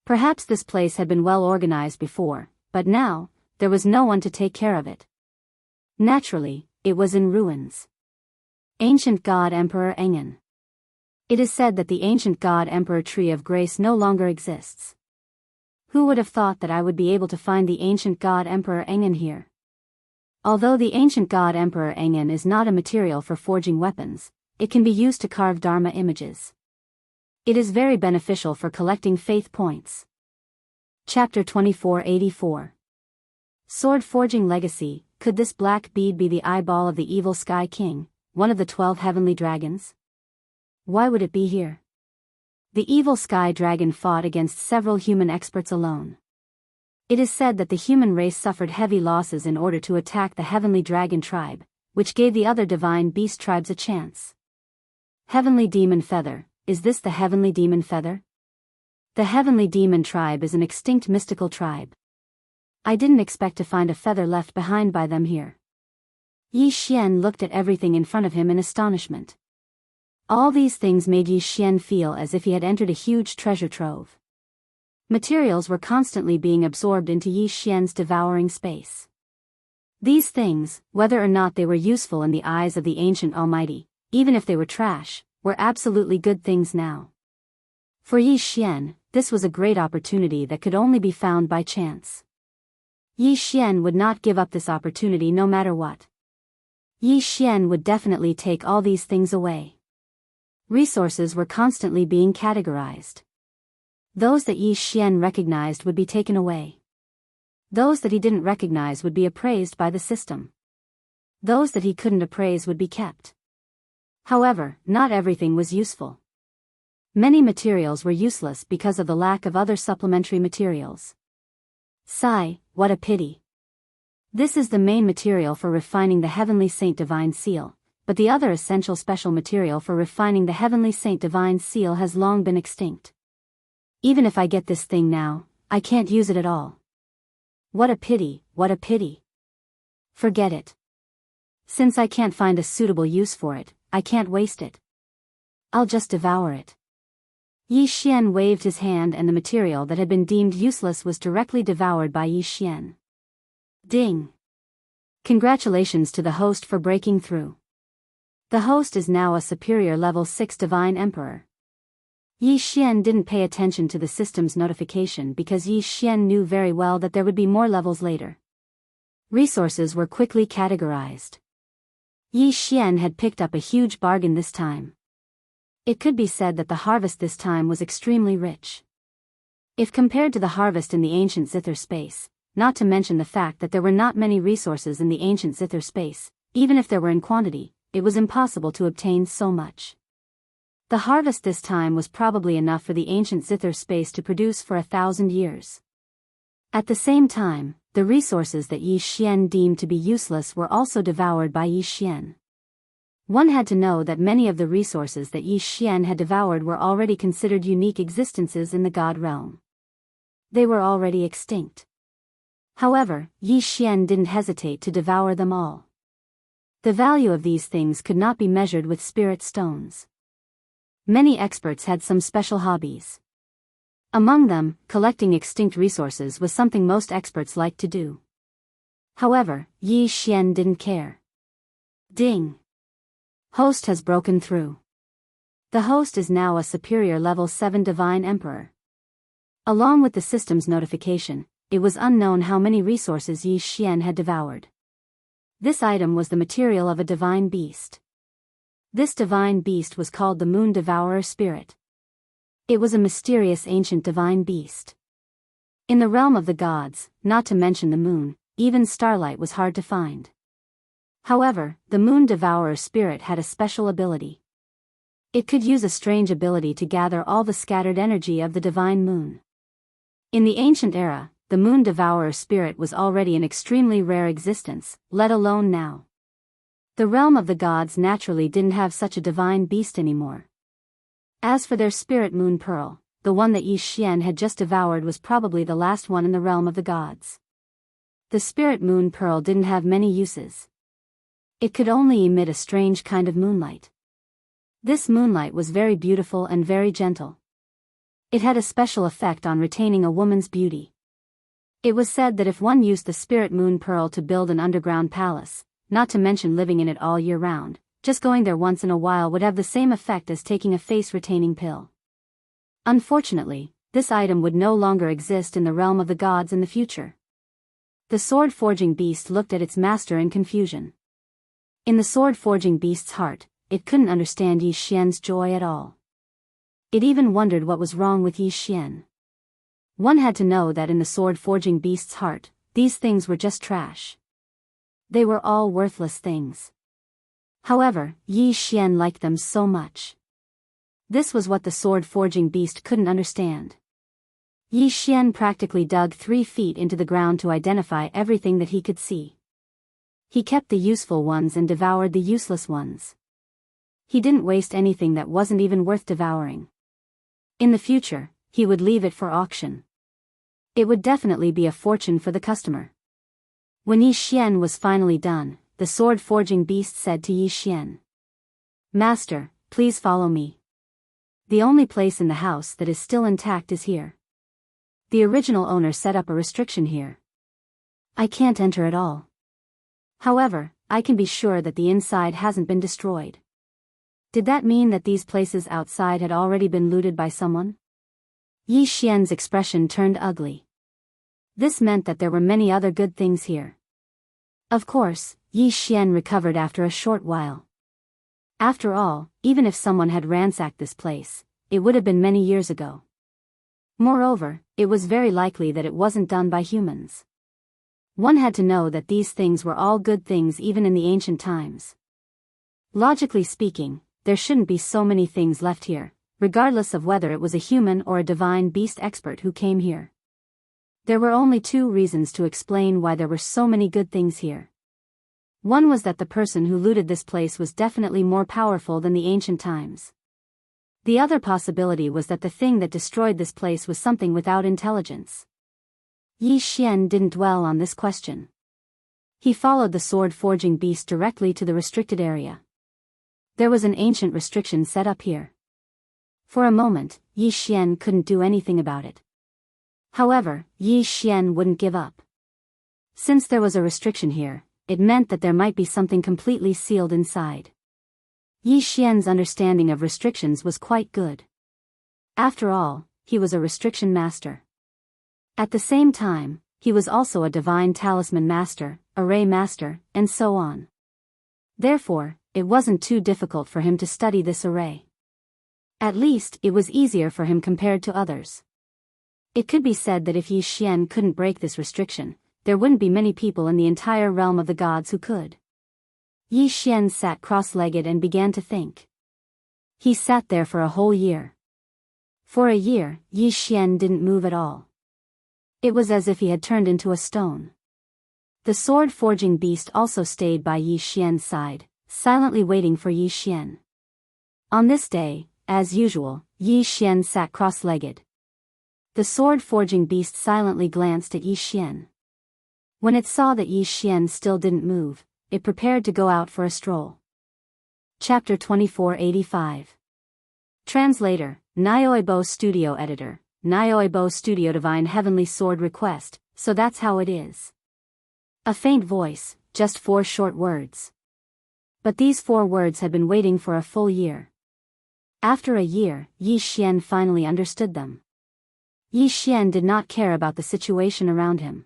Perhaps this place had been well organized before, but now, there was no one to take care of it. Naturally, it was in ruins. Ancient God Emperor Engen. It is said that the ancient God Emperor Tree of Grace no longer exists. Who would have thought that I would be able to find the ancient God Emperor Engen here? Although the ancient God Emperor Engen is not a material for forging weapons, it can be used to carve Dharma images. It is very beneficial for collecting faith points. Chapter 2484. Sword Forging Legacy. Could this black bead be the eyeball of the evil Sky King, one of the 12 heavenly dragons? Why would it be here? The evil Sky Dragon fought against several human experts alone. It is said that the human race suffered heavy losses in order to attack the heavenly dragon tribe, which gave the other divine beast tribes a chance. Heavenly Demon Feather. Is this the Heavenly Demon Feather? The Heavenly Demon tribe is an extinct mystical tribe. I didn't expect to find a feather left behind by them here. Yi Xian looked at everything in front of him in astonishment. All these things made Yi Xian feel as if he had entered a huge treasure trove. Materials were constantly being absorbed into Yi Xian's devouring space. These things, whether or not they were useful in the eyes of the Ancient Almighty, even if they were trash, were absolutely good things now. For Yi Xian, this was a great opportunity that could only be found by chance. Yi Xian would not give up this opportunity no matter what. Yi Xian would definitely take all these things away. Resources were constantly being categorized. Those that Yi Xian recognized would be taken away. Those that he didn't recognize would be appraised by the system. Those that he couldn't appraise would be kept. However, not everything was useful. Many materials were useless because of the lack of other supplementary materials. Sigh, what a pity. This is the main material for refining the Heavenly Saint Divine Seal, but the other essential special material for refining the Heavenly Saint Divine Seal has long been extinct. Even if I get this thing now, I can't use it at all. What a pity, what a pity. Forget it. Since I can't find a suitable use for it, I can't waste it. I'll just devour it. Yi Xian waved his hand and the material that had been deemed useless was directly devoured by Yi Xian. Ding! Congratulations to the host for breaking through. The host is now a superior level 6 Divine Emperor. Yi Xian didn't pay attention to the system's notification because Yi Xian knew very well that there would be more levels later. Resources were quickly categorized. Yi Xian had picked up a huge bargain this time. It could be said that the harvest this time was extremely rich. If compared to the harvest in the ancient Zither space, not to mention the fact that there were not many resources in the ancient Zither space, even if there were in quantity, it was impossible to obtain so much. The harvest this time was probably enough for the ancient Zither space to produce for 1,000 years. At the same time, the resources that Yi Xian deemed to be useless were also devoured by Yi Xian. One had to know that many of the resources that Yi Xian had devoured were already considered unique existences in the God realm. They were already extinct. However, Yi Xian didn't hesitate to devour them all. The value of these things could not be measured with spirit stones. Many experts had some special hobbies. Among them, collecting extinct resources was something most experts liked to do. However, Yi Xian didn't care. Ding! Host has broken through. The host is now a superior level 7 Divine Emperor. Along with the system's notification, it was unknown how many resources Yi Xian had devoured. This item was the material of a divine beast. This divine beast was called the Moon Devourer Spirit. It was a mysterious ancient divine beast. In the realm of the gods, not to mention the moon, even starlight was hard to find. However, the moon devourer spirit had a special ability. It could use a strange ability to gather all the scattered energy of the divine moon. In the ancient era, the moon devourer spirit was already an extremely rare existence, let alone now. The realm of the gods naturally didn't have such a divine beast anymore. As for their spirit moon pearl, the one that Yi Xian had just devoured was probably the last one in the realm of the gods. The spirit moon pearl didn't have many uses. It could only emit a strange kind of moonlight. This moonlight was very beautiful and very gentle. It had a special effect on retaining a woman's beauty. It was said that if one used the spirit moon pearl to build an underground palace, not to mention living in it all year round, just going there once in a while would have the same effect as taking a face-retaining pill. Unfortunately, this item would no longer exist in the realm of the gods in the future. The sword-forging beast looked at its master in confusion. In the sword-forging beast's heart, it couldn't understand Yi Xian's joy at all. It even wondered what was wrong with Yi Xian. One had to know that in the sword-forging beast's heart, these things were just trash. They were all worthless things. However, Yi Xian liked them so much. This was what the sword-forging beast couldn't understand. Yi Xian practically dug 3 feet into the ground to identify everything that he could see. He kept the useful ones and devoured the useless ones. He didn't waste anything that wasn't even worth devouring. In the future, he would leave it for auction. It would definitely be a fortune for the customer. When Yi Xian was finally done, the sword-forging beast said to Yi Xian, "Master, please follow me. The only place in the house that is still intact is here. The original owner set up a restriction here. I can't enter at all. However, I can be sure that the inside hasn't been destroyed." Did that mean that these places outside had already been looted by someone? Yi Xian's expression turned ugly. This meant that there were many other good things here. Of course, Yi Xian recovered after a short while. After all, even if someone had ransacked this place, it would have been many years ago. Moreover, it was very likely that it wasn't done by humans. One had to know that these things were all good things even in the ancient times. Logically speaking, there shouldn't be so many things left here, regardless of whether it was a human or a divine beast expert who came here. There were only 2 reasons to explain why there were so many good things here. One was that the person who looted this place was definitely more powerful than the ancient times. The other possibility was that the thing that destroyed this place was something without intelligence. Yi Xian didn't dwell on this question. He followed the sword-forging beast directly to the restricted area. There was an ancient restriction set up here. For a moment, Yi Xian couldn't do anything about it. However, Yi Xian wouldn't give up. Since there was a restriction here, it meant that there might be something completely sealed inside. Yi Xian's understanding of restrictions was quite good. After all, he was a restriction master. At the same time, he was also a divine talisman master, array master, and so on. Therefore, it wasn't too difficult for him to study this array. At least, it was easier for him compared to others. It could be said that if Yi Xian couldn't break this restriction, there wouldn't be many people in the entire realm of the gods who could. Yi Xian sat cross-legged and began to think. He sat there for a whole year. For a year, Yi Xian didn't move at all. It was as if he had turned into a stone. The sword-forging beast also stayed by Yi Xian's side, silently waiting for Yi Xian. On this day, as usual, Yi Xian sat cross-legged. The sword-forging beast silently glanced at Yi Xian. When it saw that Yi Xian still didn't move, it prepared to go out for a stroll. Chapter 2485. Translator, Nyoibo Studio Editor, Nyoibo Studio Divine Heavenly Sword Request, so that's how it is. A faint voice, just 4 short words. But these 4 words had been waiting for a full year. After a year, Yi Xian finally understood them. Yi Xian did not care about the situation around him.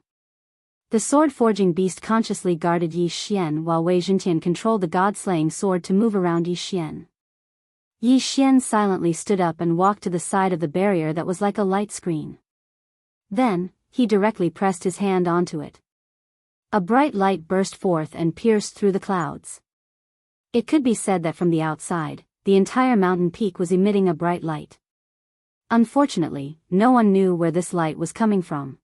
The sword-forging beast consciously guarded Yi Xian while Wei Zhentian controlled the god-slaying sword to move around Yi Xian. Yi Xian silently stood up and walked to the side of the barrier that was like a light screen. Then, he directly pressed his hand onto it. A bright light burst forth and pierced through the clouds. It could be said that from the outside, the entire mountain peak was emitting a bright light. Unfortunately, no one knew where this light was coming from.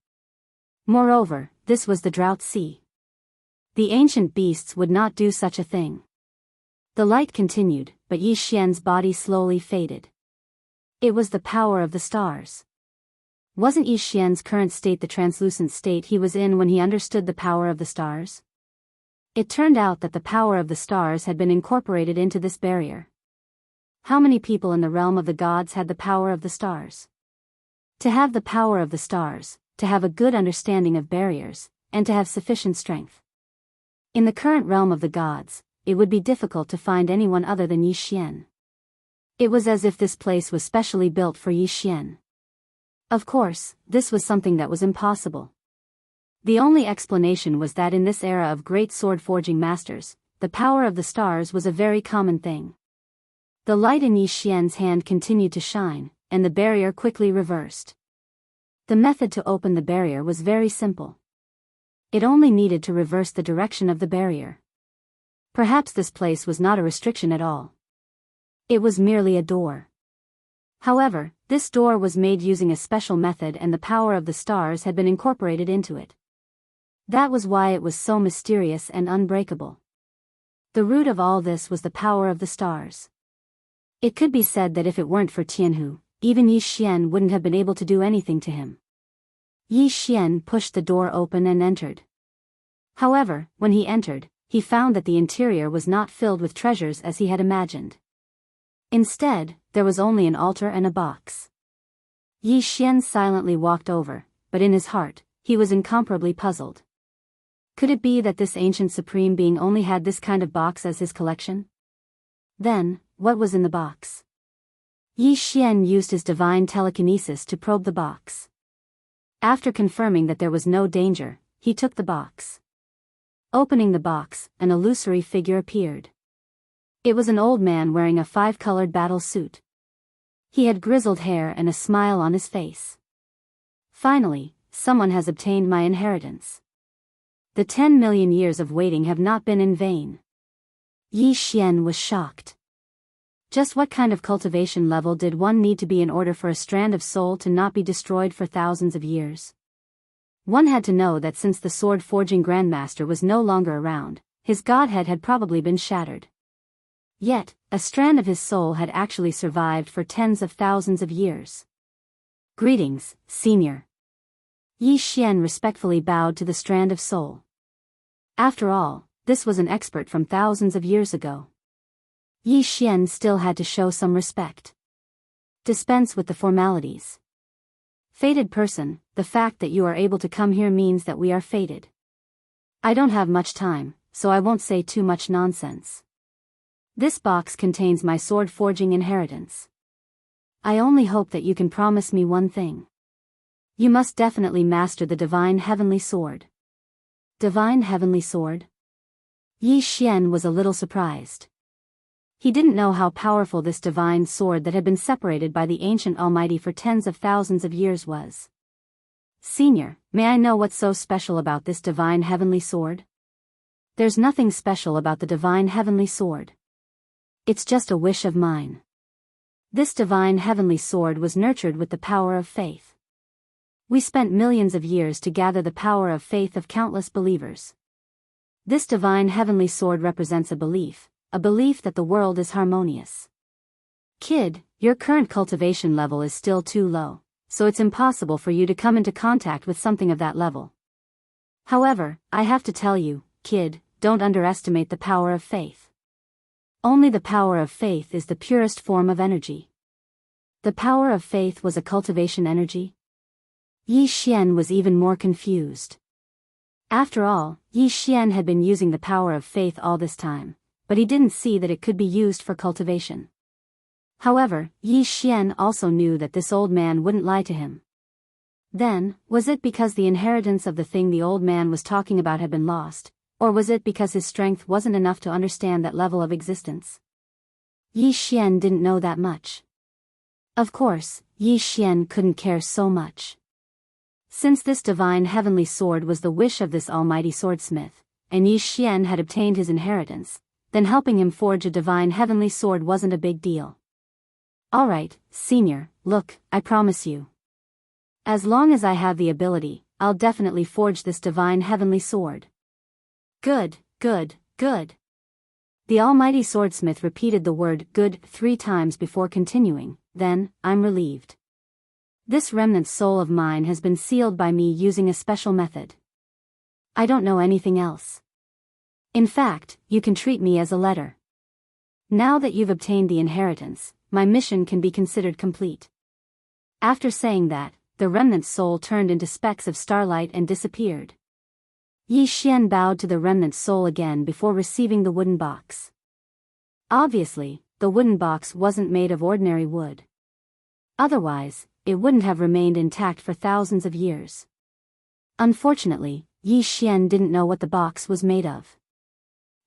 Moreover, this was the Drought Sea. The ancient beasts would not do such a thing. The light continued, but Yi Xian's body slowly faded. It was the power of the stars. Wasn't Yi Xian's current state the translucent state he was in when he understood the power of the stars? It turned out that the power of the stars had been incorporated into this barrier. How many people in the realm of the gods had the power of the stars? To have the power of the stars, to have a good understanding of barriers, and to have sufficient strength. In the current realm of the gods, it would be difficult to find anyone other than Yi Xian. It was as if this place was specially built for Yi Xian. Of course, this was something that was impossible. The only explanation was that in this era of great sword-forging masters, the power of the stars was a very common thing. The light in Yi Xian's hand continued to shine, and the barrier quickly reversed. The method to open the barrier was very simple. It only needed to reverse the direction of the barrier. Perhaps this place was not a restriction at all. It was merely a door. However, this door was made using a special method and the power of the stars had been incorporated into it. That was why it was so mysterious and unbreakable. The root of all this was the power of the stars. It could be said that if it weren't for Tianhu, even Yi Xian wouldn't have been able to do anything to him. Yi Xian pushed the door open and entered. However, when he entered, he found that the interior was not filled with treasures as he had imagined. Instead, there was only an altar and a box. Yi Xian silently walked over, but in his heart, he was incomparably puzzled. Could it be that this ancient supreme being only had this kind of box as his collection? Then, what was in the box? Yi Xian used his divine telekinesis to probe the box. After confirming that there was no danger, he took the box. Opening the box, an illusory figure appeared. It was an old man wearing a 5-colored battle suit. He had grizzled hair and a smile on his face. Finally, someone has obtained my inheritance. The 10 million years of waiting have not been in vain. Yi Xian was shocked. Just what kind of cultivation level did one need to be in order for a strand of soul to not be destroyed for thousands of years? One had to know that since the sword-forging grandmaster was no longer around, his godhead had probably been shattered. Yet, a strand of his soul had actually survived for tens of thousands of years. Greetings, Senior. Yi Xian respectfully bowed to the strand of soul. After all, this was an expert from thousands of years ago. Yi Xian still had to show some respect. Dispense with the formalities. Fated person, the fact that you are able to come here means that we are fated. I don't have much time, so I won't say too much nonsense. This box contains my sword-forging inheritance. I only hope that you can promise me one thing. You must definitely master the divine heavenly sword. Divine heavenly sword? Yi Xian was a little surprised. He didn't know how powerful this divine sword that had been separated by the ancient Almighty for tens of thousands of years was. Senior, may I know what's so special about this divine heavenly sword? There's nothing special about the divine heavenly sword. It's just a wish of mine. This divine heavenly sword was nurtured with the power of faith. We spent millions of years to gather the power of faith of countless believers. This divine heavenly sword represents a belief that the world is harmonious. Kid, your current cultivation level is still too low, so it's impossible for you to come into contact with something of that level. However, I have to tell you, kid, don't underestimate the power of faith. Only the power of faith is the purest form of energy. The power of faith was a cultivation energy? Yi Xian was even more confused. After all, Yi Xian had been using the power of faith all this time, but he didn't see that it could be used for cultivation. However, Yi Xian also knew that this old man wouldn't lie to him. Then, was it because the inheritance of the thing the old man was talking about had been lost, or was it because his strength wasn't enough to understand that level of existence? Yi Xian didn't know that much. Of course, Yi Xian couldn't care so much. Since this divine heavenly sword was the wish of this almighty swordsmith, and Yi Xian had obtained his inheritance, then helping him forge a divine heavenly sword wasn't a big deal. Alright, senior, look, I promise you. As long as I have the ability, I'll definitely forge this divine heavenly sword. Good, good, good. The almighty swordsmith repeated the word good 3 times before continuing, then, I'm relieved. This remnant soul of mine has been sealed by me using a special method. I don't know anything else. In fact, you can treat me as a letter. Now that you've obtained the inheritance, my mission can be considered complete. After saying that, the remnant soul turned into specks of starlight and disappeared. Yi Xian bowed to the remnant soul again before receiving the wooden box. Obviously, the wooden box wasn't made of ordinary wood. Otherwise, it wouldn't have remained intact for thousands of years. Unfortunately, Yi Xian didn't know what the box was made of.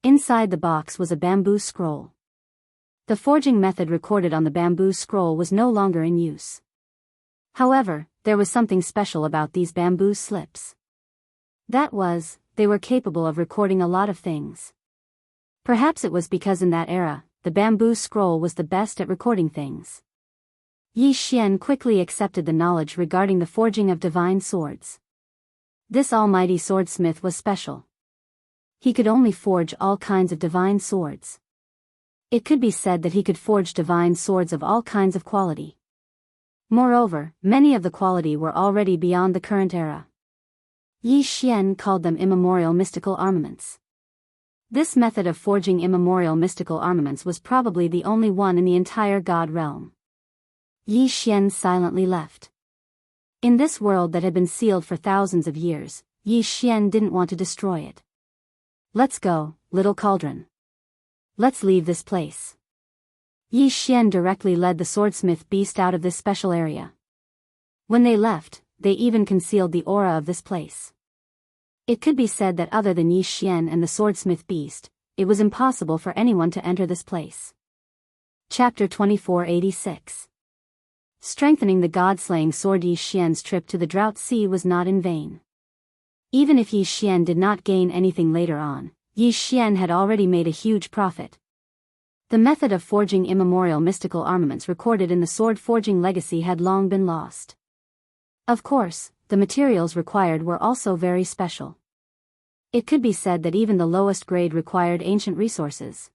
Inside the box was a bamboo scroll. The forging method recorded on the bamboo scroll was no longer in use. However, there was something special about these bamboo slips. That was, they were capable of recording a lot of things. Perhaps it was because in that era, the bamboo scroll was the best at recording things. Yi Xian quickly accepted the knowledge regarding the forging of divine swords. This almighty swordsmith was special. He could only forge all kinds of divine swords. It could be said that he could forge divine swords of all kinds of quality. Moreover, many of the quality were already beyond the current era. Yi Xian called them immemorial mystical armaments. This method of forging immemorial mystical armaments was probably the only one in the entire God realm. Yi Xian silently left. In this world that had been sealed for thousands of years, Yi Xian didn't want to destroy it. Let's go, little cauldron. Let's leave this place. Yi Xian directly led the swordsmith beast out of this special area. When they left, they even concealed the aura of this place. It could be said that other than Yi Xian and the swordsmith beast, it was impossible for anyone to enter this place. Chapter 2486. Strengthening the god-slaying sword. Yi Xian's trip to the Drought Sea was not in vain. Even if Yi Xian did not gain anything later on, Yi Xian had already made a huge profit. The method of forging immemorial mystical armaments recorded in the sword forging legacy had long been lost. Of course, the materials required were also very special. It could be said that even the lowest grade required ancient resources.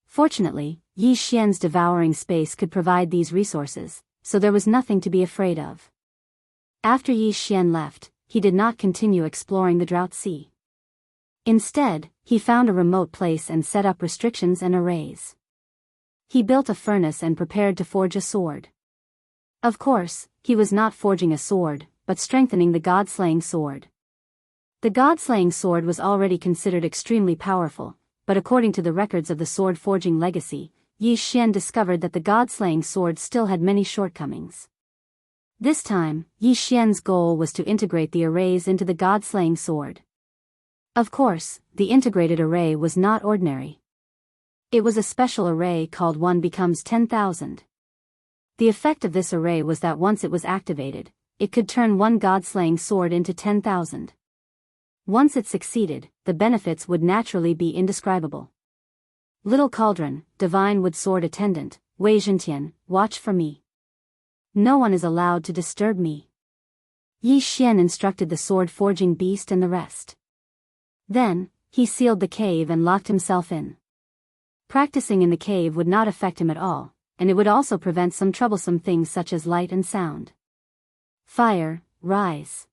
Fortunately, Yi Xian's devouring space could provide these resources, so there was nothing to be afraid of. After Yi Xian left, he did not continue exploring the Drought Sea. Instead, he found a remote place and set up restrictions and arrays. He built a furnace and prepared to forge a sword. Of course, he was not forging a sword, but strengthening the god-slaying sword. The god-slaying sword was already considered extremely powerful, but according to the records of the sword forging legacy, Yi Xian discovered that the god-slaying sword still had many shortcomings. This time, Yi Xian's goal was to integrate the arrays into the god-slaying sword. Of course, the integrated array was not ordinary. It was a special array called One Becomes 10,000. The effect of this array was that once it was activated, it could turn one god-slaying sword into 10,000. Once it succeeded, the benefits would naturally be indescribable. Little cauldron, divine wood sword attendant, Wei Zhentian, watch for me. No one is allowed to disturb me. Yi Xian instructed the sword forging beast and the rest. Then, he sealed the cave and locked himself in. Practicing in the cave would not affect him at all, and it would also prevent some troublesome things such as light and sound. Fire, rise.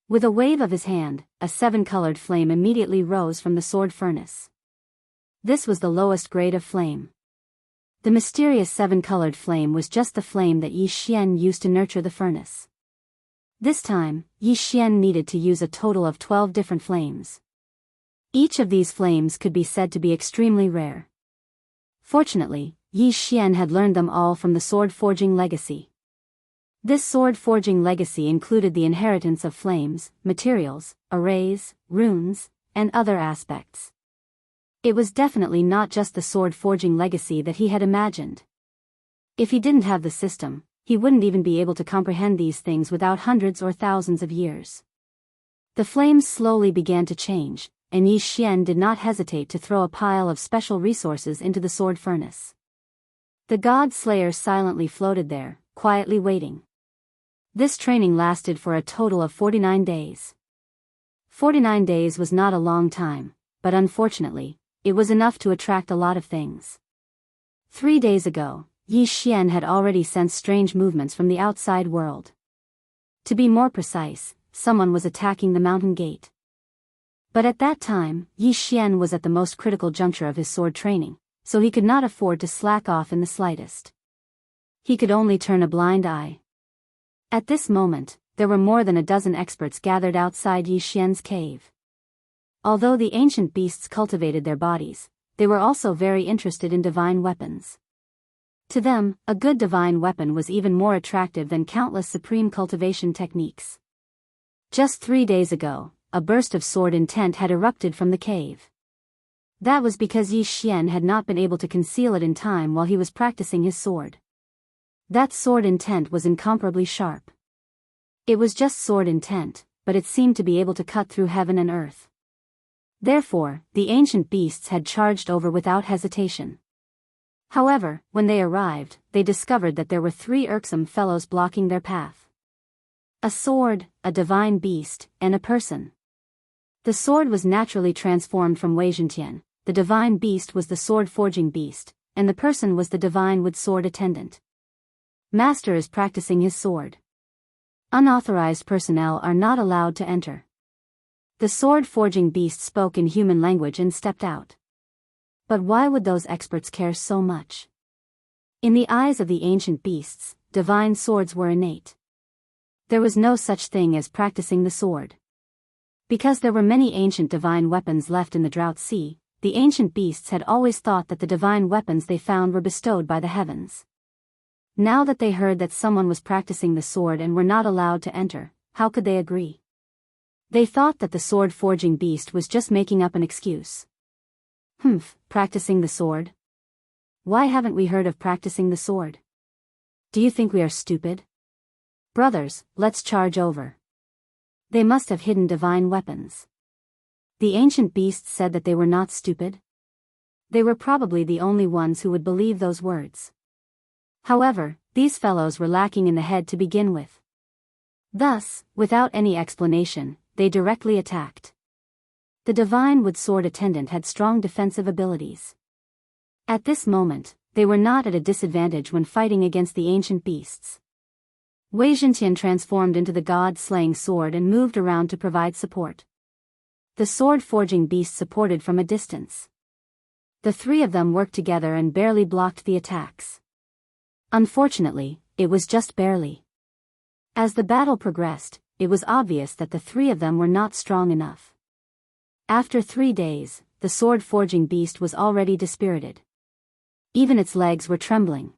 With a wave of his hand, a 7-colored flame immediately rose from the sword furnace. This was the lowest grade of flame. The mysterious 7-colored flame was just the flame that Yi Xian used to nurture the furnace. This time, Yi Xian needed to use a total of 12 different flames. Each of these flames could be said to be extremely rare. Fortunately, Yi Xian had learned them all from the sword forging legacy. This sword forging legacy included the inheritance of flames, materials, arrays, runes, and other aspects. It was definitely not just the sword-forging legacy that he had imagined. If he didn't have the system, he wouldn't even be able to comprehend these things without hundreds or thousands of years. The flames slowly began to change, and Yi Xian did not hesitate to throw a pile of special resources into the sword furnace. The god slayer silently floated there, quietly waiting. This training lasted for a total of 49 days. 49 days was not a long time, but unfortunately, it was enough to attract a lot of things. 3 days ago, Yi Xian had already sensed strange movements from the outside world. To be more precise, someone was attacking the mountain gate. But at that time, Yi Xian was at the most critical juncture of his sword training, so he could not afford to slack off in the slightest. He could only turn a blind eye. At this moment, there were more than a dozen experts gathered outside Yi Xian's cave. Although the ancient beasts cultivated their bodies, they were also very interested in divine weapons. To them, a good divine weapon was even more attractive than countless supreme cultivation techniques. Just 3 days ago, a burst of sword intent had erupted from the cave. That was because Yi Xian had not been able to conceal it in time while he was practicing his sword. That sword intent was incomparably sharp. It was just sword intent, but it seemed to be able to cut through heaven and earth. Therefore, the ancient beasts had charged over without hesitation. However, when they arrived, they discovered that there were 3 irksome fellows blocking their path. A sword, a divine beast, and a person. The sword was naturally transformed from Wei Zhentian, the divine beast was the sword-forging beast, and the person was the divine wood sword attendant. Master is practicing his sword. Unauthorized personnel are not allowed to enter. The sword-forging beast spoke in human language and stepped out. But why would those experts care so much? In the eyes of the ancient beasts, divine swords were innate. There was no such thing as practicing the sword. Because there were many ancient divine weapons left in the Drought Sea, the ancient beasts had always thought that the divine weapons they found were bestowed by the heavens. Now that they heard that someone was practicing the sword and were not allowed to enter, how could they agree? They thought that the sword-forging beast was just making up an excuse. Practicing the sword? Why haven't we heard of practicing the sword? Do you think we are stupid? Brothers, let's charge over. They must have hidden divine weapons. The ancient beasts said that they were not stupid. They were probably the only ones who would believe those words. However, these fellows were lacking in the head to begin with. Thus, without any explanation, they directly attacked. The divine wood sword attendant had strong defensive abilities. At this moment, they were not at a disadvantage when fighting against the ancient beasts. Wei Zhentian transformed into the god-slaying sword and moved around to provide support. The sword-forging beast supported from a distance. The 3 of them worked together and barely blocked the attacks. Unfortunately, it was just barely. As the battle progressed, it was obvious that the 3 of them were not strong enough. After 3 days, the sword-forging beast was already dispirited. Even its legs were trembling.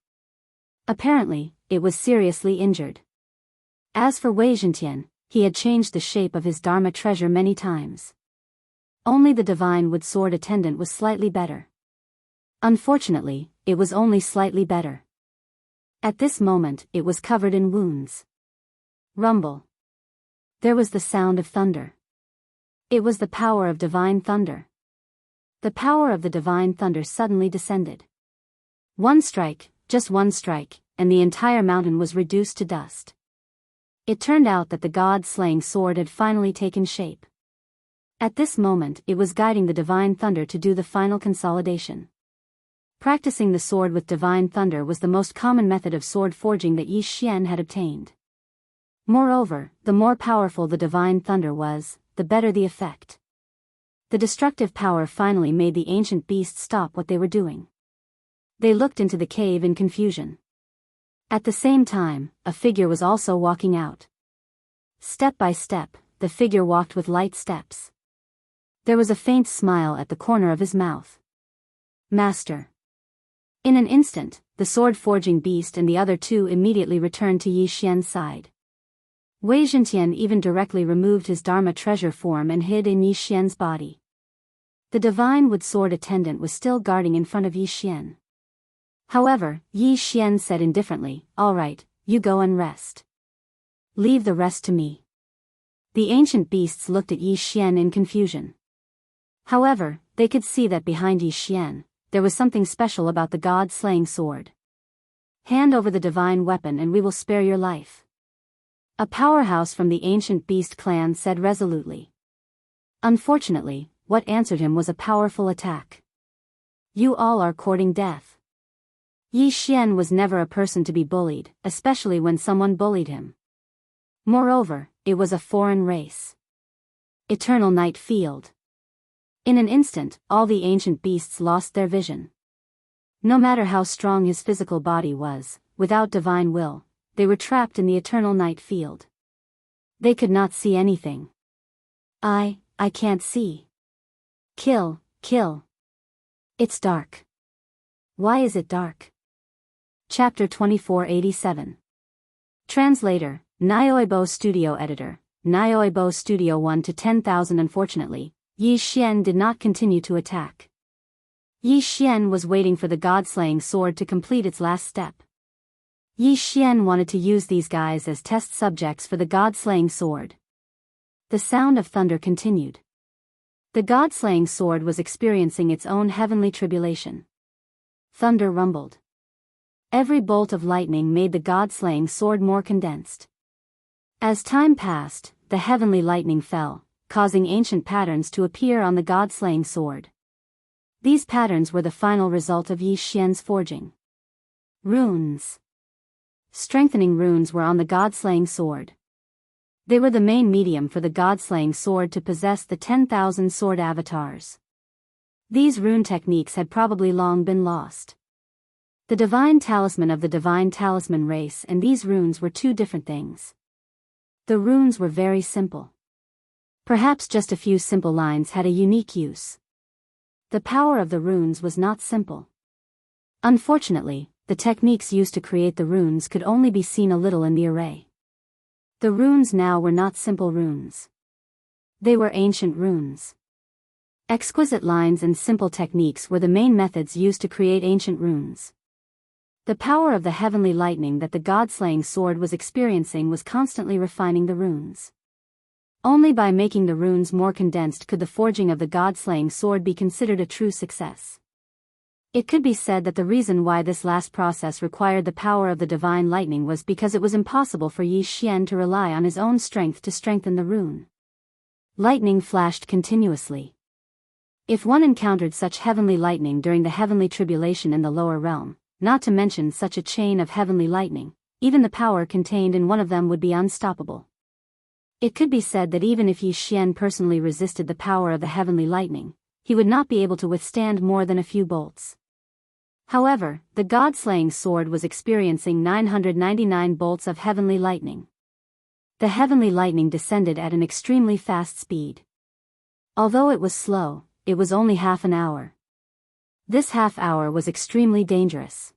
Apparently, it was seriously injured. As for Wei Zhentian, he had changed the shape of his Dharma treasure many times. Only the divine wood sword attendant was slightly better. Unfortunately, it was only slightly better. At this moment, it was covered in wounds. Rumble. There was the sound of thunder. It was the power of divine thunder. The power of the divine thunder suddenly descended. One strike, just one strike, and the entire mountain was reduced to dust. It turned out that the god-slaying sword had finally taken shape. At this moment, it was guiding the divine thunder to do the final consolidation. Practicing the sword with divine thunder was the most common method of sword forging that Yi Xian had obtained. Moreover, the more powerful the divine thunder was, the better the effect. The destructive power finally made the ancient beasts stop what they were doing. They looked into the cave in confusion. At the same time, a figure was also walking out. Step by step, the figure walked with light steps. There was a faint smile at the corner of his mouth. Master. In an instant, the sword-forging beast and the other 2 immediately returned to Yi Xian's side. Wei Zhentian even directly removed his Dharma treasure form and hid in Yi Xian's body. The divine wood sword attendant was still guarding in front of Yi Xian. However, Yi Xian said indifferently, "All right, you go and rest. Leave the rest to me." The ancient beasts looked at Yi Xian in confusion. However, they could see that behind Yi Xian, there was something special about the god-slaying sword. "Hand over the divine weapon and we will spare your life," a powerhouse from the ancient beast clan said resolutely. Unfortunately, what answered him was a powerful attack. "You all are courting death." Yi Xian was never a person to be bullied, especially when someone bullied him. Moreover, it was a foreign race. Eternal night field. In an instant, all the ancient beasts lost their vision. No matter how strong his physical body was, without divine will, they were trapped in the eternal night field. They could not see anything. I can't see. Kill, kill. It's dark. Why is it dark? Chapter 2487. Translator, Nyoibo Studio Editor, Nyoibo Studio 1 to 10,000. Unfortunately, Yi Xian did not continue to attack. Yi Xian was waiting for the god-slaying sword to complete its last step. Yi Xian wanted to use these guys as test subjects for the god-slaying sword. The sound of thunder continued. The god-slaying sword was experiencing its own heavenly tribulation. Thunder rumbled. Every bolt of lightning made the god-slaying sword more condensed. As time passed, the heavenly lightning fell, causing ancient patterns to appear on the god-slaying sword. These patterns were the final result of Yi Xian's forging. Runes. Strengthening runes were on the god-slaying sword. They were the main medium for the god-slaying sword to possess the 10,000 sword avatars. These rune techniques had probably long been lost. The divine talisman of the divine talisman race and these runes were two different things. The runes were very simple. Perhaps just a few simple lines had a unique use. The power of the runes was not simple. Unfortunately, the techniques used to create the runes could only be seen a little in the array. The runes now were not simple runes. They were ancient runes. Exquisite lines and simple techniques were the main methods used to create ancient runes. The power of the heavenly lightning that the god-slaying sword was experiencing was constantly refining the runes. Only by making the runes more condensed could the forging of the god-slaying sword be considered a true success. It could be said that the reason why this last process required the power of the divine lightning was because it was impossible for Yi Xian to rely on his own strength to strengthen the rune. Lightning flashed continuously. If one encountered such heavenly lightning during the heavenly tribulation in the lower realm, not to mention such a chain of heavenly lightning, even the power contained in one of them would be unstoppable. It could be said that even if Yi Xian personally resisted the power of the heavenly lightning, he would not be able to withstand more than a few bolts. However, the god-slaying sword was experiencing 999 bolts of heavenly lightning. The heavenly lightning descended at an extremely fast speed. Although it was slow, it was only half an hour. This half hour was extremely dangerous.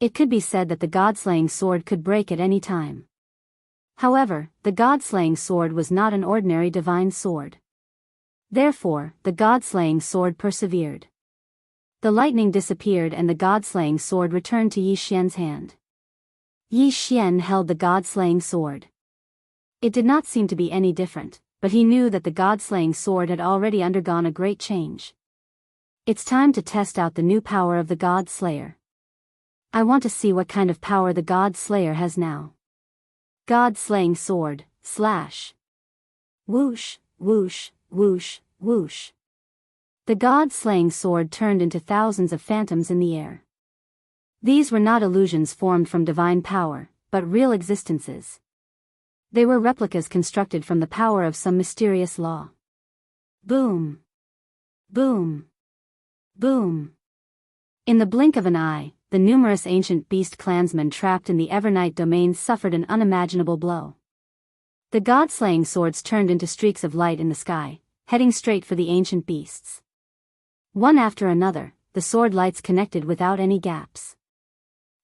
It could be said that the god-slaying sword could break at any time. However, the god-slaying sword was not an ordinary divine sword. Therefore, the god-slaying sword persevered. The lightning disappeared and the god-slaying sword returned to Yi Xian's hand. Yi Xian held the god-slaying sword. It did not seem to be any different, but he knew that the god-slaying sword had already undergone a great change. It's time to test out the new power of the God Slayer. I want to see what kind of power the God Slayer has now. God-slaying sword, slash. Whoosh, whoosh, whoosh, whoosh. The god-slaying sword turned into thousands of phantoms in the air. These were not illusions formed from divine power, but real existences. They were replicas constructed from the power of some mysterious law. Boom. Boom. Boom. In the blink of an eye, the numerous ancient beast clansmen trapped in the Evernight domains suffered an unimaginable blow. The god-slaying swords turned into streaks of light in the sky, heading straight for the ancient beasts. One after another, the sword lights connected without any gaps.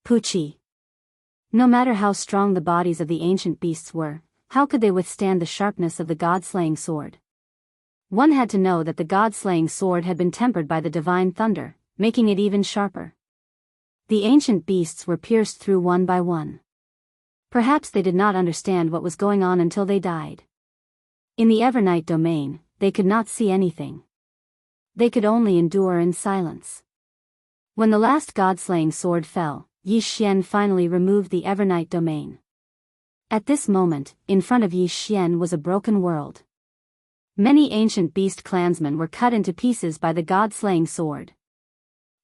Poochie. No matter how strong the bodies of the ancient beasts were, how could they withstand the sharpness of the god-slaying sword? One had to know that the god-slaying sword had been tempered by the divine thunder, making it even sharper. The ancient beasts were pierced through one by one. Perhaps they did not understand what was going on until they died. In the Evernight domain, they could not see anything. They could only endure in silence. When the last god-slaying sword fell, Yi Xian finally removed the Evernight domain. At this moment, in front of Yi Xian was a broken world. Many ancient beast clansmen were cut into pieces by the god-slaying sword.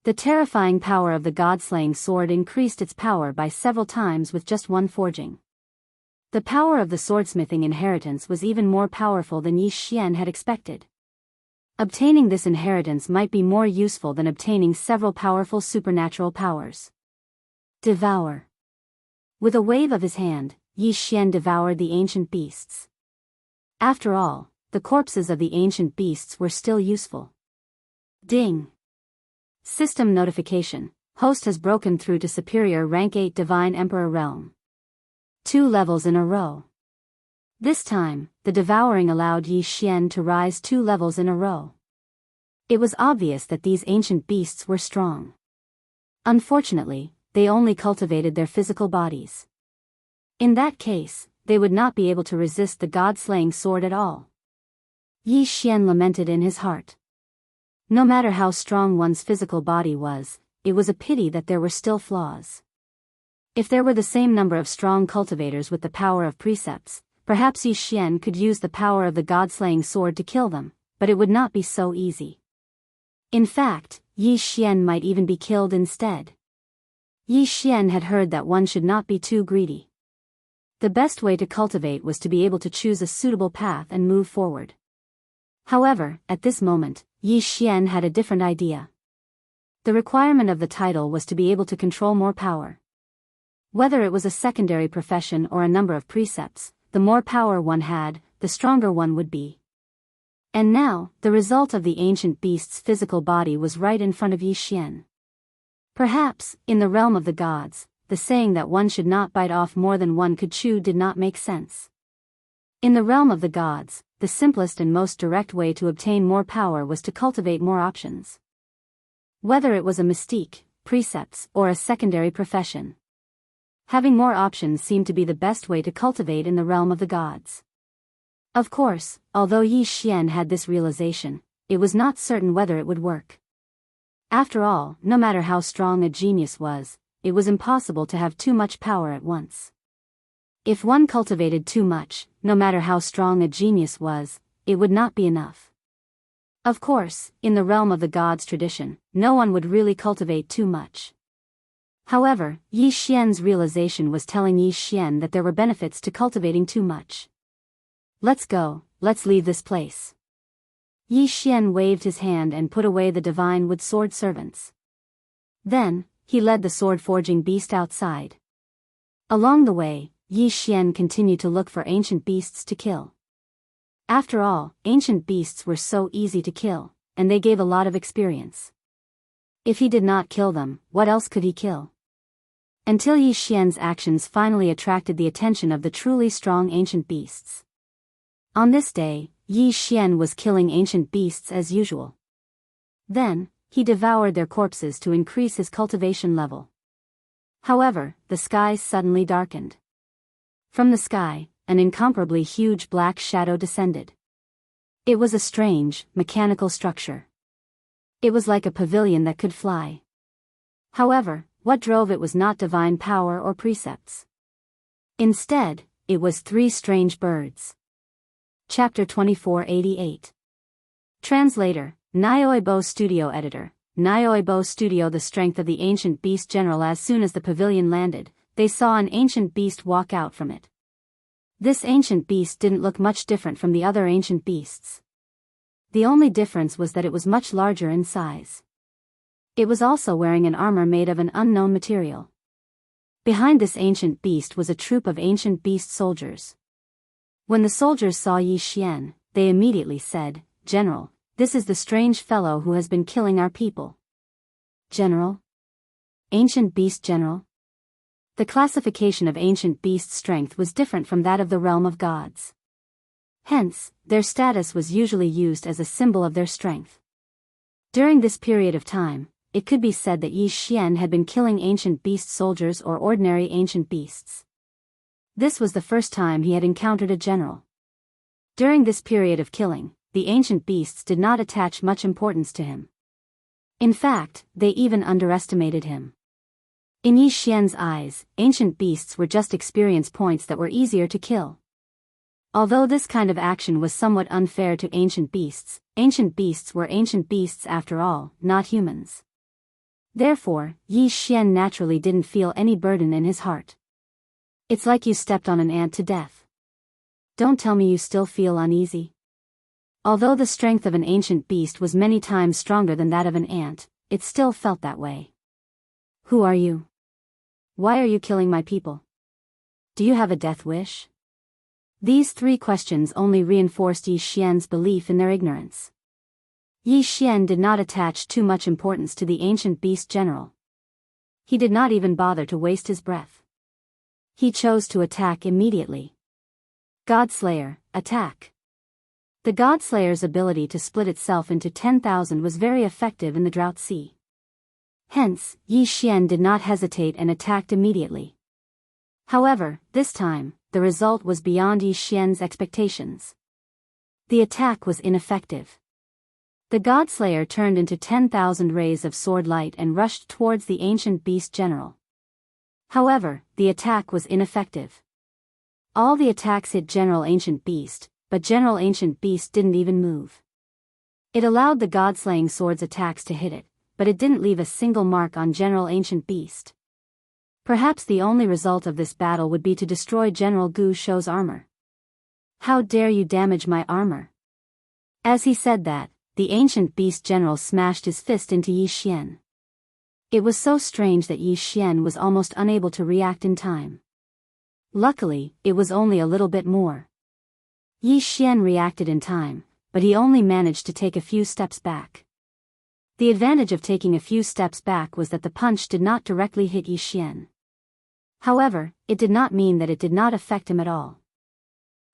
The terrifying power of the god-slaying sword increased its power by several times with just one forging. The power of the swordsmithing inheritance was even more powerful than Yi Xian had expected. Obtaining this inheritance might be more useful than obtaining several powerful supernatural powers. Devour. With a wave of his hand, Yi Xian devoured the ancient beasts. After all, the corpses of the ancient beasts were still useful. Ding. System notification. Host has broken through to Superior Rank 8 Divine Emperor Realm. 2 levels in a row. This time, the devouring allowed Yi Xian to rise 2 levels in a row. It was obvious that these ancient beasts were strong. Unfortunately, they only cultivated their physical bodies. In that case, they would not be able to resist the god-slaying sword at all. Yi Xian lamented in his heart. No matter how strong one's physical body was, it was a pity that there were still flaws. If there were the same number of strong cultivators with the power of precepts, perhaps Yi Xian could use the power of the god-slaying sword to kill them, but it would not be so easy. In fact, Yi Xian might even be killed instead. Yi Xian had heard that one should not be too greedy. The best way to cultivate was to be able to choose a suitable path and move forward. However, at this moment, Yi Xian had a different idea. The requirement of the title was to be able to control more power. Whether it was a secondary profession or a number of precepts, the more power one had, the stronger one would be. And now, the result of the ancient beast's physical body was right in front of Yi Xian. Perhaps, in the realm of the gods, the saying that one should not bite off more than one could chew did not make sense. In the realm of the gods, the simplest and most direct way to obtain more power was to cultivate more options. Whether it was a mystique, precepts, or a secondary profession. Having more options seemed to be the best way to cultivate in the realm of the gods. Of course, although Yi Xian had this realization, it was not certain whether it would work. After all, no matter how strong a genius was, it was impossible to have too much power at once. If one cultivated too much, no matter how strong a genius was, it would not be enough. Of course, in the realm of the gods' tradition, no one would really cultivate too much. However, Yi Xian's realization was telling Yi Xian that there were benefits to cultivating too much. Let's go, let's leave this place. Yi Xian waved his hand and put away the divine wood sword servants. Then, he led the sword-forging beast outside. Along the way, Yi Xian continued to look for ancient beasts to kill. After all, ancient beasts were so easy to kill, and they gave a lot of experience. If he did not kill them, what else could he kill? Until Yi Xian's actions finally attracted the attention of the truly strong ancient beasts. On this day, Yi Xian was killing ancient beasts as usual. Then, he devoured their corpses to increase his cultivation level. However, the sky suddenly darkened. From the sky, an incomparably huge black shadow descended. It was a strange, mechanical structure. It was like a pavilion that could fly. However, what drove it was not divine power or precepts. Instead, it was 3 strange birds. Chapter 2488. Translator, Nyoibo Studio Editor, Nyoibo Studio. The strength of the ancient beast general. As soon as the pavilion landed, they saw an ancient beast walk out from it. This ancient beast didn't look much different from the other ancient beasts. The only difference was that it was much larger in size. It was also wearing an armor made of an unknown material. Behind this ancient beast was a troop of ancient beast soldiers. When the soldiers saw Yi Xian, they immediately said, "General, this is the strange fellow who has been killing our people." General? Ancient beast general? The classification of ancient beast strength was different from that of the realm of gods. Hence, their status was usually used as a symbol of their strength. During this period of time, it could be said that Yi Xian had been killing ancient beast soldiers or ordinary ancient beasts. This was the first time he had encountered a general. During this period of killing, the ancient beasts did not attach much importance to him. In fact, they even underestimated him. In Yi Xian's eyes, ancient beasts were just experience points that were easier to kill. Although this kind of action was somewhat unfair to ancient beasts were ancient beasts after all, not humans. Therefore, Yi Xian naturally didn't feel any burden in his heart. It's like you stepped on an ant to death. Don't tell me you still feel uneasy. Although the strength of an ancient beast was many times stronger than that of an ant, it still felt that way. Who are you? Why are you killing my people? Do you have a death wish? These three questions only reinforced Yi Xian's belief in their ignorance. Yi Xian did not attach too much importance to the ancient beast general. He did not even bother to waste his breath. He chose to attack immediately. Godslayer, attack. The Godslayer's ability to split itself into 10,000 was very effective in the Drought Sea. Hence, Yi Xian did not hesitate and attacked immediately. However, this time, the result was beyond Yi Xian's expectations. The attack was ineffective. The Godslayer turned into 10,000 rays of sword light and rushed towards the ancient beast general. However, the attack was ineffective. All the attacks hit General Ancient Beast, but General Ancient Beast didn't even move. It allowed the God-slaying sword's attacks to hit it, but it didn't leave a single mark on General Ancient Beast. Perhaps the only result of this battle would be to destroy General Gu Shou's armor. How dare you damage my armor? As he said that, the ancient beast general smashed his fist into Yi Xian. It was so strange that Yi Xian was almost unable to react in time. Luckily, it was only a little bit more. Yi Xian reacted in time, but he only managed to take a few steps back. The advantage of taking a few steps back was that the punch did not directly hit Yi Xian. However, it did not mean that it did not affect him at all.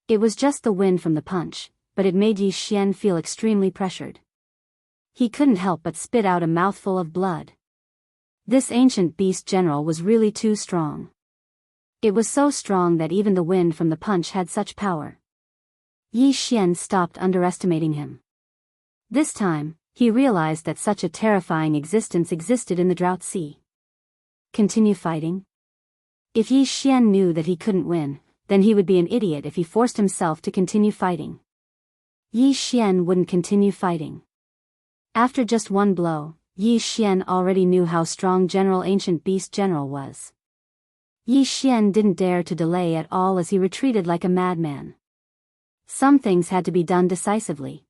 It was just the wind from the punch, but it made Yi Xian feel extremely pressured. He couldn't help but spit out a mouthful of blood. This ancient beast general was really too strong. It was so strong that even the wind from the punch had such power. Yi Xian stopped underestimating him. This time, he realized that such a terrifying existence existed in the Drought Sea. Continue fighting? If Yi Xian knew that he couldn't win, then he would be an idiot if he forced himself to continue fighting. Yi Xian wouldn't continue fighting. After just one blow, Yi Xian already knew how strong General Ancient Beast General was. Yi Xian didn't dare to delay at all as he retreated like a madman. Some things had to be done decisively.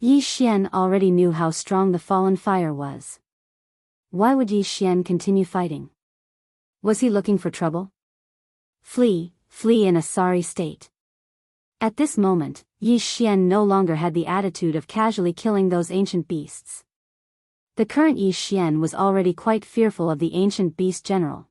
Yi Xian already knew how strong the fallen fire was. Why would Yi Xian continue fighting? Was he looking for trouble? Flee in a sorry state. At this moment, Yi Xian no longer had the attitude of casually killing those ancient beasts. The current Yi Xian was already quite fearful of the ancient beast general.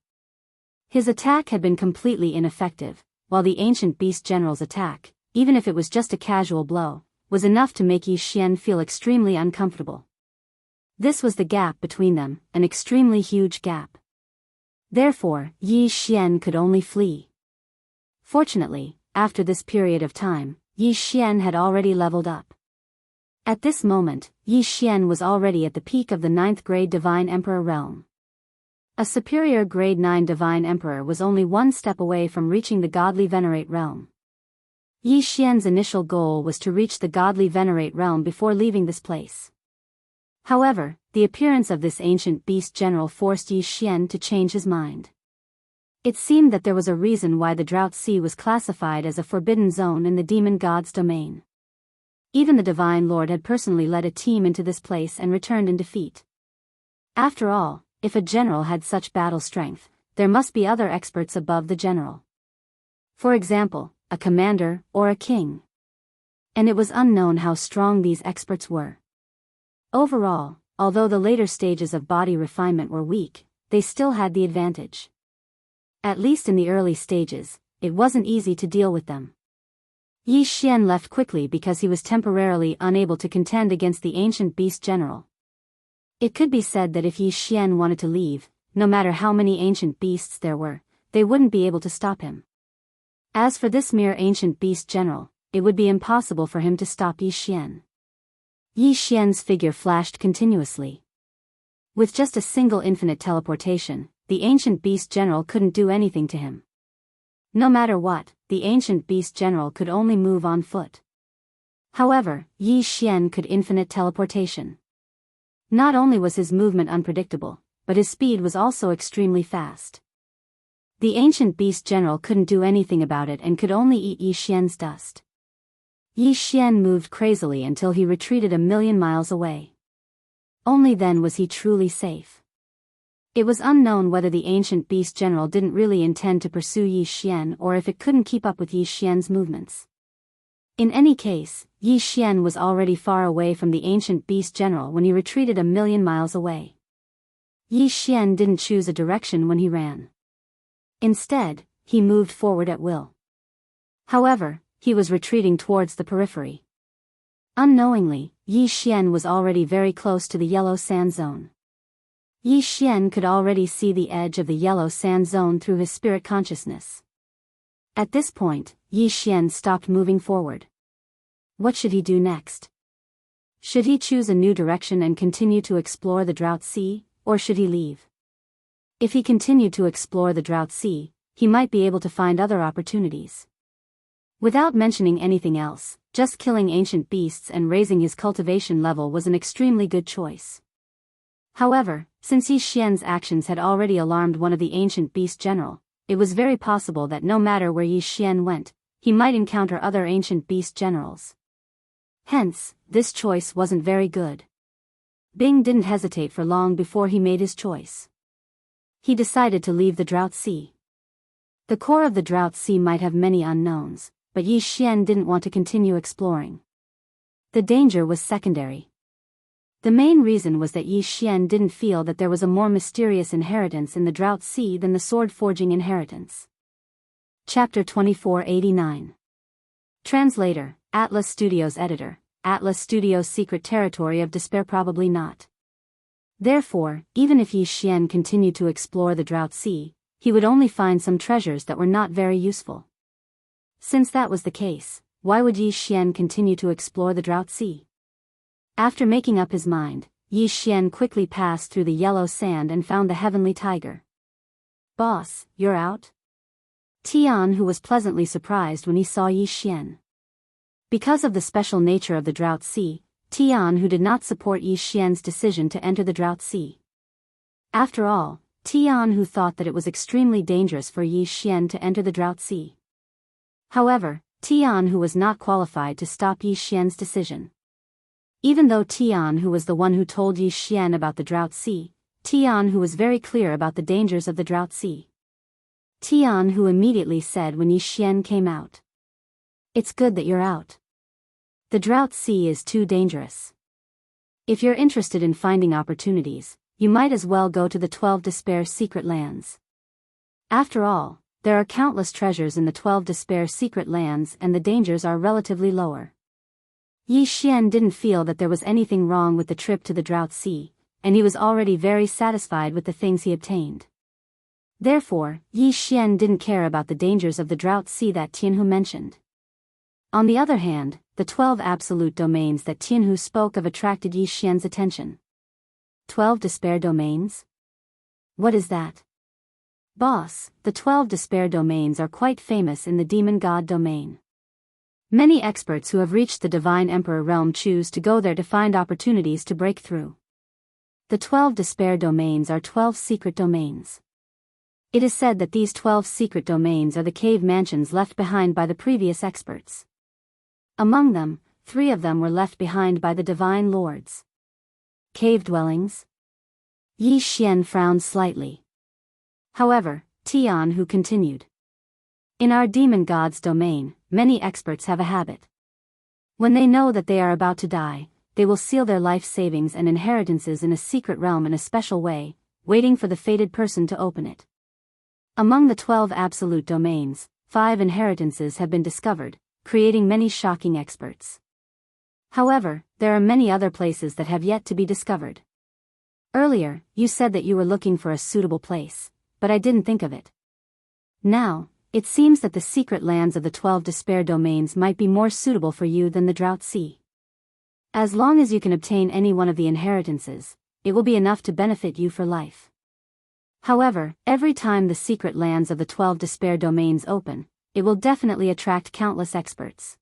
His attack had been completely ineffective, while the ancient beast general's attack, even if it was just a casual blow, was enough to make Yi Xian feel extremely uncomfortable. This was the gap between them, an extremely huge gap. Therefore, Yi Xian could only flee. Fortunately, after this period of time, Yi Xian had already leveled up. At this moment, Yi Xian was already at the peak of the 9th grade Divine Emperor realm. A superior grade 9 Divine Emperor was only one step away from reaching the Godly Venerate realm. Yi Xian's initial goal was to reach the Godly Venerate realm before leaving this place. However, the appearance of this ancient beast general forced Yi Xian to change his mind. It seemed that there was a reason why the Drought Sea was classified as a forbidden zone in the demon god's domain. Even the Divine Lord had personally led a team into this place and returned in defeat. After all, if a general had such battle strength, there must be other experts above the general. For example, a commander or a king. And it was unknown how strong these experts were. Overall, although the later stages of body refinement were weak, they still had the advantage. At least in the early stages, it wasn't easy to deal with them. Yi Xian left quickly because he was temporarily unable to contend against the ancient beast general. It could be said that if Yi Xian wanted to leave, no matter how many ancient beasts there were, they wouldn't be able to stop him. As for this mere ancient beast general, it would be impossible for him to stop Yi Xian. Yi Xian's figure flashed continuously. With just a single infinite teleportation, the ancient beast general couldn't do anything to him. No matter what, the ancient beast general could only move on foot. However, Yi Xian could infinite teleportation. Not only was his movement unpredictable, but his speed was also extremely fast. The ancient beast general couldn't do anything about it and could only eat Yi Xian's dust. Yi Xian moved crazily until he retreated 1,000,000 miles away. Only then was he truly safe. It was unknown whether the ancient beast general didn't really intend to pursue Yi Xian or if it couldn't keep up with Yi Xian's movements. In any case, Yi Xian was already far away from the ancient beast general when he retreated 1,000,000 miles away. Yi Xian didn't choose a direction when he ran. Instead, he moved forward at will. However, he was retreating towards the periphery. Unknowingly, Yi Xian was already very close to the yellow sand zone. Yi Xian could already see the edge of the yellow sand zone through his spirit consciousness. At this point, Yi Xian stopped moving forward. What should he do next? Should he choose a new direction and continue to explore the Drought Sea, or should he leave? If he continued to explore the Drought Sea, he might be able to find other opportunities. Without mentioning anything else, just killing ancient beasts and raising his cultivation level was an extremely good choice. However, since Yi Xian's actions had already alarmed one of the ancient beast general, it was very possible that no matter where Yi Xian went, he might encounter other ancient beast generals. Hence, this choice wasn't very good. Bing didn't hesitate for long before he made his choice. He decided to leave the Drought Sea. The core of the Drought Sea might have many unknowns, but Yi Xian didn't want to continue exploring. The danger was secondary. The main reason was that Yi Xian didn't feel that there was a more mysterious inheritance in the Drought Sea than the sword-forging inheritance. Chapter 2489. Translator, Atlas Studios Editor, Atlas Studios' Secret Territory of Despair. Probably not. Therefore, even if Yi Xian continued to explore the Drought Sea, he would only find some treasures that were not very useful. Since that was the case, why would Yi Xian continue to explore the Drought Sea? After making up his mind, Yi Xian quickly passed through the yellow sand and found the heavenly tiger. "Boss, you're out?" Tian, who was pleasantly surprised when he saw Yi Xian. Because of the special nature of the Drought Sea, Tian who did not support Yi Xian's decision to enter the Drought Sea. After all, Tian who thought that it was extremely dangerous for Yi Xian to enter the Drought Sea. However, Tian who was not qualified to stop Yi Xian's decision. Even though Tian who was the one who told Yi Xian about the Drought Sea, Tian who was very clear about the dangers of the Drought Sea. Tian who immediately said when Yi Xian came out, "It's good that you're out. The Drought Sea is too dangerous. If you're interested in finding opportunities, you might as well go to the 12 Despair secret lands. After all, there are countless treasures in the 12 Despair secret lands and the dangers are relatively lower." Yi Xian didn't feel that there was anything wrong with the trip to the Drought Sea, and he was already very satisfied with the things he obtained. Therefore, Yi Xian didn't care about the dangers of the Drought Sea that Tianhu mentioned. On the other hand, the 12 absolute domains that Tianhu spoke of attracted Yi Xian's attention. 12 Despair domains? What is that? Boss, the 12 Despair domains are quite famous in the Demon God domain. Many experts who have reached the Divine Emperor realm choose to go there to find opportunities to break through. The 12 Despair domains are 12 secret domains. It is said that these 12 secret domains are the cave mansions left behind by the previous experts. Among them, 3 of them were left behind by the Divine Lords. Cave dwellings? Yi Xian frowned slightly. However, Tian who continued. In our demon god's domain, many experts have a habit. When they know that they are about to die, they will seal their life savings and inheritances in a secret realm in a special way, waiting for the fated person to open it. Among the 12 absolute domains, 5 inheritances have been discovered, creating many shocking experts. However, there are many other places that have yet to be discovered. Earlier, you said that you were looking for a suitable place, but I didn't think of it. Now, it seems that the secret lands of the 12 despair domains might be more suitable for you than the Drought Sea. As long as you can obtain any one of the inheritances, it will be enough to benefit you for life. However, every time the secret lands of the 12 despair domains open, it will definitely attract countless experts.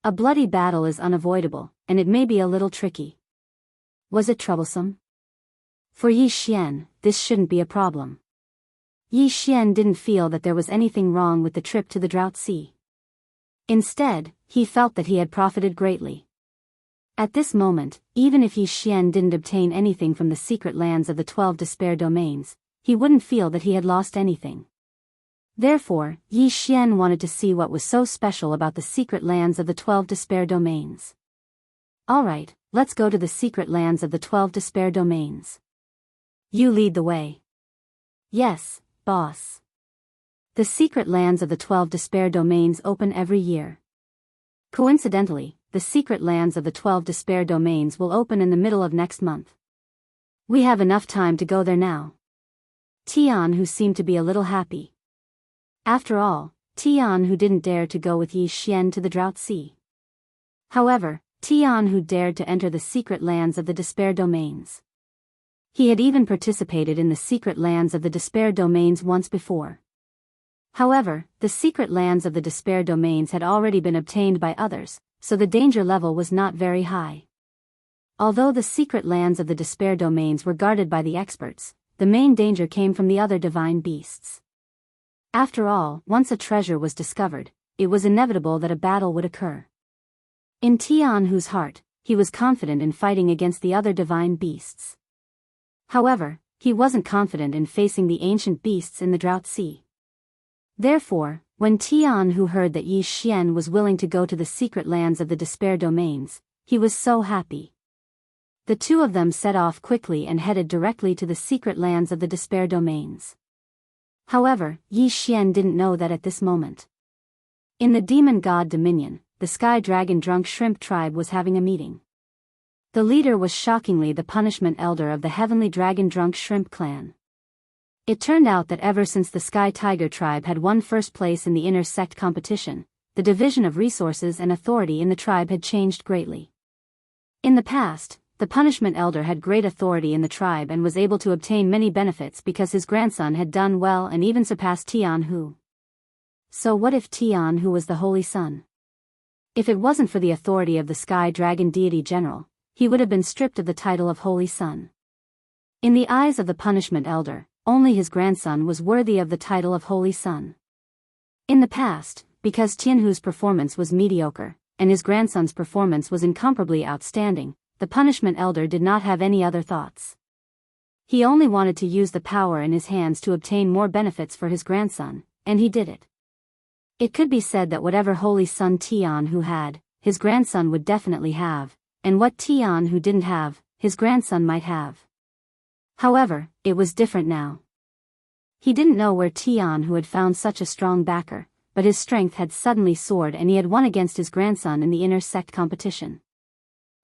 A bloody battle is unavoidable, and it may be a little tricky. Was it troublesome? For Yi Xian, this shouldn't be a problem. Yi Xian didn't feel that there was anything wrong with the trip to the Drought Sea. Instead, he felt that he had profited greatly. At this moment, even if Yi Xian didn't obtain anything from the secret lands of the 12 despair domains, he wouldn't feel that he had lost anything. Therefore, Yi Xian wanted to see what was so special about the secret lands of the 12 despair domains. Alright, let's go to the secret lands of the 12 despair domains. You lead the way. Yes, boss. The secret lands of the 12 despair domains open every year. Coincidentally, the secret lands of the 12 despair domains will open in the middle of next month. We have enough time to go there now. Tian, who seemed to be a little happy. After all, Tian who didn't dare to go with Yi Xian to the Drought Sea. However, Tian who dared to enter the secret lands of the despair domains. He had even participated in the secret lands of the despair domains once before. However, the secret lands of the despair domains had already been obtained by others, so the danger level was not very high. Although the secret lands of the despair domains were guarded by the experts, the main danger came from the other divine beasts. After all, once a treasure was discovered, it was inevitable that a battle would occur. In Tian Hu's heart, he was confident in fighting against the other divine beasts. However, he wasn't confident in facing the ancient beasts in the Drought Sea. Therefore, when Tian Hu heard that Yi Xian was willing to go to the secret lands of the despair domains, he was so happy. The two of them set off quickly and headed directly to the secret lands of the despair domains. However, Yi Xian didn't know that at this moment. In the demon god dominion, the sky dragon drunk shrimp tribe was having a meeting. The leader was shockingly the punishment elder of the heavenly dragon drunk shrimp clan. It turned out that ever since the sky tiger tribe had won first place in the inner sect competition, the division of resources and authority in the tribe had changed greatly. In the past, the punishment elder had great authority in the tribe and was able to obtain many benefits because his grandson had done well and even surpassed Tian Hu. So what if Tian Hu was the Holy Son? If it wasn't for the authority of the Sky Dragon Deity General, he would have been stripped of the title of Holy Son. In the eyes of the punishment elder, only his grandson was worthy of the title of Holy Son. In the past, because Tian Hu's performance was mediocre, and his grandson's performance was incomparably outstanding, the punishment elder did not have any other thoughts. He only wanted to use the power in his hands to obtain more benefits for his grandson, and he did it. It could be said that whatever Holy Son Tian Hu had, his grandson would definitely have, and what Tian Hu didn't have, his grandson might have. However, it was different now. He didn't know where Tian Hu had found such a strong backer, but his strength had suddenly soared and he had won against his grandson in the inner sect competition.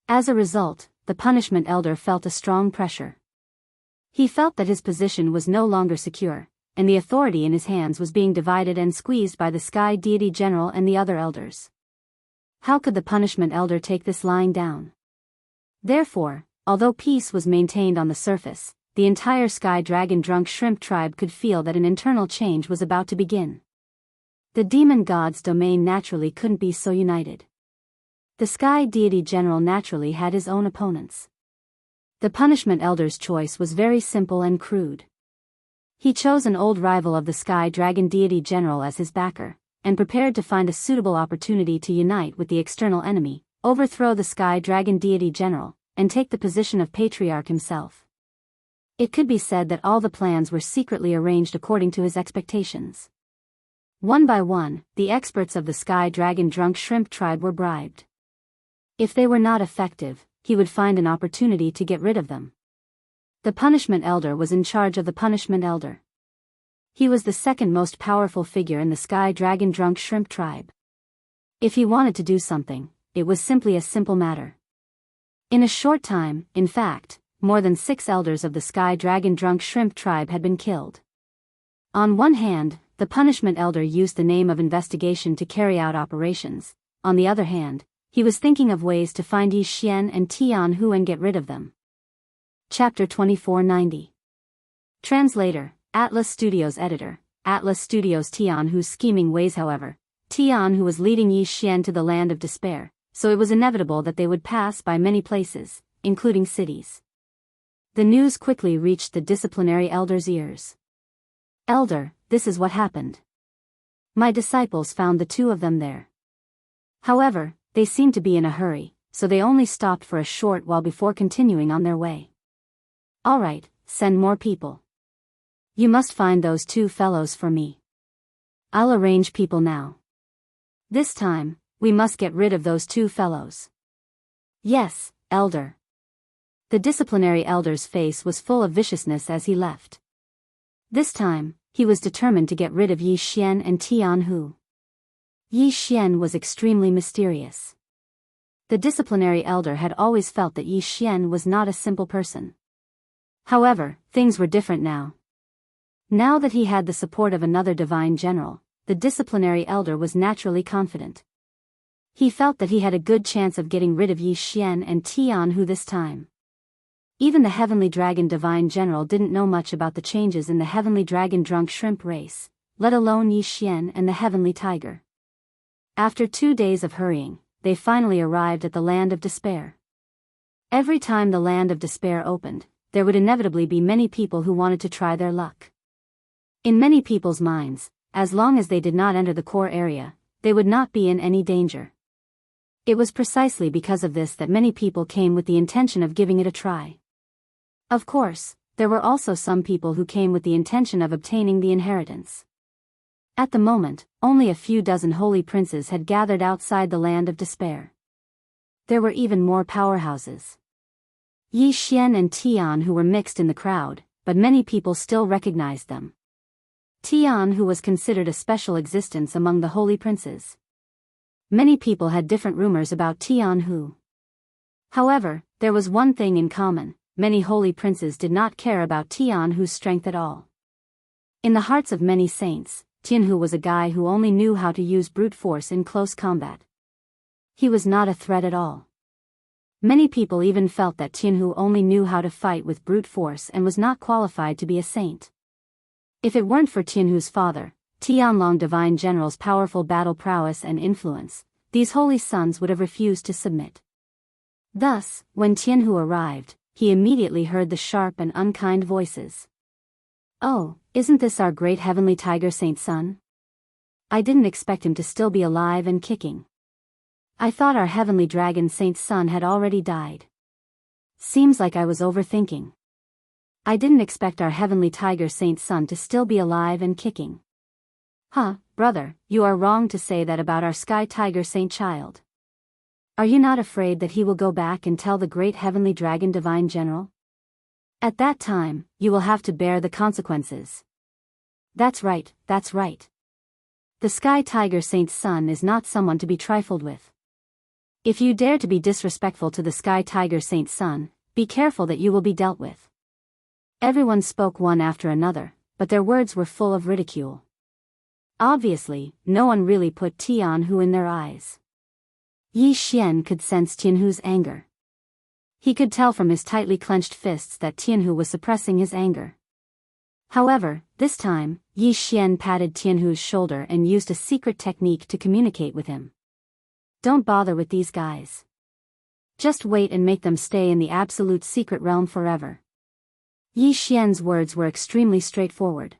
As a result, the punishment elder felt a strong pressure. He felt that his position was no longer secure, and the authority in his hands was being divided and squeezed by the Sky Deity General and the other elders. How could the punishment elder take this lying down? Therefore, although peace was maintained on the surface, the entire Sky Dragon Drunk Shrimp tribe could feel that an internal change was about to begin. The demon god's domain naturally couldn't be so united. The Sky Deity General naturally had his own opponents. The punishment elder's choice was very simple and crude. He chose an old rival of the Sky Dragon Deity General as his backer, and prepared to find a suitable opportunity to unite with the external enemy, overthrow the Sky Dragon Deity General, and take the position of Patriarch himself. It could be said that all the plans were secretly arranged according to his expectations. One by one, the experts of the Sky Dragon Drunk Shrimp tribe were bribed. If they were not effective, he would find an opportunity to get rid of them. The punishment elder was in charge of the punishment elder. He was the second most powerful figure in the Sky Dragon Drunk Shrimp tribe. If he wanted to do something, it was simply a simple matter. In a short time, in fact, more than 6 elders of the Sky Dragon Drunk Shrimp tribe had been killed. On one hand, the punishment elder used the name of investigation to carry out operations. On the other hand, he was thinking of ways to find Yi Xian and Tian Hu and get rid of them. Chapter 2490. Translator, Atlas Studios Editor. Atlas Studios. Tian Hu's scheming ways. However, Tian Hu was leading Yi Xian to the land of despair, so it was inevitable that they would pass by many places, including cities. The news quickly reached the disciplinary elder's ears. "Elder, this is what happened. My disciples found the 2 of them there. However, they seemed to be in a hurry, so they only stopped for a short while before continuing on their way." "All right, send more people. You must find those 2 fellows for me. I'll arrange people now. This time, we must get rid of those 2 fellows." "Yes, elder." The disciplinary elder's face was full of viciousness as he left. This time, he was determined to get rid of Yi Xian and Tian Hu. Yi Xian was extremely mysterious. The disciplinary elder had always felt that Yi Xian was not a simple person. However, things were different now. Now that he had the support of another divine general, the disciplinary elder was naturally confident. He felt that he had a good chance of getting rid of Yi Xian and Tian Hu this time. Even the Heavenly Dragon Divine General didn't know much about the changes in the Heavenly Dragon Drunk Shrimp race, let alone Yi Xian and the Heavenly Tiger. After 2 days of hurrying, they finally arrived at the Land of Despair. Every time the Land of Despair opened, there would inevitably be many people who wanted to try their luck. In many people's minds, as long as they did not enter the core area, they would not be in any danger. It was precisely because of this that many people came with the intention of giving it a try. Of course, there were also some people who came with the intention of obtaining the inheritance. At the moment, only a few dozen holy princes had gathered outside the Land of Despair. There were even more powerhouses. Yi Xian and Tian Hu were mixed in the crowd, but many people still recognized them. Tian Hu was considered a special existence among the holy princes. Many people had different rumors about Tian Hu. However, there was one thing in common: many holy princes did not care about Tian Hu's strength at all. In the hearts of many saints, Tian Hu was a guy who only knew how to use brute force in close combat. He was not a threat at all. Many people even felt that Tian Hu only knew how to fight with brute force and was not qualified to be a saint. If it weren't for Tian Hu's father, Tianlong Divine General's powerful battle prowess and influence, these holy sons would have refused to submit. Thus, when Tian Hu arrived, he immediately heard the sharp and unkind voices. "Oh, isn't this our great Heavenly Tiger Saint son? I didn't expect him to still be alive and kicking. I thought our Heavenly Dragon Saint's son had already died. Seems like I was overthinking. I didn't expect our Heavenly Tiger Saint's son to still be alive and kicking." "Huh, brother, you are wrong to say that about our Sky Tiger Saint child. Are you not afraid that he will go back and tell the great Heavenly Dragon Divine General? At that time, you will have to bear the consequences." That's right, that's right. The Sky Tiger Saint's son is not someone to be trifled with. If you dare to be disrespectful to the Sky Tiger Saint's son, be careful that you will be dealt with. Everyone spoke one after another, but their words were full of ridicule. Obviously, no one really put Tian Hu in their eyes. Yi Xian could sense Tian Hu's anger. He could tell from his tightly clenched fists that Tian Hu was suppressing his anger. However, this time, Yi Xian patted Tian Hu's shoulder and used a secret technique to communicate with him. "Don't bother with these guys. Just wait and make them stay in the absolute secret realm forever." Yi Xian's words were extremely straightforward.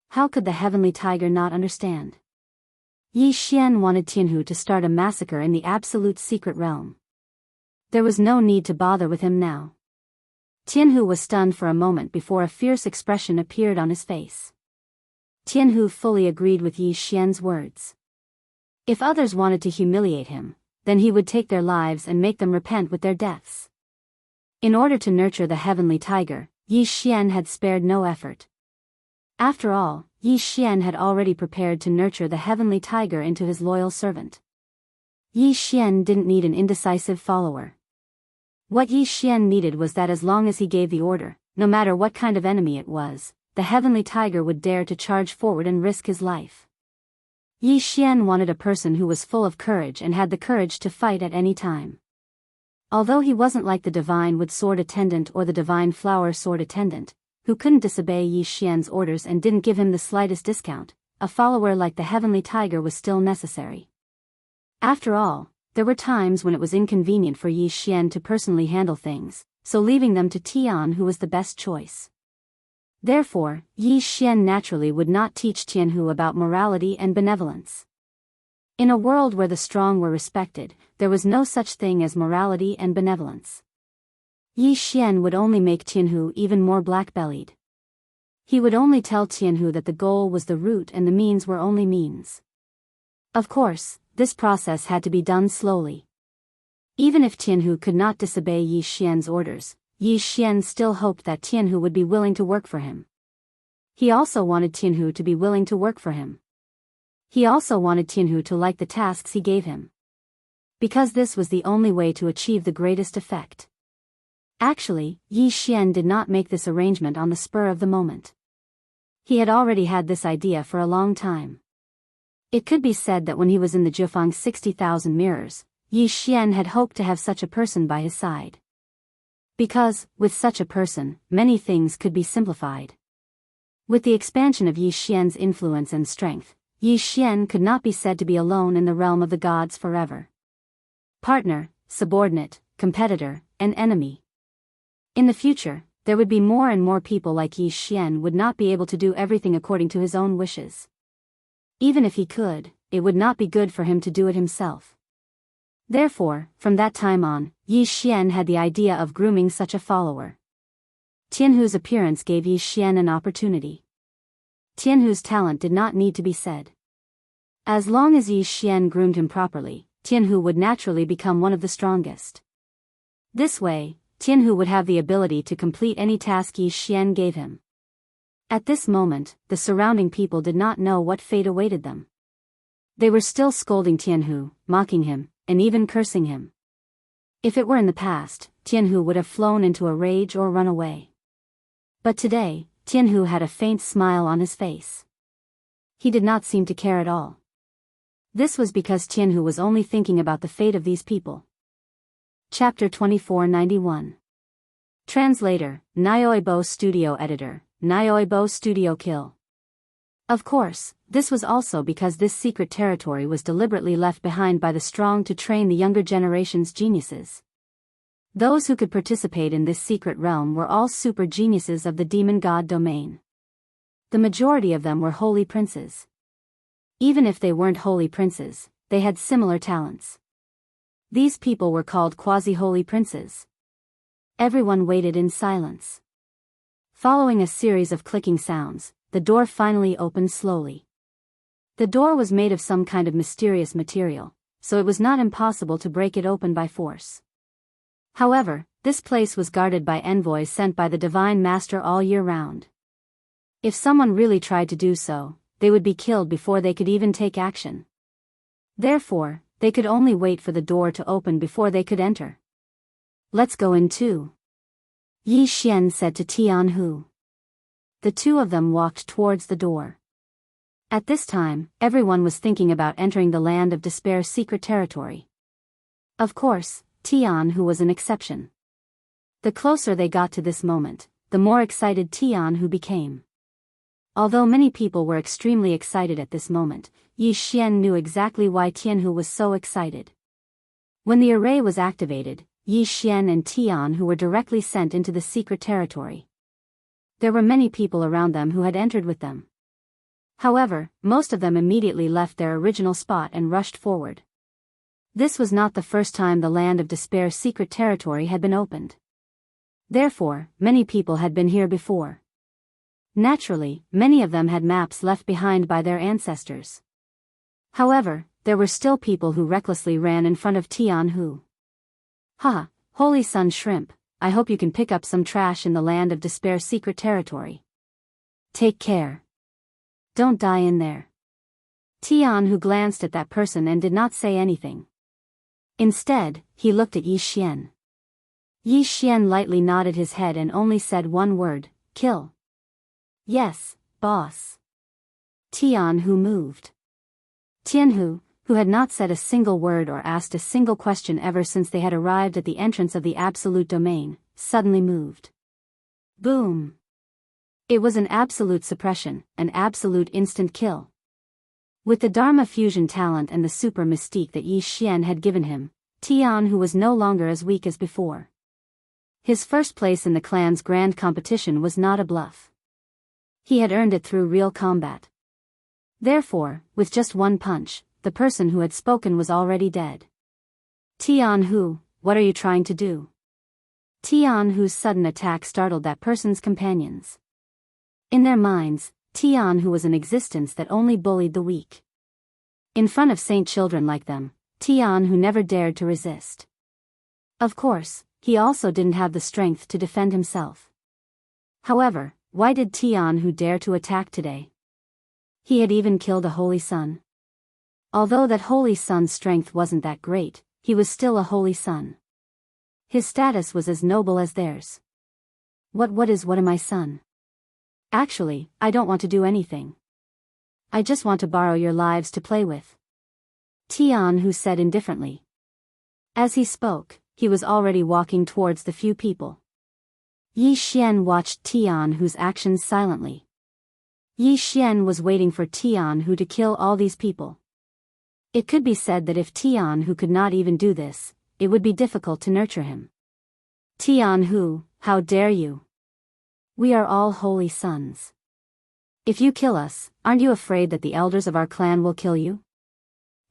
How could the Heavenly Tiger not understand? Yi Xian wanted Tian Hu to start a massacre in the absolute secret realm. There was no need to bother with him now. Tian Hu was stunned for a moment before a fierce expression appeared on his face. Tian Hu fully agreed with Yi Xian's words. If others wanted to humiliate him, then he would take their lives and make them repent with their deaths. In order to nurture the Heavenly Tiger, Yi Xian had spared no effort. After all, Yi Xian had already prepared to nurture the Heavenly Tiger into his loyal servant. Yi Xian didn't need an indecisive follower. What Yi Xian needed was that as long as he gave the order, no matter what kind of enemy it was, the heavenly tiger would dare to charge forward and risk his life. Yi Xian wanted a person who was full of courage and had the courage to fight at any time. Although he wasn't like the divine wood sword attendant or the divine flower sword attendant, who couldn't disobey Yi Xian's orders and didn't give him the slightest discount, a follower like the heavenly tiger was still necessary. After all, there were times when it was inconvenient for Yi Xian to personally handle things, so leaving them to Tian, who was the best choice. Therefore, Yi Xian naturally would not teach Tianhu about morality and benevolence. In a world where the strong were respected, there was no such thing as morality and benevolence. Yi Xian would only make Tianhu even more black-bellied. He would only tell Tianhu that the goal was the root and the means were only means. Of course, this process had to be done slowly. Even if Tianhu could not disobey Yi Xian's orders, Yi Xian still hoped that Tianhu would be willing to work for him. He also wanted Tianhu to be willing to work for him. He also wanted Tianhu to like the tasks he gave him. Because this was the only way to achieve the greatest effect. Actually, Yi Xian did not make this arrangement on the spur of the moment. He had already had this idea for a long time. It could be said that when he was in the Jufang 60,000 mirrors, Yi Xian had hoped to have such a person by his side. Because, with such a person, many things could be simplified. With the expansion of Yi Xian's influence and strength, Yi Xian could not be said to be alone in the realm of the gods forever. Partner, subordinate, competitor, and enemy. In the future, there would be more and more people like Yi Xian would not be able to do everything according to his own wishes. Even if he could, it would not be good for him to do it himself. Therefore, from that time on, Yi Xian had the idea of grooming such a follower. Tianhu's appearance gave Yi Xian an opportunity. Tianhu's talent did not need to be said. As long as Yi Xian groomed him properly, Tianhu would naturally become one of the strongest. This way, Tianhu would have the ability to complete any task Yi Xian gave him. At this moment, the surrounding people did not know what fate awaited them. They were still scolding Tianhu, mocking him, and even cursing him. If it were in the past, Tianhu would have flown into a rage or run away. But today, Tianhu had a faint smile on his face. He did not seem to care at all. This was because Tianhu was only thinking about the fate of these people. Chapter 2491. Translator, Nyoibo Studio Editor, Nyoibo Studio Kill. Of course, this was also because this secret territory was deliberately left behind by the strong to train the younger generation's geniuses. Those who could participate in this secret realm were all super geniuses of the demon god domain. The majority of them were holy princes. Even if they weren't holy princes, they had similar talents. These people were called quasi-holy princes. Everyone waited in silence. Following a series of clicking sounds, the door finally opened slowly. The door was made of some kind of mysterious material, so it was not impossible to break it open by force. However, this place was guarded by envoys sent by the Divine Master all year round. If someone really tried to do so, they would be killed before they could even take action. Therefore, they could only wait for the door to open before they could enter. "Let's go in too," Yi Xian said to Tianhu. The two of them walked towards the door. At this time, everyone was thinking about entering the Land of Despair secret territory. Of course, Tianhu was an exception. The closer they got to this moment, the more excited Tianhu became. Although many people were extremely excited at this moment, Yi Xian knew exactly why Tianhu was so excited. When the array was activated, Yi Xian and Tianhu were directly sent into the secret territory. There were many people around them who had entered with them. However, most of them immediately left their original spot and rushed forward. This was not the first time the Land of Despair secret territory had been opened. Therefore, many people had been here before. Naturally, many of them had maps left behind by their ancestors. However, there were still people who recklessly ran in front of Tianhu. "Ha, Holy Sun Shrimp, I hope you can pick up some trash in the Land of Despair secret territory. Take care. Don't die in there." Tianhu glanced at that person and did not say anything. Instead, he looked at Yi Xian. Yi Xian lightly nodded his head and only said one word, kill. Yes, boss. Tianhu moved. Tianhu, who had not said a single word or asked a single question ever since they had arrived at the entrance of the absolute domain, suddenly moved. Boom. It was an absolute suppression, an absolute instant kill. With the Dharma fusion talent and the super mystique that Yi Xian had given him, Tianhu was no longer as weak as before. His first place in the clan's grand competition was not a bluff. He had earned it through real combat. Therefore, with just one punch, the person who had spoken was already dead. Tianhu, what are you trying to do? Tianhu's sudden attack startled that person's companions. In their minds, Tianhu was an existence that only bullied the weak. In front of saint children like them, Tianhu never dared to resist. Of course, he also didn't have the strength to defend himself. However, why did Tianhu dare to attack today? He had even killed a holy son. Although that holy son's strength wasn't that great, he was still a holy son. His status was as noble as theirs. What am I, son? Actually, I don't want to do anything. I just want to borrow your lives to play with. Tianhu said indifferently. As he spoke, he was already walking towards the few people. Yi Xian watched Tianhu's actions silently. Yi Xian was waiting for Tianhu to kill all these people. It could be said that if Tianhu could not even do this, it would be difficult to nurture him. Tianhu, how dare you? We are all holy sons. If you kill us, aren't you afraid that the elders of our clan will kill you?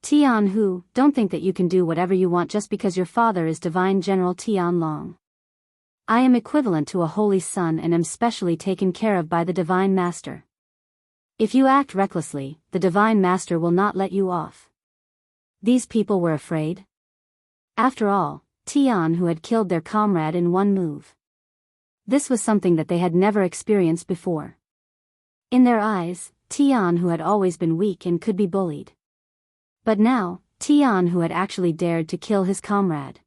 Tianhu, don't think that you can do whatever you want just because your father is Divine General Tianlong. I am equivalent to a holy son and am specially taken care of by the Divine Master. If you act recklessly, the Divine Master will not let you off. These people were afraid. After all, Tianhu had killed their comrade in one move. This was something that they had never experienced before. In their eyes, Tianhu had always been weak and could be bullied. But now, Tianhu had actually dared to kill his comrade.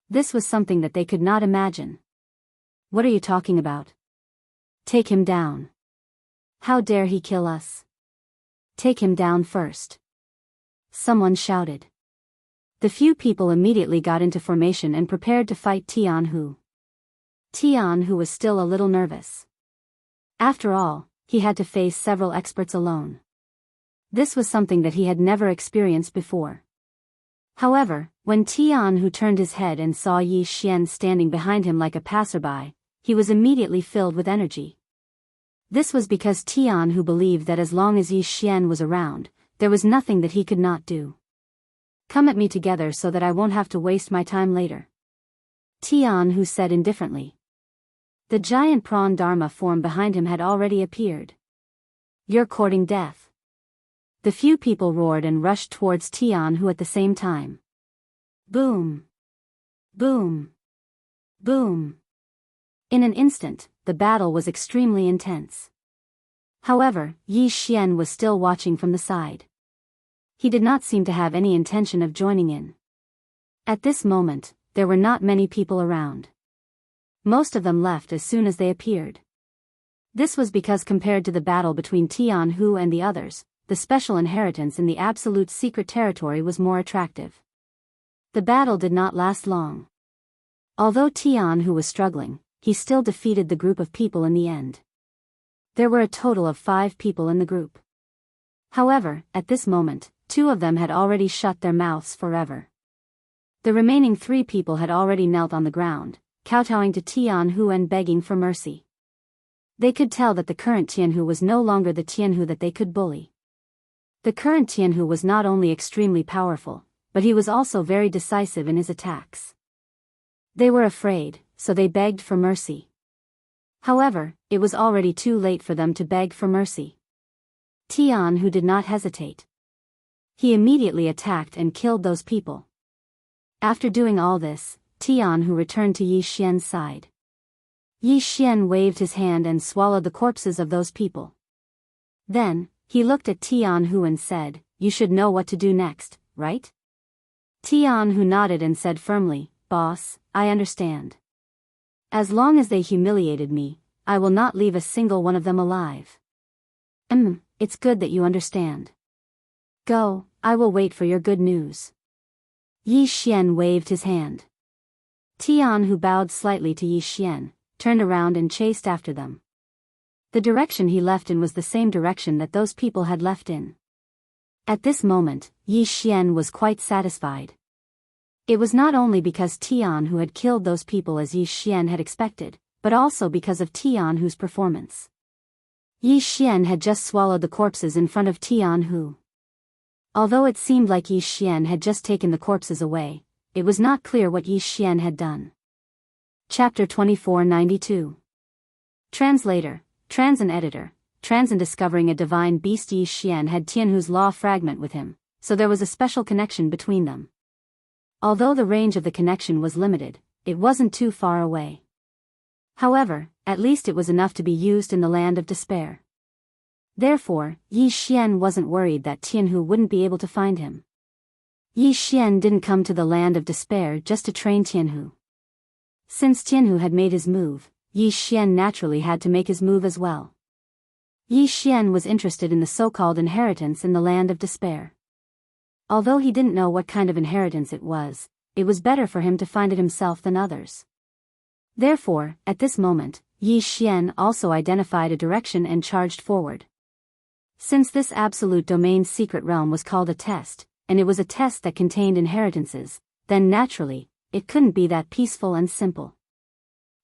This was something that they could not imagine. What are you talking about? Take him down. How dare he kill us? Take him down first. Someone shouted. The few people immediately got into formation and prepared to fight Tianhu. Tianhu was still a little nervous. After all, he had to face several experts alone. This was something that he had never experienced before. However, when Tianhu turned his head and saw Yi Xian standing behind him like a passerby, he was immediately filled with energy. This was because Tianhu believed that as long as Yi Xian was around, there was nothing that he could not do. Come at me together so that I won't have to waste my time later. Tianhu said indifferently. The giant prawn Dharma form behind him had already appeared. You're courting death. The few people roared and rushed towards Tianhu at the same time. Boom! Boom! Boom! In an instant, the battle was extremely intense. However, Yi Xian was still watching from the side. He did not seem to have any intention of joining in. At this moment, there were not many people around. Most of them left as soon as they appeared. This was because compared to the battle between Tianhu and the others, the special inheritance in the absolute secret territory was more attractive. The battle did not last long. Although Tianhu was struggling, he still defeated the group of people in the end. There were a total of 5 people in the group. However, at this moment, 2 of them had already shut their mouths forever. The remaining 3 people had already knelt on the ground, kowtowing to Tianhu and begging for mercy. They could tell that the current Tianhu was no longer the Tianhu that they could bully. The current Tianhu was not only extremely powerful, but he was also very decisive in his attacks. They were afraid, so they begged for mercy. However, it was already too late for them to beg for mercy. Tianhu did not hesitate. He immediately attacked and killed those people. After doing all this, Tianhu returned to Yi Xian's side. Yi Xian waved his hand and swallowed the corpses of those people. Then, he looked at Tianhu and said, "You should know what to do next, right?" Tian Hu nodded and said firmly, "Boss, I understand. As long as they humiliated me, I will not leave a single one of them alive." It's good that you understand. Go, I will wait for your good news." Yi Xian waved his hand. Tian Hu bowed slightly to Yi Xian, turned around and chased after them. The direction he left in was the same direction that those people had left in. At this moment, Yi Xian was quite satisfied. It was not only because Tian Hu had killed those people as Yi Xian had expected, but also because of Tian Hu's performance. Yi Xian had just swallowed the corpses in front of Tian Hu. Although it seemed like Yi Xian had just taken the corpses away, it was not clear what Yi Xian had done. Chapter 2492. Translator, Transin Editor. Transin discovering a divine beast. Yi Xian had Tianhu's law fragment with him, so there was a special connection between them. Although the range of the connection was limited, it wasn't too far away. However, at least it was enough to be used in the land of despair. Therefore, Yi Xian wasn't worried that Tianhu wouldn't be able to find him. Yi Xian didn't come to the land of despair just to train Tianhu. Since Tianhu had made his move, Yi Xian naturally had to make his move as well. Yi Xian was interested in the so-called inheritance in the land of despair. Although he didn't know what kind of inheritance it was better for him to find it himself than others. Therefore, at this moment, Yi Xian also identified a direction and charged forward. Since this absolute domain's secret realm was called a test, and it was a test that contained inheritances, then naturally, it couldn't be that peaceful and simple.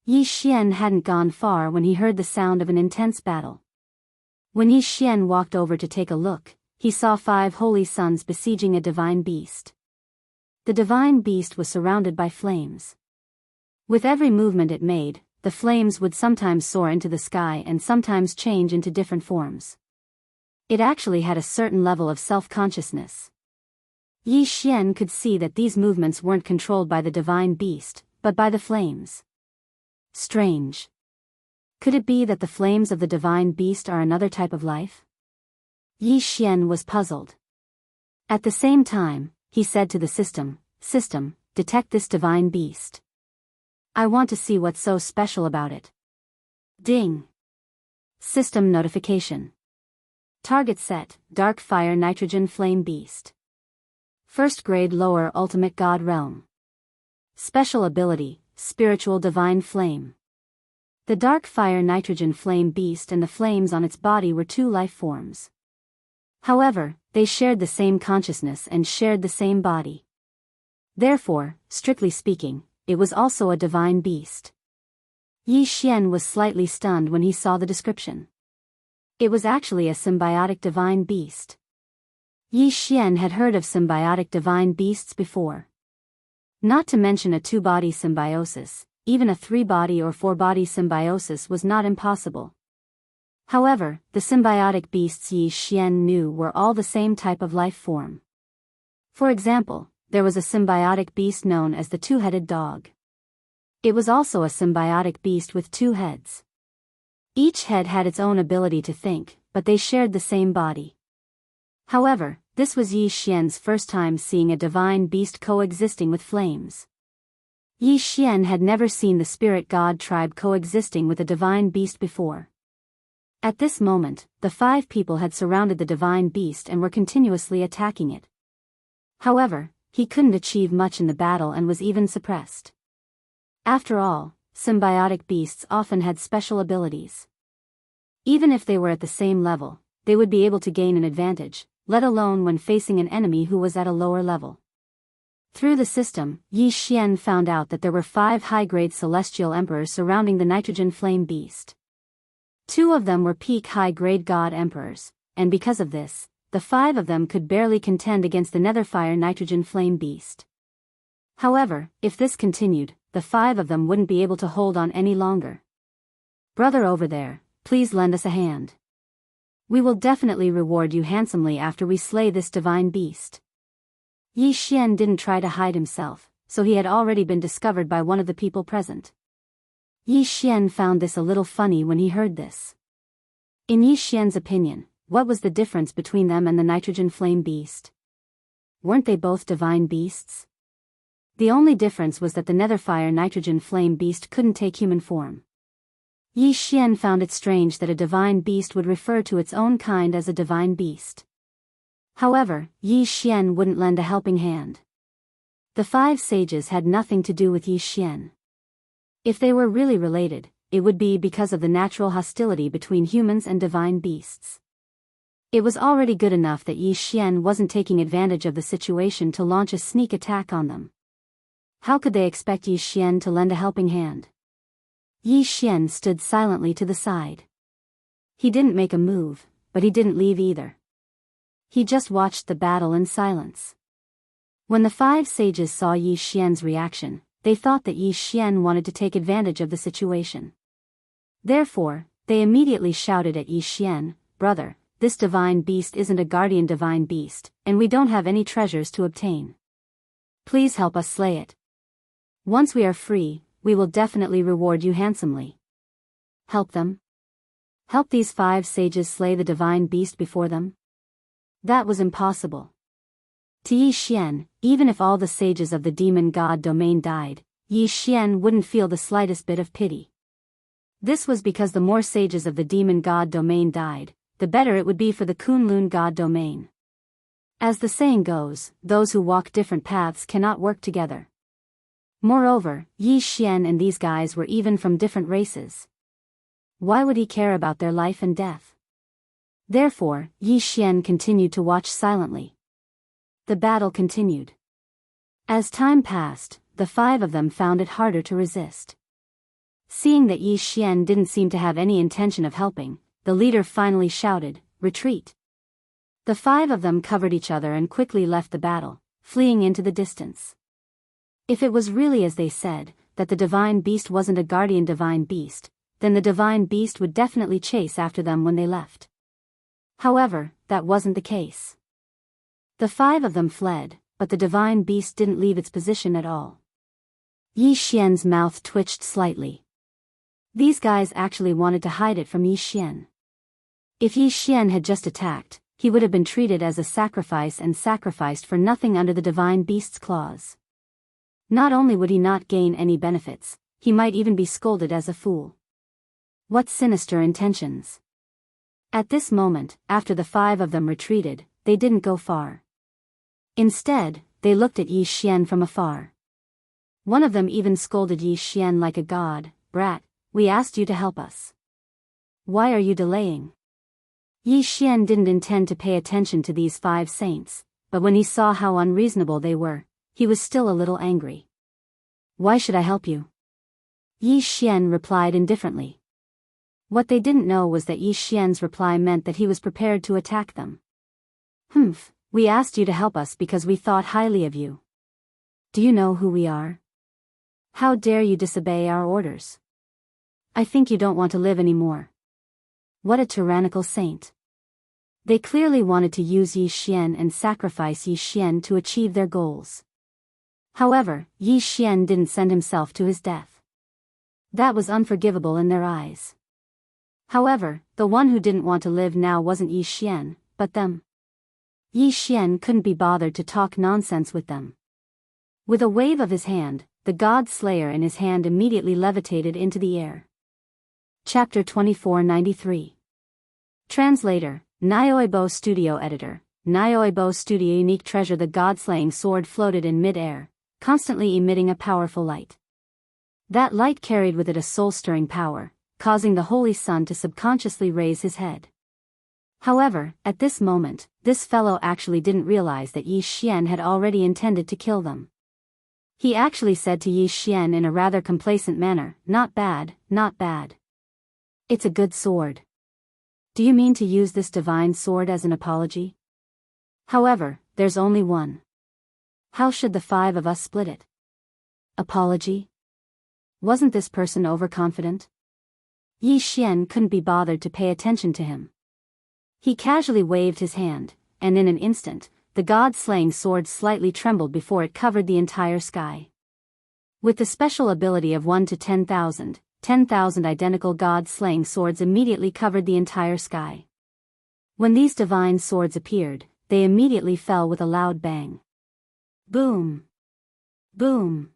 Yi Xian hadn't gone far when he heard the sound of an intense battle. When Yi Xian walked over to take a look, he saw 5 holy sons besieging a divine beast. The divine beast was surrounded by flames. With every movement it made, the flames would sometimes soar into the sky and sometimes change into different forms. It actually had a certain level of self-consciousness. Yi Xian could see that these movements weren't controlled by the divine beast, but by the flames. Strange. Could it be that the flames of the divine beast are another type of life? Yi Xian was puzzled. At the same time, he said to the system, "System, detect this divine beast. I want to see what's so special about it." Ding. System notification. Target set, Dark Fire Nitrogen Flame Beast. First grade lower Ultimate God Realm. Special ability, Spiritual Divine Flame. The Dark Fire Nitrogen Flame Beast and the flames on its body were 2 life forms. However, they shared the same consciousness and shared the same body. Therefore, strictly speaking, it was also a divine beast. Yi Xian was slightly stunned when he saw the description. It was actually a symbiotic divine beast. Yi Xian had heard of symbiotic divine beasts before. Not to mention a 2-body symbiosis, even a 3-body or 4-body symbiosis was not impossible. However, the symbiotic beasts Yi Xian knew were all the same type of life form. For example, there was a symbiotic beast known as the 2-headed dog. It was also a symbiotic beast with 2 heads. Each head had its own ability to think, but they shared the same body. However, this was Yi Xian's first time seeing a divine beast coexisting with flames. Yi Xian had never seen the spirit god tribe coexisting with a divine beast before. At this moment, the 5 people had surrounded the divine beast and were continuously attacking it. However, he couldn't achieve much in the battle and was even suppressed. After all, symbiotic beasts often had special abilities. Even if they were at the same level, they would be able to gain an advantage, let alone when facing an enemy who was at a lower level. Through the system, Yi Xian found out that there were 5 high-grade celestial emperors surrounding the nitrogen flame beast. 2 of them were peak high-grade god emperors, and because of this, the 5 of them could barely contend against the netherfire nitrogen flame beast. However, if this continued, the 5 of them wouldn't be able to hold on any longer. "Brother over there, please lend us a hand. We will definitely reward you handsomely after we slay this divine beast." Yi Xian didn't try to hide himself, so he had already been discovered by one of the people present. Yi Xian found this a little funny when he heard this. In Yi Xian's opinion, what was the difference between them and the nitrogen flame beast? weren't they both divine beasts? The only difference was that the netherfire nitrogen flame beast couldn't take human form. Yi Xian found it strange that a divine beast would refer to its own kind as a divine beast. However, Yi Xian wouldn't lend a helping hand. The 5 sages had nothing to do with Yi Xian. If they were really related, it would be because of the natural hostility between humans and divine beasts. It was already good enough that Yi Xian wasn't taking advantage of the situation to launch a sneak attack on them. How could they expect Yi Xian to lend a helping hand? Yi Xian stood silently to the side. He didn't make a move, but he didn't leave either. He just watched the battle in silence. When the 5 sages saw Yi Xian's reaction, they thought that Yi Xian wanted to take advantage of the situation. Therefore, they immediately shouted at Yi Xian, "Brother, this divine beast isn't a guardian divine beast, and we don't have any treasures to obtain. Please help us slay it. Once we are free, we will definitely reward you handsomely." Help them? Help these 5 sages slay the divine beast before them? That was impossible. To Yi Xian, even if all the sages of the demon god domain died, Yi Xian wouldn't feel the slightest bit of pity. This was because the more sages of the demon god domain died, the better it would be for the Kunlun god domain. As the saying goes, those who walk different paths cannot work together. Moreover, Yi Xian and these guys were even from different races. Why would he care about their life and death? Therefore, Yi Xian continued to watch silently. The battle continued. As time passed, the 5 of them found it harder to resist. Seeing that Yi Xian didn't seem to have any intention of helping, the leader finally shouted, "Retreat!" The 5 of them covered each other and quickly left the battle, fleeing into the distance. If it was really as they said, that the divine beast wasn't a guardian divine beast, then the divine beast would definitely chase after them when they left. However, that wasn't the case. The 5 of them fled, but the divine beast didn't leave its position at all. Yi Xian's mouth twitched slightly. These guys actually wanted to hide it from Yi Xian. If Yi Xian had just attacked, he would have been treated as a sacrifice and sacrificed for nothing under the divine beast's claws. Not only would he not gain any benefits, he might even be scolded as a fool. What sinister intentions! At this moment, after the 5 of them retreated, they didn't go far. Instead, they looked at Yi Xian from afar. One of them even scolded Yi Xian like a god, "Brat, we asked you to help us. Why are you delaying?" Yi Xian didn't intend to pay attention to these 5 saints, but when he saw how unreasonable they were, he was still a little angry. "Why should I help you?" Yi Xian replied indifferently. What they didn't know was that Yi Xian's reply meant that he was prepared to attack them. "Humph, we asked you to help us because we thought highly of you. Do you know who we are? How dare you disobey our orders? I think you don't want to live anymore." What a tyrannical saint. They clearly wanted to use Yi Xian and sacrifice Yi Xian to achieve their goals. However, Yi Xian didn't send himself to his death. That was unforgivable in their eyes. However, the one who didn't want to live now wasn't Yi Xian, but them. Yi Xian couldn't be bothered to talk nonsense with them. With a wave of his hand, the God Slayer in his hand immediately levitated into the air. Chapter 2493. Translator, Nyoibo Studio Editor. Nyoibo Studio Unique Treasure. The God-slaying sword floated in mid-air, constantly emitting a powerful light. That light carried with it a soul-stirring power, causing the Holy Sun to subconsciously raise his head. However, at this moment, this fellow actually didn't realize that Yi Xian had already intended to kill them. He actually said to Yi Xian in a rather complacent manner, "Not bad, not bad. It's a good sword. Do you mean to use this divine sword as an apology? However, there's only one. How should the 5 of us split it?" Apology? Wasn't this person overconfident? Yi Xian couldn't be bothered to pay attention to him. He casually waved his hand, and in an instant, the god-slaying sword slightly trembled before it covered the entire sky. With the special ability of 1 to 10,000, 10,000 identical god-slaying swords immediately covered the entire sky. When these divine swords appeared, they immediately fell with a loud bang. Boom! Boom!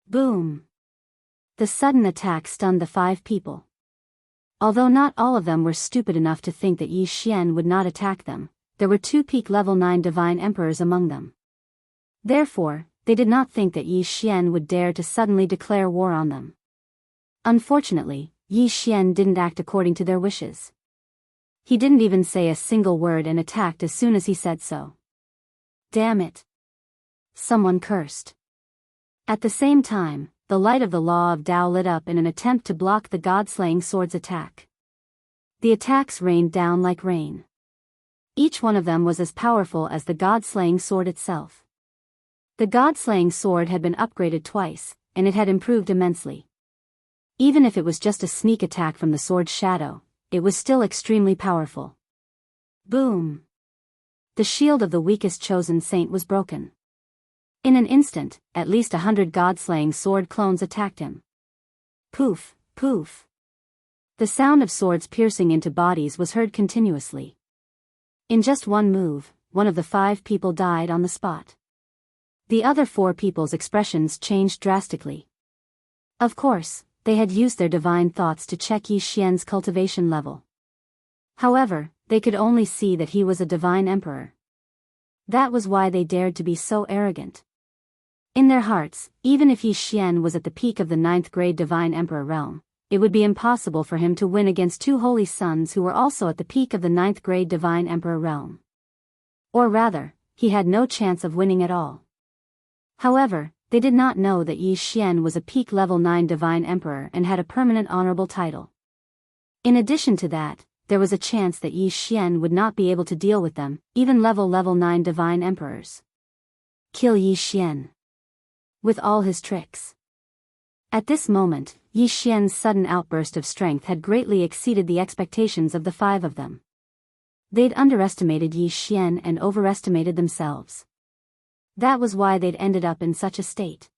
Boom! The sudden attack stunned the 5 people. Although not all of them were stupid enough to think that Yi Xian would not attack them, there were 2 peak level 9 divine emperors among them. Therefore, they did not think that Yi Xian would dare to suddenly declare war on them. Unfortunately, Yi Xian didn't act according to their wishes. He didn't even say a single word and attacked as soon as he said so. Damn it! Someone cursed. At the same time, the light of the law of Tao lit up in an attempt to block the god-slaying sword's attack. The attacks rained down like rain. Each one of them was as powerful as the god-slaying sword itself. The god-slaying sword had been upgraded twice, and it had improved immensely. Even if it was just a sneak attack from the sword's shadow, it was still extremely powerful. Boom! The shield of the weakest chosen saint was broken. In an instant, at least 100 god-slaying sword clones attacked him. Poof, poof. The sound of swords piercing into bodies was heard continuously. In just one move, one of the 5 people died on the spot. The other 4 people's expressions changed drastically. Of course, they had used their divine thoughts to check Yi Xian's cultivation level. However, they could only see that he was a divine emperor. That was why they dared to be so arrogant. In their hearts, even if Yi Xian was at the peak of the 9th grade divine emperor realm, it would be impossible for him to win against 2 holy sons who were also at the peak of the 9th grade divine emperor realm. Or rather, he had no chance of winning at all. However, they did not know that Yi Xian was a peak level 9 divine emperor and had a permanent honorable title. In addition to that, there was a chance that Yi Xian would not be able to deal with them, even level 9 divine emperors. Kill Yi Xian. With all his tricks. At this moment, Yi Xian's sudden outburst of strength had greatly exceeded the expectations of the 5 of them. They'd underestimated Yi Xian and overestimated themselves. That was why they'd ended up in such a state.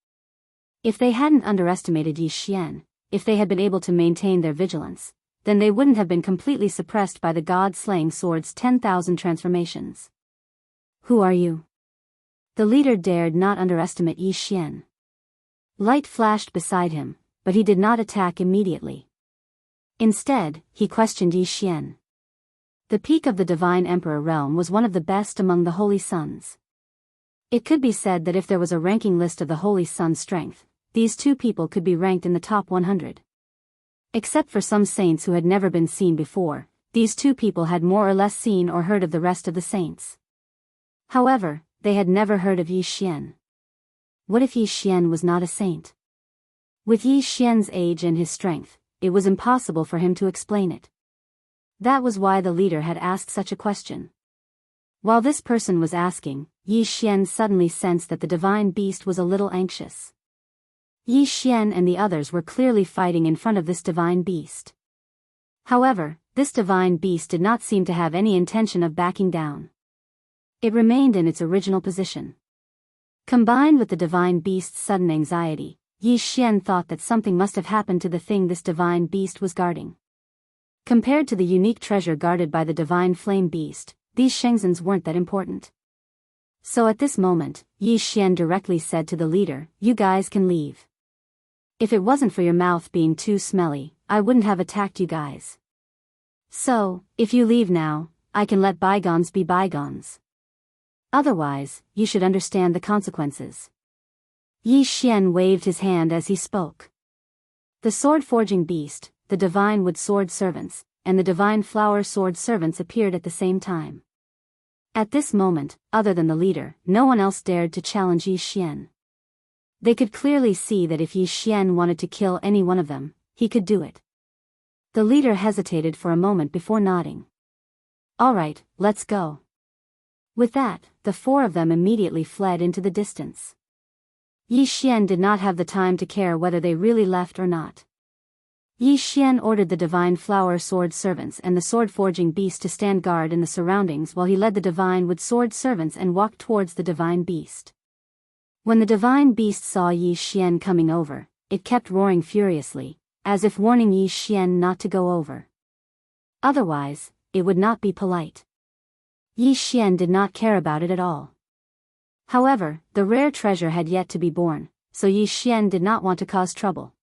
If they hadn't underestimated Yi Xian, if they had been able to maintain their vigilance, then they wouldn't have been completely suppressed by the god-slaying sword's 10,000 transformations. Who are you? The leader dared not underestimate Yi Xian. Light flashed beside him, but he did not attack immediately. Instead, he questioned Yi Xian. The peak of the divine emperor realm was one of the best among the holy sons. It could be said that if there was a ranking list of the holy son's strength, these 2 people could be ranked in the top 100. Except for some saints who had never been seen before, these 2 people had more or less seen or heard of the rest of the saints. However, they had never heard of Yi Xian. What if Yi Xian was not a saint? With Yi Xian's age and his strength, it was impossible for him to explain it. That was why the leader had asked such a question. While this person was asking, Yi Xian suddenly sensed that the divine beast was a little anxious. Yi Xian and the others were clearly fighting in front of this divine beast. However, this divine beast did not seem to have any intention of backing down. It remained in its original position. Combined with the divine beast's sudden anxiety, Yi Xian thought that something must have happened to the thing this divine beast was guarding. Compared to the unique treasure guarded by the divine flame beast, these Shengzens weren't that important. So at this moment, Yi Xian directly said to the leader, "You guys can leave. If it wasn't for your mouth being too smelly, I wouldn't have attacked you guys. So, if you leave now, I can let bygones be bygones. Otherwise, you should understand the consequences." Yi Xian waved his hand as he spoke. The sword-forging beast, the divine wood sword servants, and the divine flower sword servants appeared at the same time. At this moment, other than the leader, no one else dared to challenge Yi Xian. They could clearly see that if Yi Xian wanted to kill any one of them, he could do it. The leader hesitated for a moment before nodding. "All right, let's go." With that, the 4 of them immediately fled into the distance. Yi Xian did not have the time to care whether they really left or not. Yi Xian ordered the divine flower sword servants and the sword-forging beast to stand guard in the surroundings while he led the divine wood sword servants and walked towards the divine beast. When the divine beast saw Yi Xian coming over, it kept roaring furiously, as if warning Yi Xian not to go over. Otherwise, it would not be polite. Yi Xian did not care about it at all. However, the rare treasure had yet to be born, so Yi Xian did not want to cause trouble.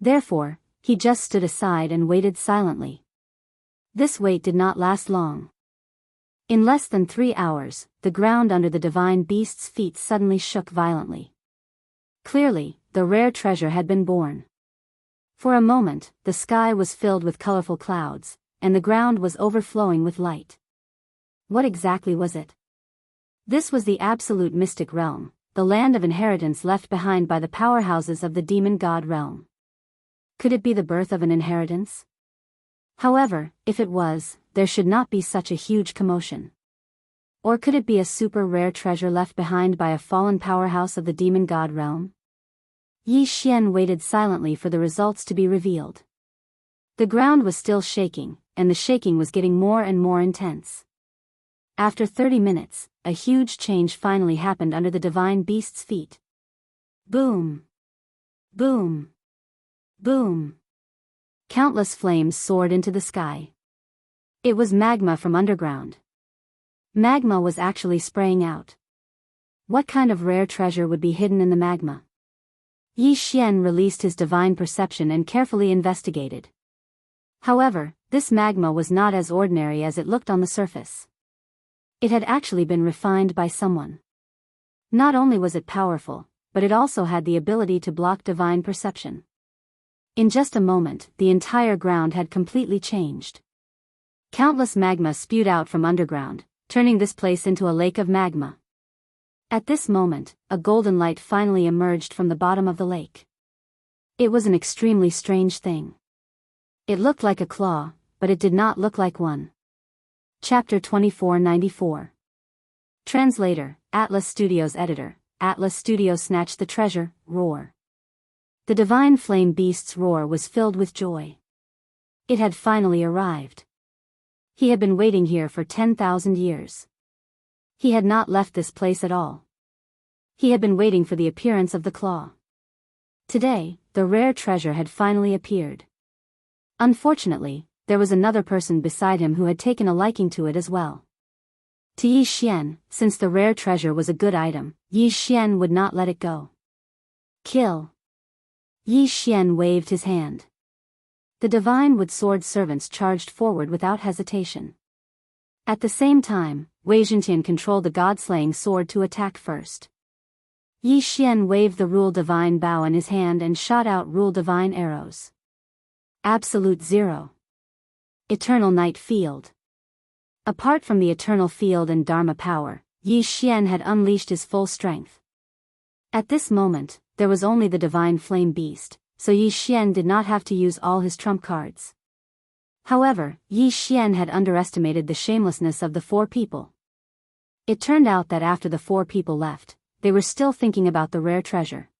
Therefore, he just stood aside and waited silently. This wait did not last long. In less than 3 hours, the ground under the divine beast's feet suddenly shook violently. Clearly, the rare treasure had been born. For a moment, the sky was filled with colorful clouds, and the ground was overflowing with light. What exactly was it? This was the absolute mystic realm, the land of inheritance left behind by the powerhouses of the demon god realm. Could it be the birth of an inheritance? However, if it was, there should not be such a huge commotion. Or could it be a super rare treasure left behind by a fallen powerhouse of the demon god realm? Yi Xian waited silently for the results to be revealed. The ground was still shaking, and the shaking was getting more and more intense. After 30 minutes, a huge change finally happened under the divine beast's feet. Boom! Boom! Boom! Countless flames soared into the sky. It was magma from underground. Magma was actually spraying out. What kind of rare treasure would be hidden in the magma? Yi Xian released his divine perception and carefully investigated. However, this magma was not as ordinary as it looked on the surface. It had actually been refined by someone. Not only was it powerful, but it also had the ability to block divine perception. In just a moment, the entire ground had completely changed. Countless magma spewed out from underground, turning this place into a lake of magma. At this moment, a golden light finally emerged from the bottom of the lake. It was an extremely strange thing. It looked like a claw, but it did not look like one. Chapter 2494. Translator, Atlas Studios Editor, Atlas Studios snatched the treasure, roar. The divine flame beast's roar was filled with joy. It had finally arrived. He had been waiting here for 10,000 years. He had not left this place at all. He had been waiting for the appearance of the claw. Today, the rare treasure had finally appeared. Unfortunately, there was another person beside him who had taken a liking to it as well. To Yi Xian, since the rare treasure was a good item, Yi Xian would not let it go. Kill! Yi Xian waved his hand. The divine wood sword servants charged forward without hesitation. At the same time, Wei Zhentian controlled the god-slaying sword to attack first. Yi Xian waved the rule divine bow in his hand and shot out rule divine arrows. Absolute Zero. Eternal Night Field. Apart from the eternal field and Dharma power, Yi Xian had unleashed his full strength. At this moment, there was only the divine flame beast, so Yi Xian did not have to use all his trump cards. However, Yi Xian had underestimated the shamelessness of the 4 people. It turned out that after the 4 people left, they were still thinking about the rare treasure.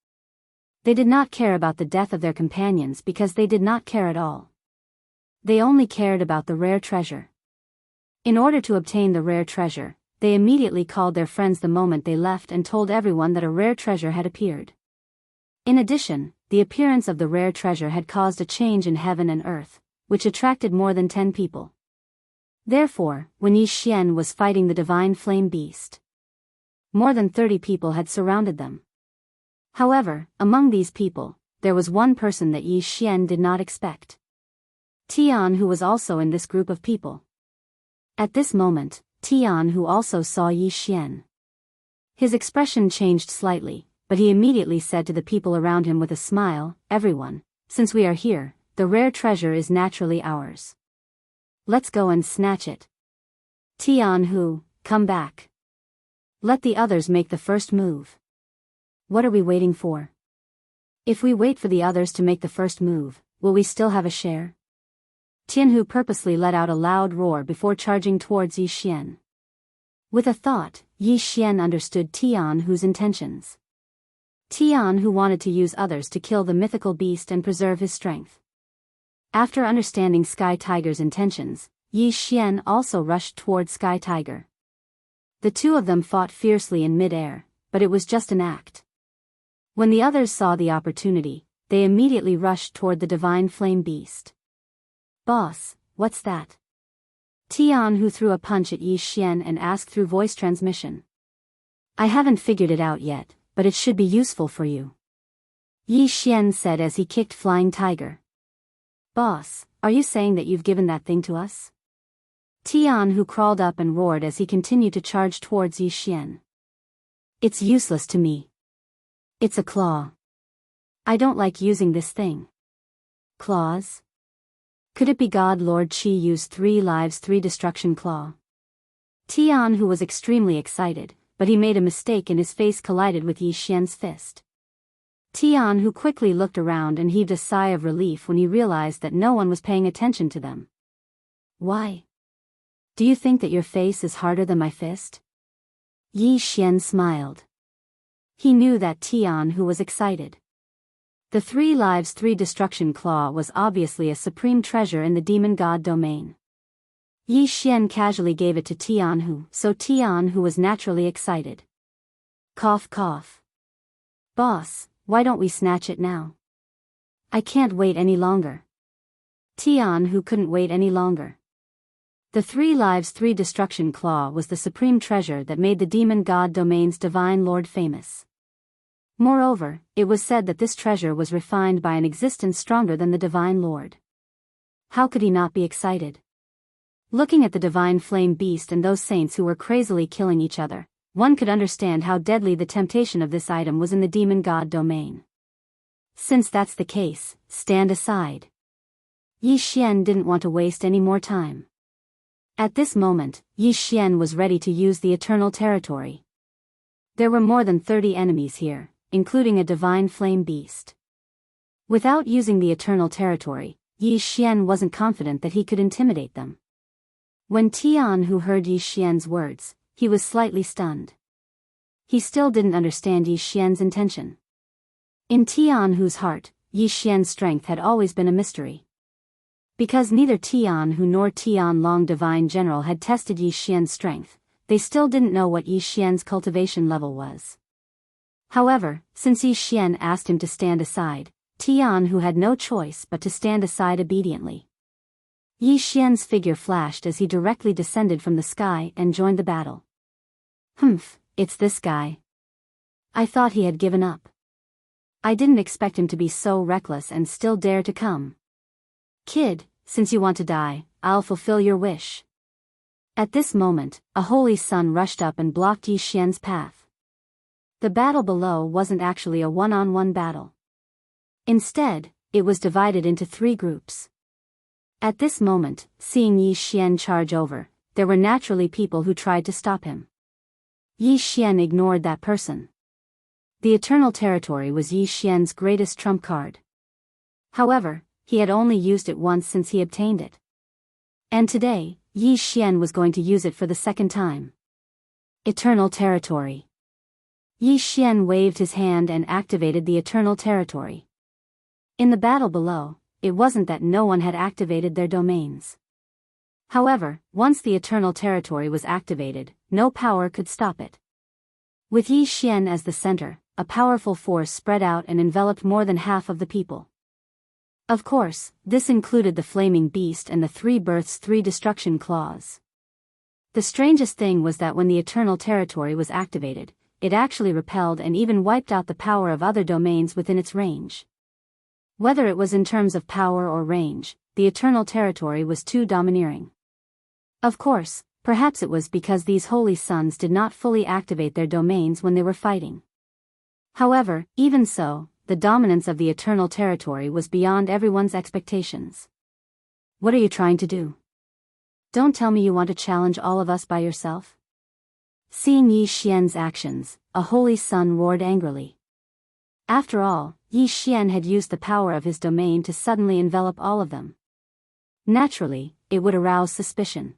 They did not care about the death of their companions because they did not care at all. They only cared about the rare treasure. In order to obtain the rare treasure, they immediately called their friends the moment they left and told everyone that a rare treasure had appeared. In addition, the appearance of the rare treasure had caused a change in heaven and earth, which attracted more than 10 people. Therefore, when Yi Xian was fighting the divine flame beast, more than 30 people had surrounded them. However, among these people, there was one person that Yi Xian did not expect. Tian, who was also in this group of people. At this moment, Tian, who also saw Yi Xian. His expression changed slightly, but he immediately said to the people around him with a smile, "Everyone, since we are here, the rare treasure is naturally ours. Let's go and snatch it. Tian Hu, come back. Let the others make the first move. What are we waiting for? If we wait for the others to make the first move, will we still have a share?" Tianhu purposely let out a loud roar before charging towards Yi Xian. With a thought, Yi Xian understood Tianhu's intentions. Tianhu wanted to use others to kill the mythical beast and preserve his strength. After understanding Sky Tiger's intentions, Yi Xian also rushed toward Sky Tiger. The two of them fought fiercely in mid-air, but it was just an act. When the others saw the opportunity, they immediately rushed toward the divine flame beast. "Boss, what's that?" Tianhu threw a punch at Yi Xian and asked through voice transmission. I haven't figured it out yet, but it should be useful for you, Yi Xian said as he kicked Flying Tiger. Boss, are you saying that you've given that thing to us? Tian Hu crawled up and roared as he continued to charge towards Yi Xian. It's useless to me. It's a claw. I don't like using this thing. Claws? Could it be God Lord Qi used 3 lives 3 destruction claw? Tian Hu was extremely excited, but he made a mistake and his face collided with Yi Xian's fist. Tian Hu quickly looked around and heaved a sigh of relief when he realized that no one was paying attention to them. Why? Do you think that your face is harder than my fist? Yi Xian smiled. He knew that Tian Hu was excited. The 3 lives 3 destruction claw was obviously a supreme treasure in the demon god domain. Yi Xian casually gave it to Tian Hu, so Tian Hu was naturally excited. Cough cough. Boss, why don't we snatch it now? I can't wait any longer. Tian Hu couldn't wait any longer. The 3 lives 3 destruction claw was the supreme treasure that made the demon god domain's divine lord famous. Moreover, it was said that this treasure was refined by an existence stronger than the divine lord. How could he not be excited? Looking at the divine flame beast and those saints who were crazily killing each other, one could understand how deadly the temptation of this item was in the demon god domain. Since that's the case, stand aside. Yi Xian didn't want to waste any more time. At this moment, Yi Xian was ready to use the eternal territory. There were more than 30 enemies here, including a divine flame beast. Without using the eternal territory, Yi Xian wasn't confident that he could intimidate them. When Tian Hu heard Yi Xian's words, he was slightly stunned. He still didn't understand Yi Xian's intention. In Tian Hu's heart, Yi Xian's strength had always been a mystery. Because neither Tian Hu nor Tian Long Divine General had tested Yi Xian's strength, they still didn't know what Yi Xian's cultivation level was. However, since Yi Xian asked him to stand aside, Tian Hu had no choice but to stand aside obediently. Yi Xian's figure flashed as he directly descended from the sky and joined the battle. Humph, it's this guy. I thought he had given up. I didn't expect him to be so reckless and still dare to come. Kid, since you want to die, I'll fulfill your wish. At this moment, a holy sun rushed up and blocked Yi Xian's path. The battle below wasn't actually a one-on-one battle. Instead, it was divided into 3 groups. At this moment, seeing Yi Xian charge over, there were naturally people who tried to stop him. Yi Xian ignored that person. The eternal territory was Yi Xian's greatest trump card. However, he had only used it once since he obtained it. And today, Yi Xian was going to use it for the second time. Eternal territory. Yi Xian waved his hand and activated the eternal territory. In the battle below, it wasn't that no one had activated their domains. However, once the eternal territory was activated, no power could stop it. With Yi Xian as the center, a powerful force spread out and enveloped more than half of the people. Of course, this included the flaming beast and the 3 births 3 destruction claws. The strangest thing was that when the eternal territory was activated, it actually repelled and even wiped out the power of other domains within its range. Whether it was in terms of power or range, the eternal territory was too domineering. Of course, perhaps it was because these holy sons did not fully activate their domains when they were fighting. However, even so, the dominance of the eternal territory was beyond everyone's expectations. What are you trying to do? Don't tell me you want to challenge all of us by yourself? Seeing Yi Xian's actions, a holy son roared angrily. After all, Yi Xian had used the power of his domain to suddenly envelop all of them. Naturally, it would arouse suspicion.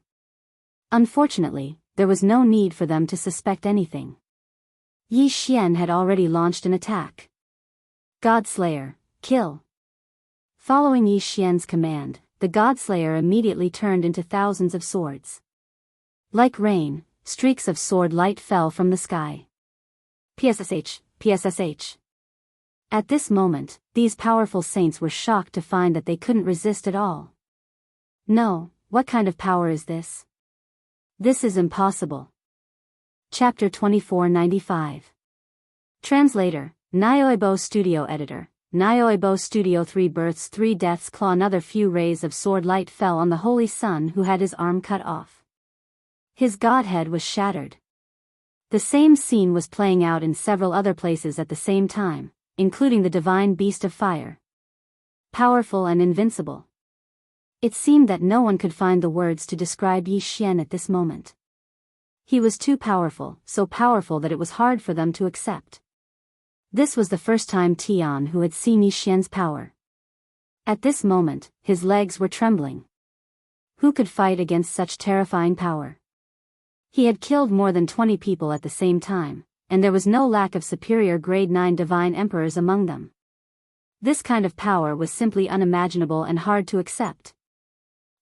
Unfortunately, there was no need for them to suspect anything. Yi Xian had already launched an attack. Godslayer, kill. Following Yi Xian's command, the Godslayer immediately turned into thousands of swords. Like rain, streaks of sword light fell from the sky. PSSH, PSSH. At this moment, these powerful saints were shocked to find that they couldn't resist at all. No, what kind of power is this? This is impossible. Chapter 2495. Translator, Nyoibo Studio Editor, Nyoibo Studio 3 births 3 deaths claw. Another few rays of sword light fell on the holy son who had his arm cut off. His godhead was shattered. The same scene was playing out in several other places at the same time, including the divine beast of fire. Powerful and invincible. It seemed that no one could find the words to describe Yi Xian at this moment. He was too powerful, so powerful that it was hard for them to accept. This was the first time Tian who had seen Yi Xian's power. At this moment, his legs were trembling. Who could fight against such terrifying power? He had killed more than 20 people at the same time, and there was no lack of superior grade 9 divine emperors among them. This kind of power was simply unimaginable and hard to accept.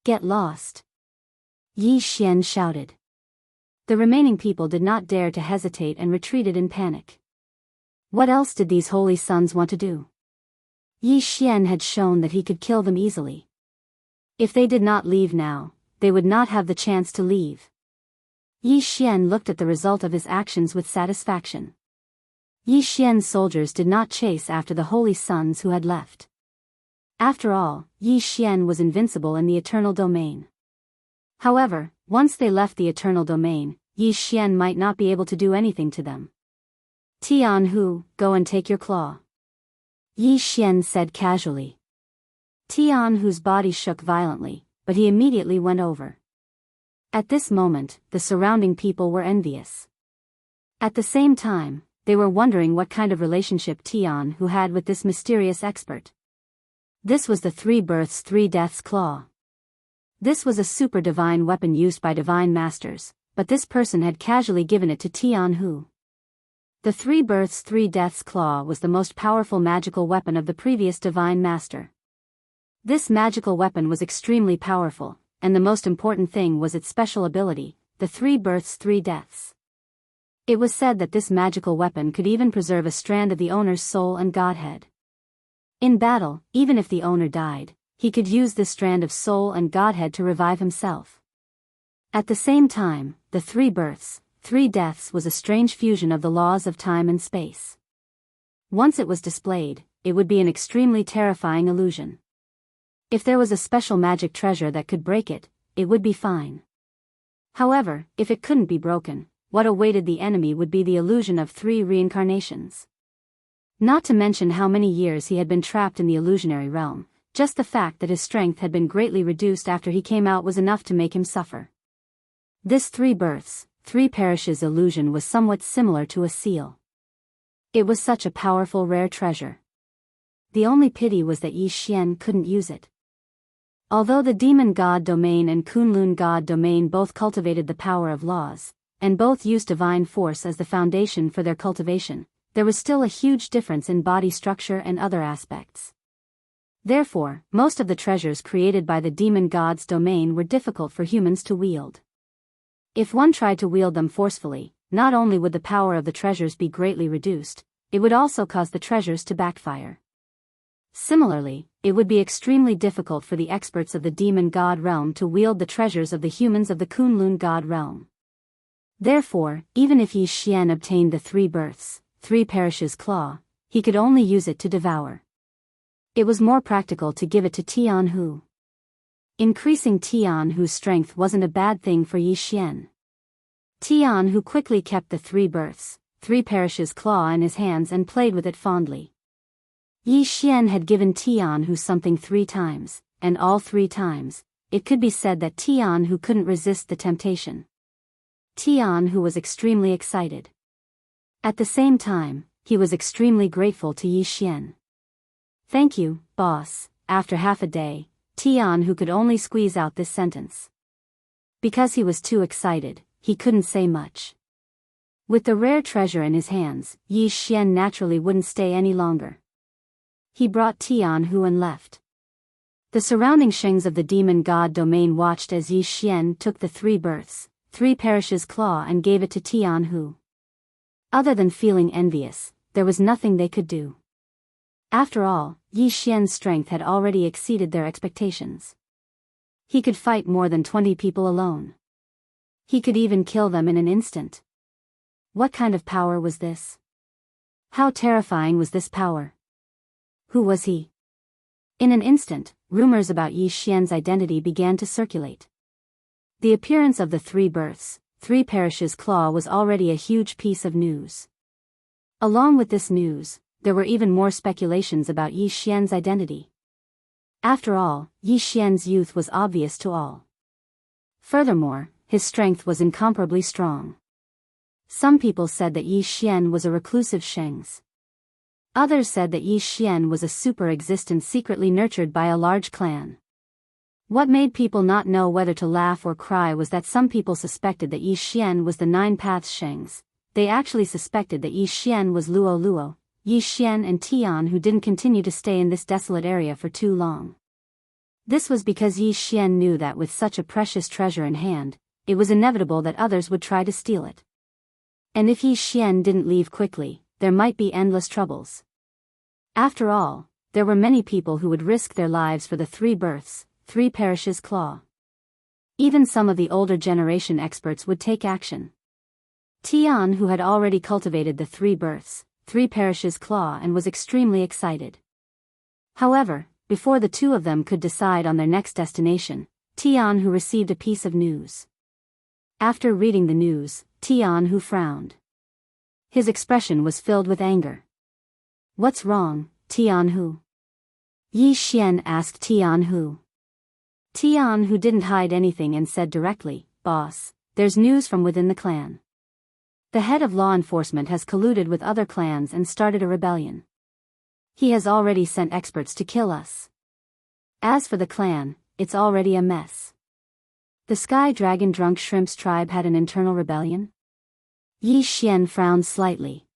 Get lost! Yi Xian shouted. The remaining people did not dare to hesitate and retreated in panic. What else did these holy sons want to do? Yi Xian had shown that he could kill them easily. If they did not leave now, they would not have the chance to leave. Yi Xian looked at the result of his actions with satisfaction. Yi Xian's soldiers did not chase after the holy sons who had left. After all, Yi Xian was invincible in the eternal domain. However, once they left the eternal domain, Yi Xian might not be able to do anything to them. Tian Hu, go and take your claw. Yi Xian said casually. Tian Hu's body shook violently, but he immediately went over. At this moment, the surrounding people were envious. At the same time, they were wondering what kind of relationship Tian Hu had with this mysterious expert. This was the 3 births 3 deaths claw. This was a super divine weapon used by divine masters, but this person had casually given it to Tian Hu. The 3 births 3 deaths claw was the most powerful magical weapon of the previous divine master. This magical weapon was extremely powerful, and the most important thing was its special ability, the 3 births 3 deaths. It was said that this magical weapon could even preserve a strand of the owner's soul and godhead. In battle, even if the owner died, he could use this strand of soul and godhead to revive himself. At the same time, the 3 births, 3 deaths was a strange fusion of the laws of time and space. Once it was displayed, it would be an extremely terrifying illusion. If there was a special magic treasure that could break it, it would be fine. However, if it couldn't be broken, what awaited the enemy would be the illusion of 3 reincarnations. Not to mention how many years he had been trapped in the illusionary realm, just the fact that his strength had been greatly reduced after he came out was enough to make him suffer. This 3 births, 3 perishes illusion was somewhat similar to a seal. It was such a powerful rare treasure. The only pity was that Yi Xian couldn't use it. Although the demon god domain and Kunlun god domain both cultivated the power of laws, and both used divine force as the foundation for their cultivation, there was still a huge difference in body structure and other aspects. Therefore, most of the treasures created by the demon god's domain were difficult for humans to wield. If one tried to wield them forcefully, not only would the power of the treasures be greatly reduced, it would also cause the treasures to backfire. Similarly, it would be extremely difficult for the experts of the demon god realm to wield the treasures of the humans of the Kunlun god realm. Therefore, even if Yi Xian obtained the 3 births, 3 perishes claw, he could only use it to devour. It was more practical to give it to Tian Hu. Increasing Tian Hu's strength wasn't a bad thing for Yi Xian. Tian Hu quickly kept the 3 births, 3 perishes claw in his hands and played with it fondly. Yi Xian had given Tian Hu something 3 times, and all 3 times, it could be said that Tian Hu couldn't resist the temptation. Tian Hu was extremely excited. At the same time, he was extremely grateful to Yi Xian. Thank you, boss. After half a day, Tian Hu could only squeeze out this sentence. Because he was too excited, he couldn't say much. With the rare treasure in his hands, Yi Xian naturally wouldn't stay any longer. He brought Tian Hu and left. The surrounding shengs of the demon god domain watched as Yi Xian took the 3 births, 3 perishes claw and gave it to Tian Hu. Other than feeling envious, there was nothing they could do. After all, Yi Xian's strength had already exceeded their expectations. He could fight more than 20 people alone. He could even kill them in an instant. What kind of power was this? How terrifying was this power? Who was he? In an instant, rumors about Yi Xian's identity began to circulate. The appearance of the three births, three perishes claw was already a huge piece of news. Along with this news, there were even more speculations about Yi Xian's identity. After all, Yi Xian's youth was obvious to all. Furthermore, his strength was incomparably strong. Some people said that Yi Xian was a reclusive Shengs. Others said that Yi Xian was a super-existence secretly nurtured by a large clan. What made people not know whether to laugh or cry was that some people suspected that Yi Xian was the Nine Paths Shengs. They actually suspected that Yi Xian was Luo Luo, Yi Xian and Tian who didn't continue to stay in this desolate area for too long. This was because Yi Xian knew that with such a precious treasure in hand, it was inevitable that others would try to steal it. And if Yi Xian didn't leave quickly, there might be endless troubles. After all, there were many people who would risk their lives for the three births, three perishes claw. Even some of the older generation experts would take action. Tian who had already cultivated the three births, three perishes claw and was extremely excited. However, before the two of them could decide on their next destination, Tian who received a piece of news. After reading the news, Tian who frowned. His expression was filled with anger. What's wrong, Tian Hu? Yi Xian asked Tian Hu. Tian Hu didn't hide anything and said directly, Boss, there's news from within the clan. The head of law enforcement has colluded with other clans and started a rebellion. He has already sent experts to kill us. As for the clan, it's already a mess. The Sky Dragon Drunk Shrimps tribe had an internal rebellion? Yi Xian frowned slightly.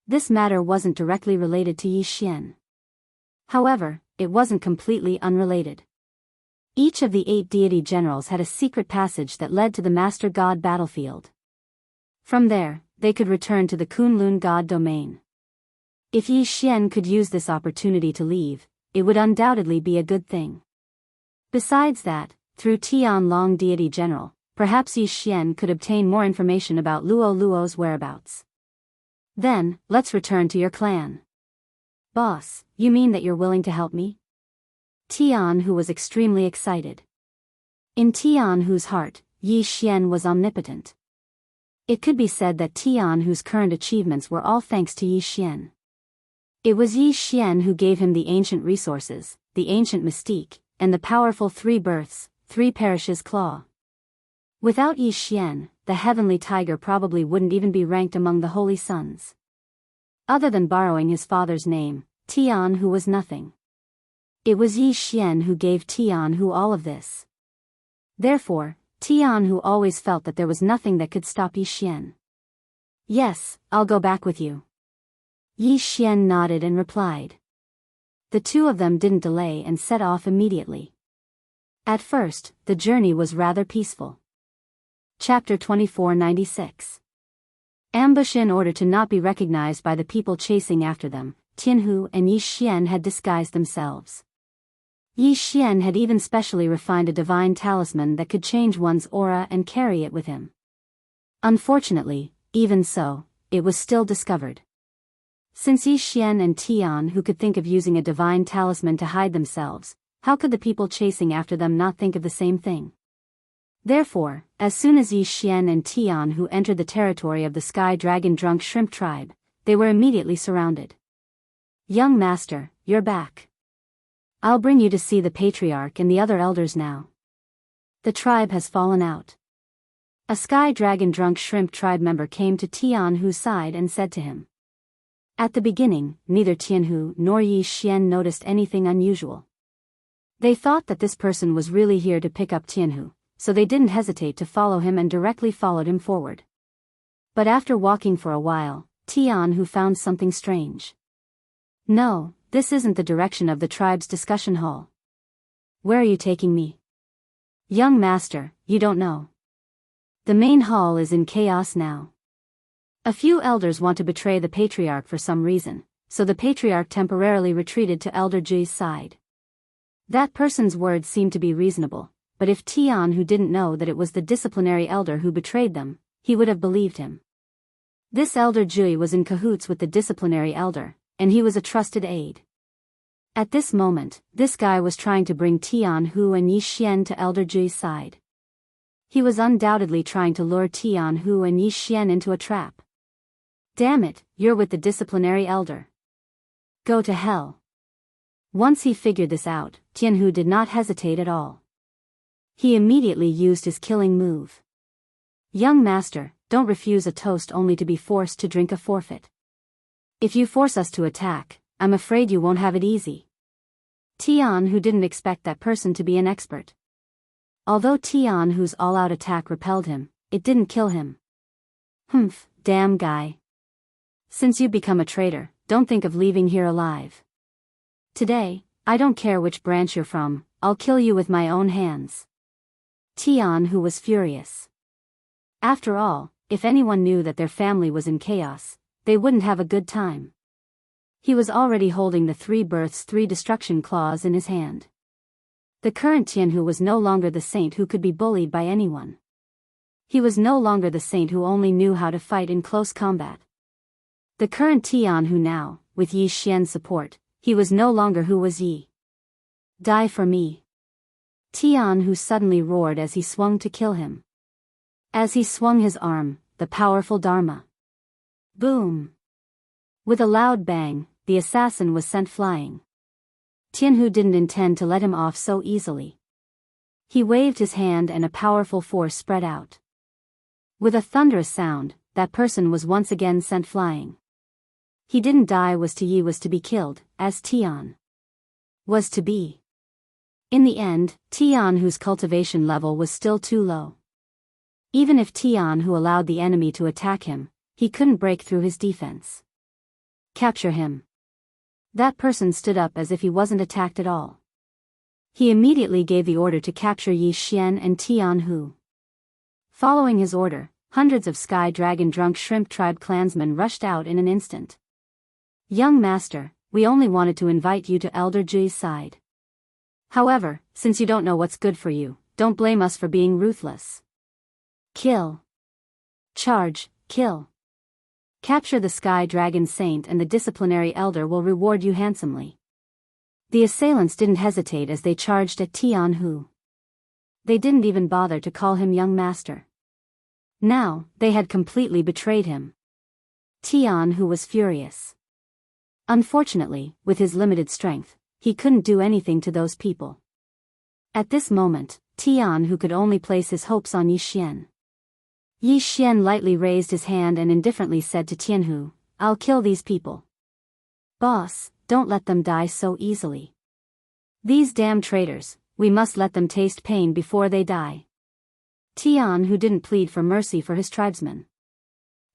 This matter wasn't directly related to Yi Xian. However, it wasn't completely unrelated. Each of the 8 deity generals had a secret passage that led to the Master God battlefield. From there, they could return to the Kunlun God domain. If Yi Xian could use this opportunity to leave, it would undoubtedly be a good thing. Besides that, through Tian Long deity general, perhaps Yi Xian could obtain more information about Luo Luo's whereabouts. Then, let's return to your clan. Boss, you mean that you're willing to help me? Tian Hu was extremely excited. In Tian Hu's heart, Yi Xian was omnipotent. It could be said that Tian Hu's current achievements were all thanks to Yi Xian. It was Yi Xian who gave him the ancient resources, the ancient mystique, and the powerful three births, three perishes claw. Without Yi Xian, the heavenly tiger probably wouldn't even be ranked among the holy sons. Other than borrowing his father's name, Tian Hu was nothing. It was Yi Xian who gave Tian Hu all of this. Therefore, Tian Hu always felt that there was nothing that could stop Yi Xian. Yes, I'll go back with you. Yi Xian nodded and replied. The two of them didn't delay and set off immediately. At first, the journey was rather peaceful. Chapter 2496. Ambush. In order to not be recognized by the people chasing after them, Tianhu and Yi Xian had disguised themselves. Yi Xian had even specially refined a divine talisman that could change one's aura and carry it with him. Unfortunately, even so, it was still discovered. Since Yi Xian and Tian Hu could think of using a divine talisman to hide themselves, how could the people chasing after them not think of the same thing? Therefore, as soon as Yi Xian and Tian Hu entered the territory of the Sky Dragon Drunk Shrimp tribe, they were immediately surrounded. Young master, you're back. I'll bring you to see the patriarch and the other elders now. The tribe has fallen out. A Sky Dragon Drunk Shrimp tribe member came to Tian Hu's side and said to him. At the beginning, neither Tian Hu nor Yi Xian noticed anything unusual. They thought that this person was really here to pick up Tian Hu, so they didn't hesitate to follow him and directly followed him forward. But after walking for a while, Tian Hu found something strange. No, this isn't the direction of the tribe's discussion hall. Where are you taking me? Young master, you don't know. The main hall is in chaos now. A few elders want to betray the patriarch for some reason, so the patriarch temporarily retreated to Elder Ji's side. That person's words seemed to be reasonable, but if Tian Hu didn't know that it was the disciplinary elder who betrayed them, he would have believed him. This elder Jui was in cahoots with the disciplinary elder, and he was a trusted aide. At this moment, this guy was trying to bring Tianhu and Yi Xian to elder Jui's side. He was undoubtedly trying to lure Tianhu and Yi Xian into a trap. Damn it, you're with the disciplinary elder. Go to hell. Once he figured this out, Tianhu did not hesitate at all. He immediately used his killing move. Young master, don't refuse a toast only to be forced to drink a forfeit. If you force us to attack, I'm afraid you won't have it easy. Tianhu didn't expect that person to be an expert. Although Tianhu's all-out attack repelled him, it didn't kill him. Humph, damn guy. Since you've become a traitor, don't think of leaving here alive. Today, I don't care which branch you're from, I'll kill you with my own hands. Tianhu was furious. After all, if anyone knew that their family was in chaos, they wouldn't have a good time. He was already holding the 3 births 3 destruction clause in his hand. The current Tianhu was no longer the saint who could be bullied by anyone. He was no longer the saint who only knew how to fight in close combat. The current Tianhu now, with Yi Xian's support, he was no longer who was Yi. Die for me. Tianhu suddenly roared as he swung to kill him. As he swung his arm, the powerful Dharma. Boom! With a loud bang, the assassin was sent flying. Tianhu didn't intend to let him off so easily. He waved his hand and a powerful force spread out. With a thunderous sound, that person was once again sent flying. He didn't die was to be killed, as Tian was to be. In the end, Tianhu's cultivation level was still too low. Even if Tianhu allowed the enemy to attack him, he couldn't break through his defense. Capture him. That person stood up as if he wasn't attacked at all. He immediately gave the order to capture Yi Xian and Tianhu. Following his order, hundreds of Sky Dragon drunk shrimp tribe clansmen rushed out in an instant. Young master, we only wanted to invite you to Elder Jui's side. However, since you don't know what's good for you, don't blame us for being ruthless. Kill. Charge, kill. Capture the Sky Dragon Saint and the disciplinary elder will reward you handsomely. The assailants didn't hesitate as they charged at Tianhu. They didn't even bother to call him young master. Now, they had completely betrayed him. Tianhu was furious. Unfortunately, with his limited strength, he couldn't do anything to those people. At this moment, Tianhu could only place his hopes on Yi Xian. Yi Xian lightly raised his hand and indifferently said to Tianhu, I'll kill these people. Boss, don't let them die so easily. These damn traitors, we must let them taste pain before they die. Tianhu didn't plead for mercy for his tribesmen.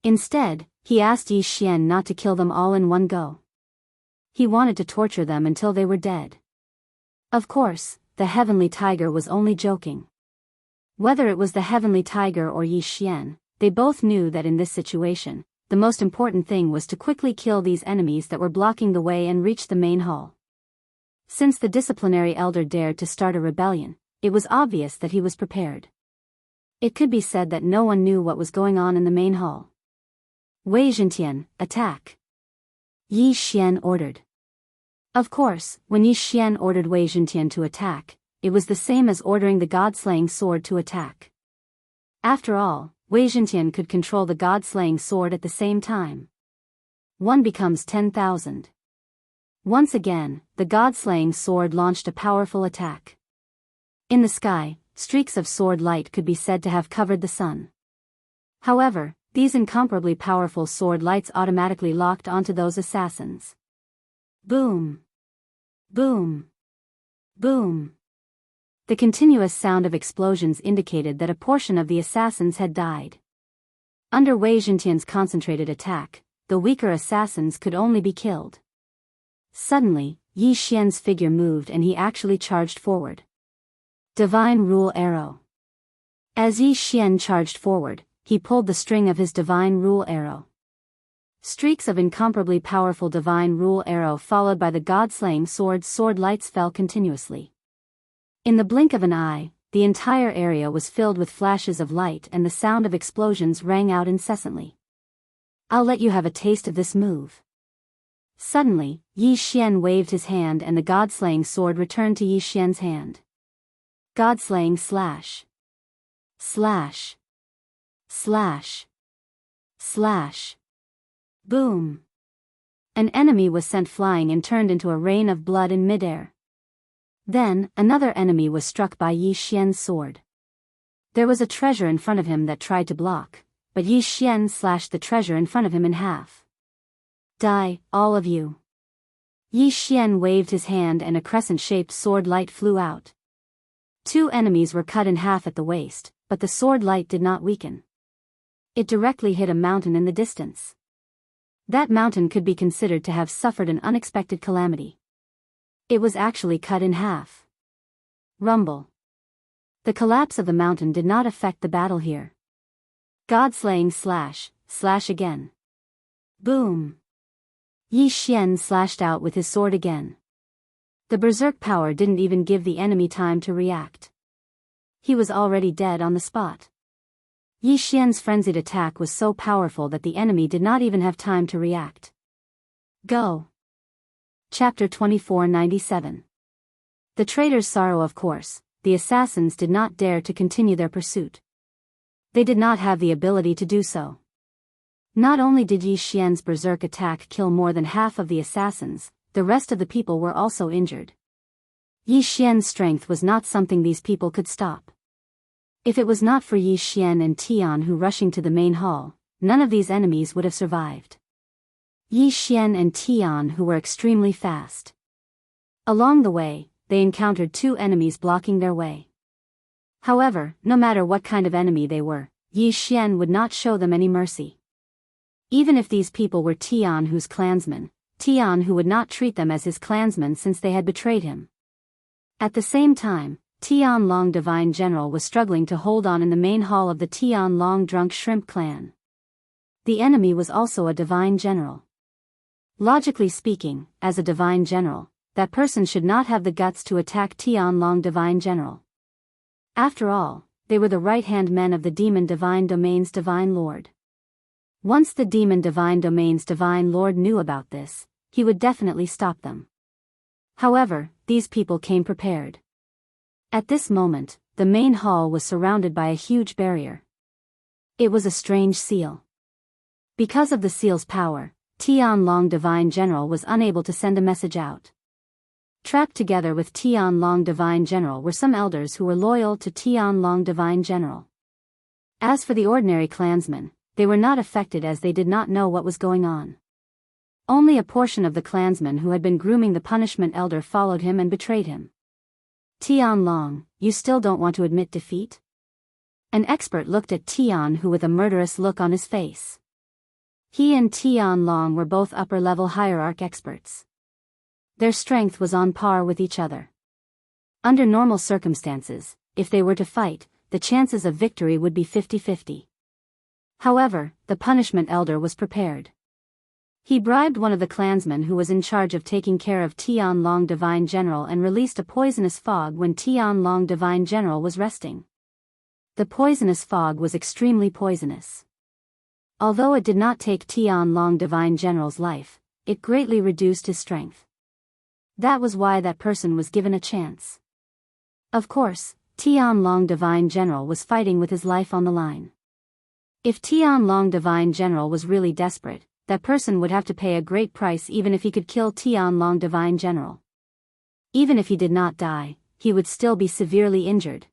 Instead, he asked Yi Xian not to kill them all in one go. He wanted to torture them until they were dead. Of course, the Heavenly Tiger was only joking. Whether it was the Heavenly Tiger or Yi Xian, they both knew that in this situation, the most important thing was to quickly kill these enemies that were blocking the way and reach the main hall. Since the disciplinary elder dared to start a rebellion, it was obvious that he was prepared. It could be said that no one knew what was going on in the main hall. Wei Zhentian, attack! Yi Xian ordered. Of course, when Yi Xian ordered Wei Zhentian to attack, it was the same as ordering the god-slaying sword to attack. After all, Wei Zhentian could control the god-slaying sword at the same time. 1 becomes 10,000. Once again, the god-slaying sword launched a powerful attack. In the sky, streaks of sword light could be said to have covered the sun. However, these incomparably powerful sword lights automatically locked onto those assassins. Boom! Boom! Boom! The continuous sound of explosions indicated that a portion of the assassins had died. Under Wei Zhentian's concentrated attack, the weaker assassins could only be killed. Suddenly, Yi Xian's figure moved and he actually charged forward. Divine Rule Arrow. As Yi Xian charged forward, he pulled the string of his Divine Rule Arrow. Streaks of incomparably powerful Divine Rule Arrow followed by the god-slaying sword lights fell continuously. In the blink of an eye, the entire area was filled with flashes of light and the sound of explosions rang out incessantly. I'll let you have a taste of this move. Suddenly, Yi Xian waved his hand and the god-slaying sword returned to Yi Xian's hand. God-slaying slash. Slash. Slash. Slash. Boom. An enemy was sent flying and turned into a rain of blood in midair. Then, another enemy was struck by Yi Xian's sword. There was a treasure in front of him that tried to block, but Yi Xian slashed the treasure in front of him in half. Die, all of you. Yi Xian waved his hand and a crescent-shaped sword light flew out. Two enemies were cut in half at the waist, but the sword light did not weaken. It directly hit a mountain in the distance. That mountain could be considered to have suffered an unexpected calamity. It was actually cut in half. Rumble. The collapse of the mountain did not affect the battle here. God-slaying slash, slash again. Boom. Yi Xian slashed out with his sword again. The berserk power didn't even give the enemy time to react. He was already dead on the spot. Yi Xian's frenzied attack was so powerful that the enemy did not even have time to react. Go. Chapter 2497. The traitor's sorrow. Of course, the assassins did not dare to continue their pursuit. They did not have the ability to do so. Not only did Yi Xian's berserk attack kill more than half of the assassins, the rest of the people were also injured. Yi Xian's strength was not something these people could stop. If it was not for Yi Xian and Tian Hu rushing to the main hall, none of these enemies would have survived. Yi Xian and Tian Hu were extremely fast. Along the way, they encountered two enemies blocking their way. However, no matter what kind of enemy they were, Yi Xian would not show them any mercy. Even if these people were Tian Hu's clansmen, Tian Hu would not treat them as his clansmen since they had betrayed him. At the same time, Tian Long Divine General was struggling to hold on in the main hall of the Tian Long Drunk Shrimp clan. The enemy was also a divine general. Logically speaking, as a divine general, that person should not have the guts to attack Tian Long Divine General. After all, they were the right-hand men of the Demon Divine Domain's Divine Lord. Once the Demon Divine Domain's Divine Lord knew about this, he would definitely stop them. However, these people came prepared. At this moment, the main hall was surrounded by a huge barrier. It was a strange seal. Because of the seal's power, Tian Long Divine General was unable to send a message out. Trapped together with Tian Long Divine General were some elders who were loyal to Tian Long Divine General. As for the ordinary clansmen, they were not affected as they did not know what was going on. Only a portion of the clansmen who had been grooming the punishment elder followed him and betrayed him. Tian Long, you still don't want to admit defeat? An expert looked at Tian Hu with a murderous look on his face. He and Tian Long were both upper-level hierarch experts. Their strength was on par with each other. Under normal circumstances, if they were to fight, the chances of victory would be 50-50. However, the punishment elder was prepared. He bribed one of the clansmen who was in charge of taking care of Tian Long Divine General and released a poisonous fog when Tian Long Divine General was resting. The poisonous fog was extremely poisonous. Although it did not take Tian Long Divine General's life, it greatly reduced his strength. That was why that person was given a chance. Of course, Tian Long Divine General was fighting with his life on the line. If Tian Long Divine General was really desperate, that person would have to pay a great price even if he could kill Tian Long Divine General. Even if he did not die, he would still be severely injured.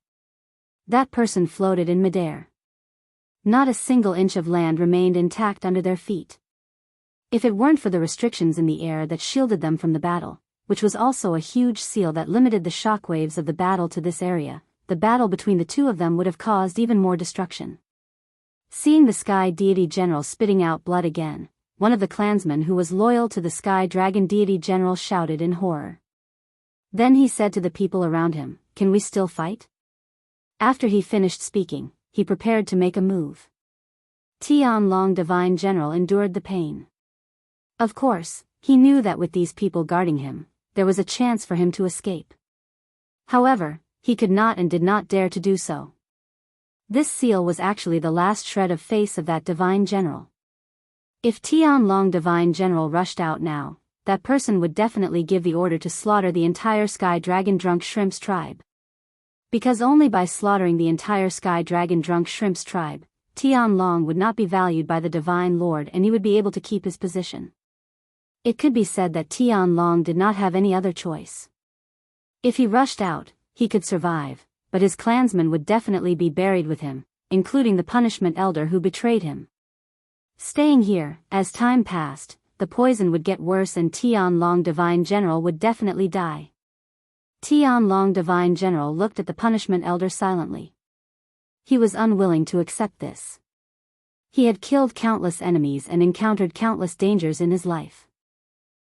That person floated in midair. Not a single inch of land remained intact under their feet. If it weren't for the restrictions in the air that shielded them from the battle, which was also a huge seal that limited the shockwaves of the battle to this area, the battle between the two of them would have caused even more destruction. Seeing the Sky Deity General spitting out blood again, one of the clansmen who was loyal to the Sky Dragon Deity General shouted in horror. Then he said to the people around him, "Can we still fight?" After he finished speaking, he prepared to make a move. Tian Long Divine General endured the pain. Of course, he knew that with these people guarding him, there was a chance for him to escape. However, he could not and did not dare to do so. This seal was actually the last shred of face of that divine general. If Tian Long Divine General rushed out now, that person would definitely give the order to slaughter the entire Sky Dragon Drunk Shrimps tribe. Because only by slaughtering the entire Sky Dragon Drunk Shrimps tribe, Tian Long would not be valued by the Divine Lord and he would be able to keep his position. It could be said that Tian Long did not have any other choice. If he rushed out, he could survive, but his clansmen would definitely be buried with him, including the punishment elder who betrayed him. Staying here, as time passed, the poison would get worse and Tian Long Divine General would definitely die. Tian Long Divine General looked at the punishment elder silently. He was unwilling to accept this. He had killed countless enemies and encountered countless dangers in his life.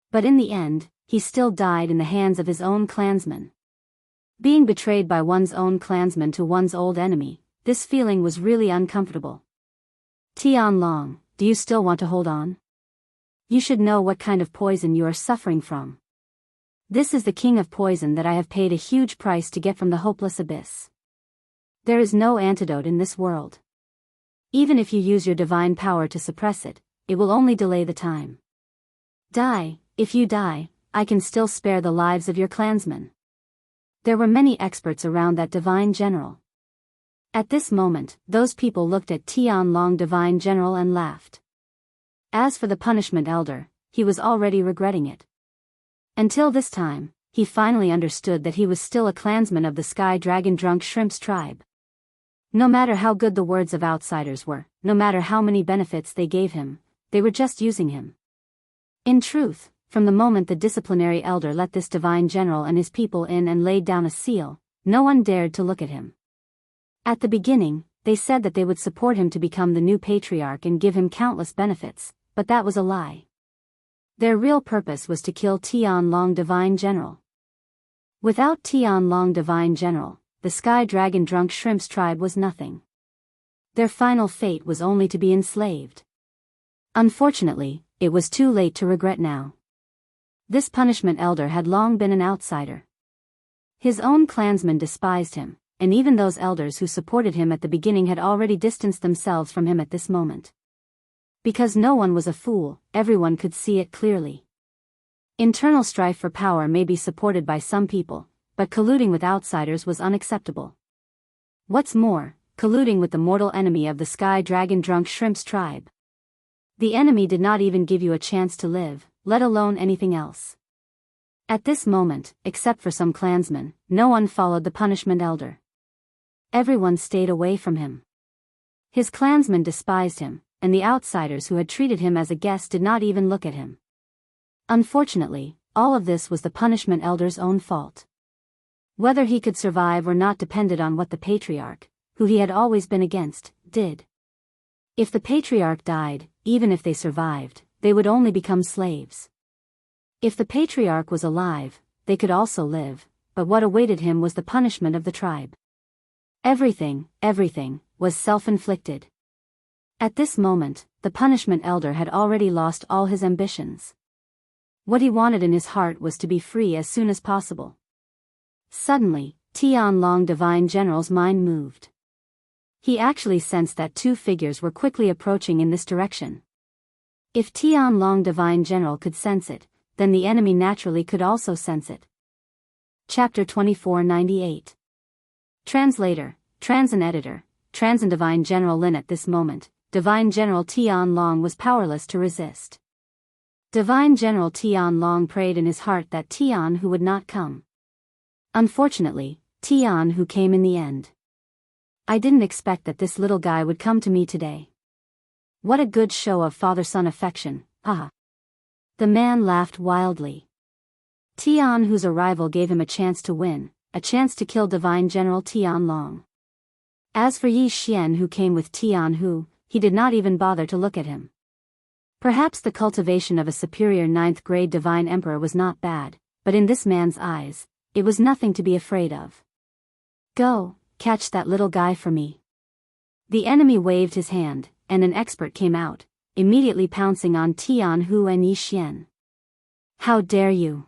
But in the end, he still died in the hands of his own clansmen. Being betrayed by one's own clansman to one's old enemy, this feeling was really uncomfortable. Tian Long, do you still want to hold on? You should know what kind of poison you are suffering from. This is the king of poison that I have paid a huge price to get from the hopeless abyss. There is no antidote in this world. Even if you use your divine power to suppress it, it will only delay the time. Die, if you die, I can still spare the lives of your clansmen. There were many experts around that divine general. At this moment, those people looked at Tian Long Divine General and laughed. As for the punishment elder, he was already regretting it. Until this time, he finally understood that he was still a clansman of the Sky Dragon Drunk Shrimps tribe. No matter how good the words of outsiders were, no matter how many benefits they gave him, they were just using him. In truth, from the moment the disciplinary elder let this divine general and his people in and laid down a seal, no one dared to look at him. At the beginning, they said that they would support him to become the new patriarch and give him countless benefits, but that was a lie. Their real purpose was to kill Tian Long Divine General. Without Tian Long Divine General, the Sky Dragon Drunk Shrimps tribe was nothing. Their final fate was only to be enslaved. Unfortunately, it was too late to regret now. This punishment elder had long been an outsider. His own clansmen despised him, and even those elders who supported him at the beginning had already distanced themselves from him at this moment. Because no one was a fool, everyone could see it clearly. Internal strife for power may be supported by some people, but colluding with outsiders was unacceptable. What's more, colluding with the mortal enemy of the Sky Dragon Drunk Shrimps tribe. The enemy did not even give you a chance to live, let alone anything else. At this moment, except for some clansmen, no one followed the punishment elder. Everyone stayed away from him. His clansmen despised him, and the outsiders who had treated him as a guest did not even look at him. Unfortunately, all of this was the punishment elder's own fault. Whether he could survive or not depended on what the patriarch, who he had always been against, did. If the patriarch died, even if they survived, they would only become slaves. If the patriarch was alive, they could also live, but what awaited him was the punishment of the tribe. Everything, was self-inflicted. At this moment, the punishment elder had already lost all his ambitions. What he wanted in his heart was to be free as soon as possible. Suddenly, Tian Long Divine General's mind moved. He actually sensed that two figures were quickly approaching in this direction. If Tian Long Divine General could sense it, then the enemy naturally could also sense it. Chapter 2498. Translator, Transin Editor, Transin Divine General Lin. At this moment, Divine General Tian Long was powerless to resist. Divine General Tian Long prayed in his heart that Tian Hu would not come. Unfortunately, Tian Hu came in the end. I didn't expect that this little guy would come to me today. What a good show of father-son affection, haha. The man laughed wildly. Tian Hu's arrival gave him a chance to win, a chance to kill Divine General Tian Long. As for Yi Xian who came with Tian Hu, he did not even bother to look at him. Perhaps the cultivation of a superior 9th-grade Divine Emperor was not bad, but in this man's eyes, it was nothing to be afraid of. Go, catch that little guy for me. The enemy waved his hand, and an expert came out, immediately pouncing on Tian Hu and Yi Xian. How dare you!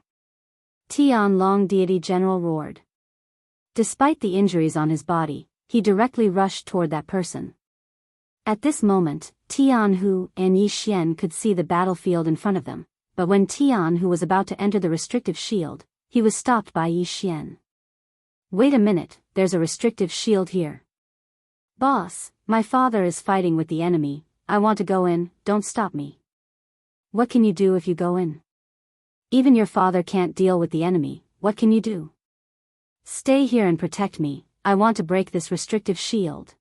Tian Long Deity General roared. Despite the injuries on his body, he directly rushed toward that person. At this moment, Tianhu and Yi Xian could see the battlefield in front of them, but when Tianhu was about to enter the restrictive shield, he was stopped by Yi Xian. Wait a minute, there's a restrictive shield here. Boss, my father is fighting with the enemy, I want to go in, don't stop me. What can you do if you go in? Even your father can't deal with the enemy, what can you do? Stay here and protect me, I want to break this restrictive shield.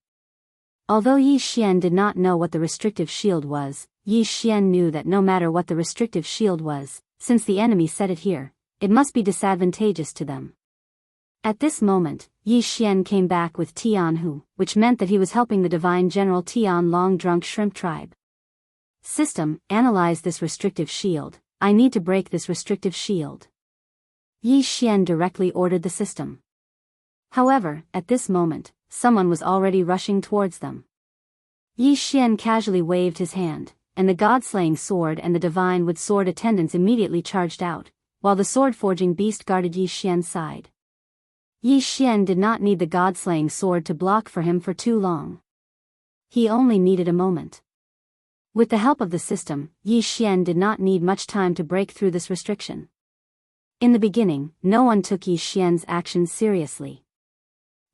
Although Yi Xian did not know what the restrictive shield was, Yi Xian knew that no matter what the restrictive shield was, since the enemy set it here, it must be disadvantageous to them. At this moment, Yi Xian came back with Tianhu, which meant that he was helping the divine general Tian Long Drunk Shrimp Tribe. System, analyze this restrictive shield, I need to break this restrictive shield. Yi Xian directly ordered the system. However, at this moment, someone was already rushing towards them. Yi Xian casually waved his hand, and the god-slaying sword and the divine wood sword attendants immediately charged out, while the sword-forging beast guarded Yi Xian's side. Yi Xian did not need the god-slaying sword to block for him for too long. He only needed a moment. With the help of the system, Yi Xian did not need much time to break through this restriction. In the beginning, no one took Yi Xian's actions seriously.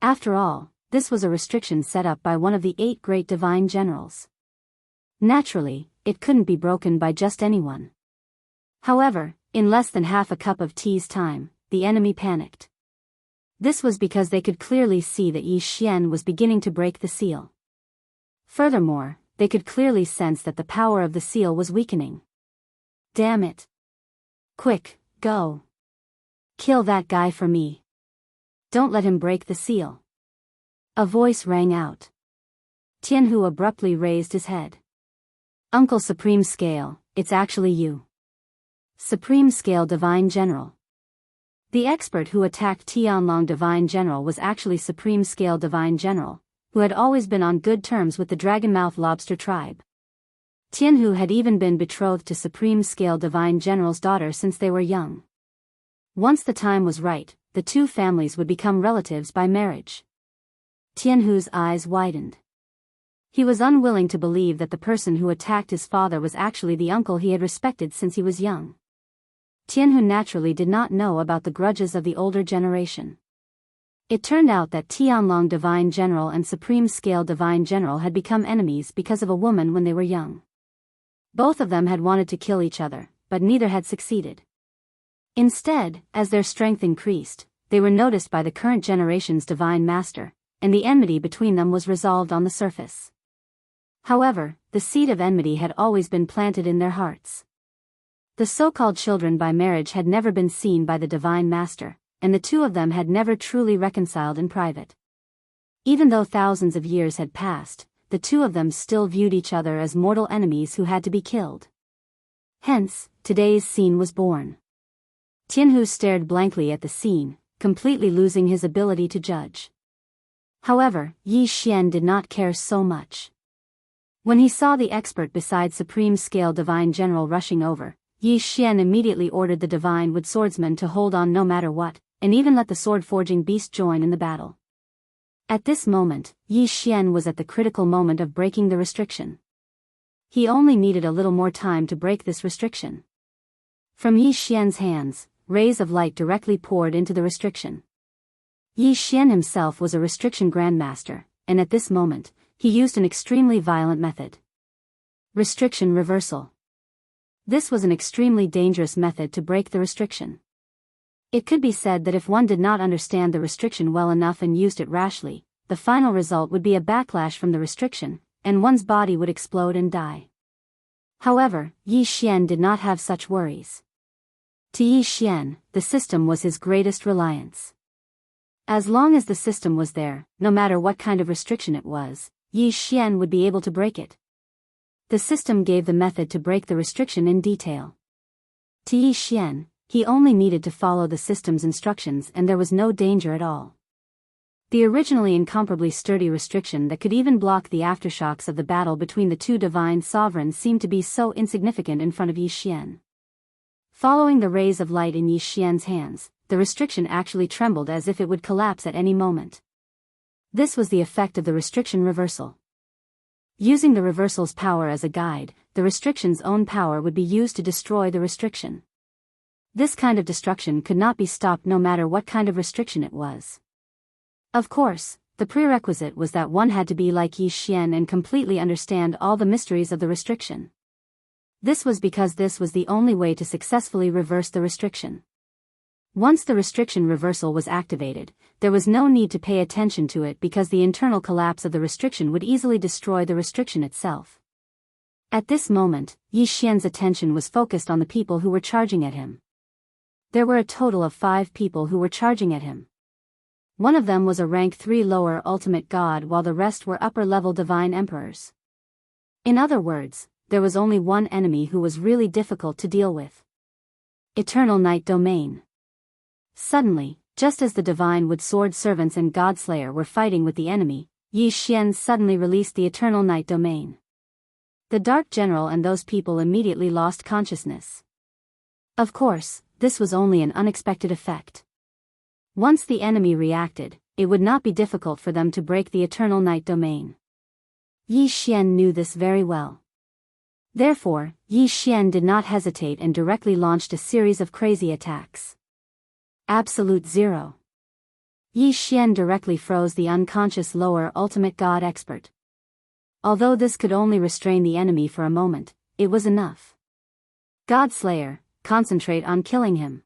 After all, this was a restriction set up by one of the 8 great divine generals. Naturally, it couldn't be broken by just anyone. However, in less than half a cup of tea's time, the enemy panicked. This was because they could clearly see that Yi Xian was beginning to break the seal. Furthermore, they could clearly sense that the power of the seal was weakening. Damn it! Quick, go! Kill that guy for me! Don't let him break the seal! A voice rang out. Tianhu abruptly raised his head. Uncle Supreme Scale, it's actually you. Supreme Scale Divine General. The expert who attacked Tianlong Divine General was actually Supreme Scale Divine General, who had always been on good terms with the Dragonmouth Lobster tribe. Tianhu had even been betrothed to Supreme Scale Divine General's daughter since they were young. Once the time was right, the two families would become relatives by marriage. Tianhu's eyes widened. He was unwilling to believe that the person who attacked his father was actually the uncle he had respected since he was young. Tianhu naturally did not know about the grudges of the older generation. It turned out that Tianlong Divine General and Supreme Scale Divine General had become enemies because of a woman when they were young. Both of them had wanted to kill each other, but neither had succeeded. Instead, as their strength increased, they were noticed by the current generation's Divine Master, and the enmity between them was resolved on the surface. However, the seed of enmity had always been planted in their hearts. The so-called children by marriage had never been seen by the Divine Master, and the two of them had never truly reconciled in private. Even though thousands of years had passed, the two of them still viewed each other as mortal enemies who had to be killed. Hence, today's scene was born. Tianhu stared blankly at the scene, completely losing his ability to judge. However, Yi Xian did not care so much. When he saw the expert beside Supreme Scale Divine General rushing over, Yi Xian immediately ordered the Divine Wood Swordsman to hold on no matter what, and even let the sword-forging beast join in the battle. At this moment, Yi Xian was at the critical moment of breaking the restriction. He only needed a little more time to break this restriction. From Yi Xian's hands, rays of light directly poured into the restriction. Yi Xian himself was a restriction grandmaster, and at this moment, he used an extremely violent method. Restriction reversal. This was an extremely dangerous method to break the restriction. It could be said that if one did not understand the restriction well enough and used it rashly, the final result would be a backlash from the restriction, and one's body would explode and die. However, Yi Xian did not have such worries. To Yi Xian, the system was his greatest reliance. As long as the system was there, no matter what kind of restriction it was, Yi Xian would be able to break it. The system gave the method to break the restriction in detail. To Yi Xian, he only needed to follow the system's instructions and there was no danger at all. The originally incomparably sturdy restriction that could even block the aftershocks of the battle between the two divine sovereigns seemed to be so insignificant in front of Yi Xian. Following the rays of light in Yi Xian's hands, the restriction actually trembled as if it would collapse at any moment. This was the effect of the restriction reversal. Using the reversal's power as a guide, the restriction's own power would be used to destroy the restriction. This kind of destruction could not be stopped no matter what kind of restriction it was. Of course, the prerequisite was that one had to be like Yi Xian and completely understand all the mysteries of the restriction. This was because this was the only way to successfully reverse the restriction. Once the restriction reversal was activated, there was no need to pay attention to it because the internal collapse of the restriction would easily destroy the restriction itself. At this moment, Yi Xian's attention was focused on the people who were charging at him. There were a total of 5 people who were charging at him. One of them was a rank 3 lower ultimate god while the rest were upper-level divine emperors. In other words, there was only one enemy who was really difficult to deal with. Eternal Night Domain. Suddenly, just as the divine wood sword servants and Godslayer were fighting with the enemy, Yi Xian suddenly released the Eternal Night Domain. The Dark General and those people immediately lost consciousness. Of course, this was only an unexpected effect. Once the enemy reacted, it would not be difficult for them to break the Eternal Night Domain. Yi Xian knew this very well. Therefore, Yi Xian did not hesitate and directly launched a series of crazy attacks. Absolute Zero. Yi Xian directly froze the unconscious lower ultimate god expert. Although this could only restrain the enemy for a moment, it was enough. Godslayer, concentrate on killing him.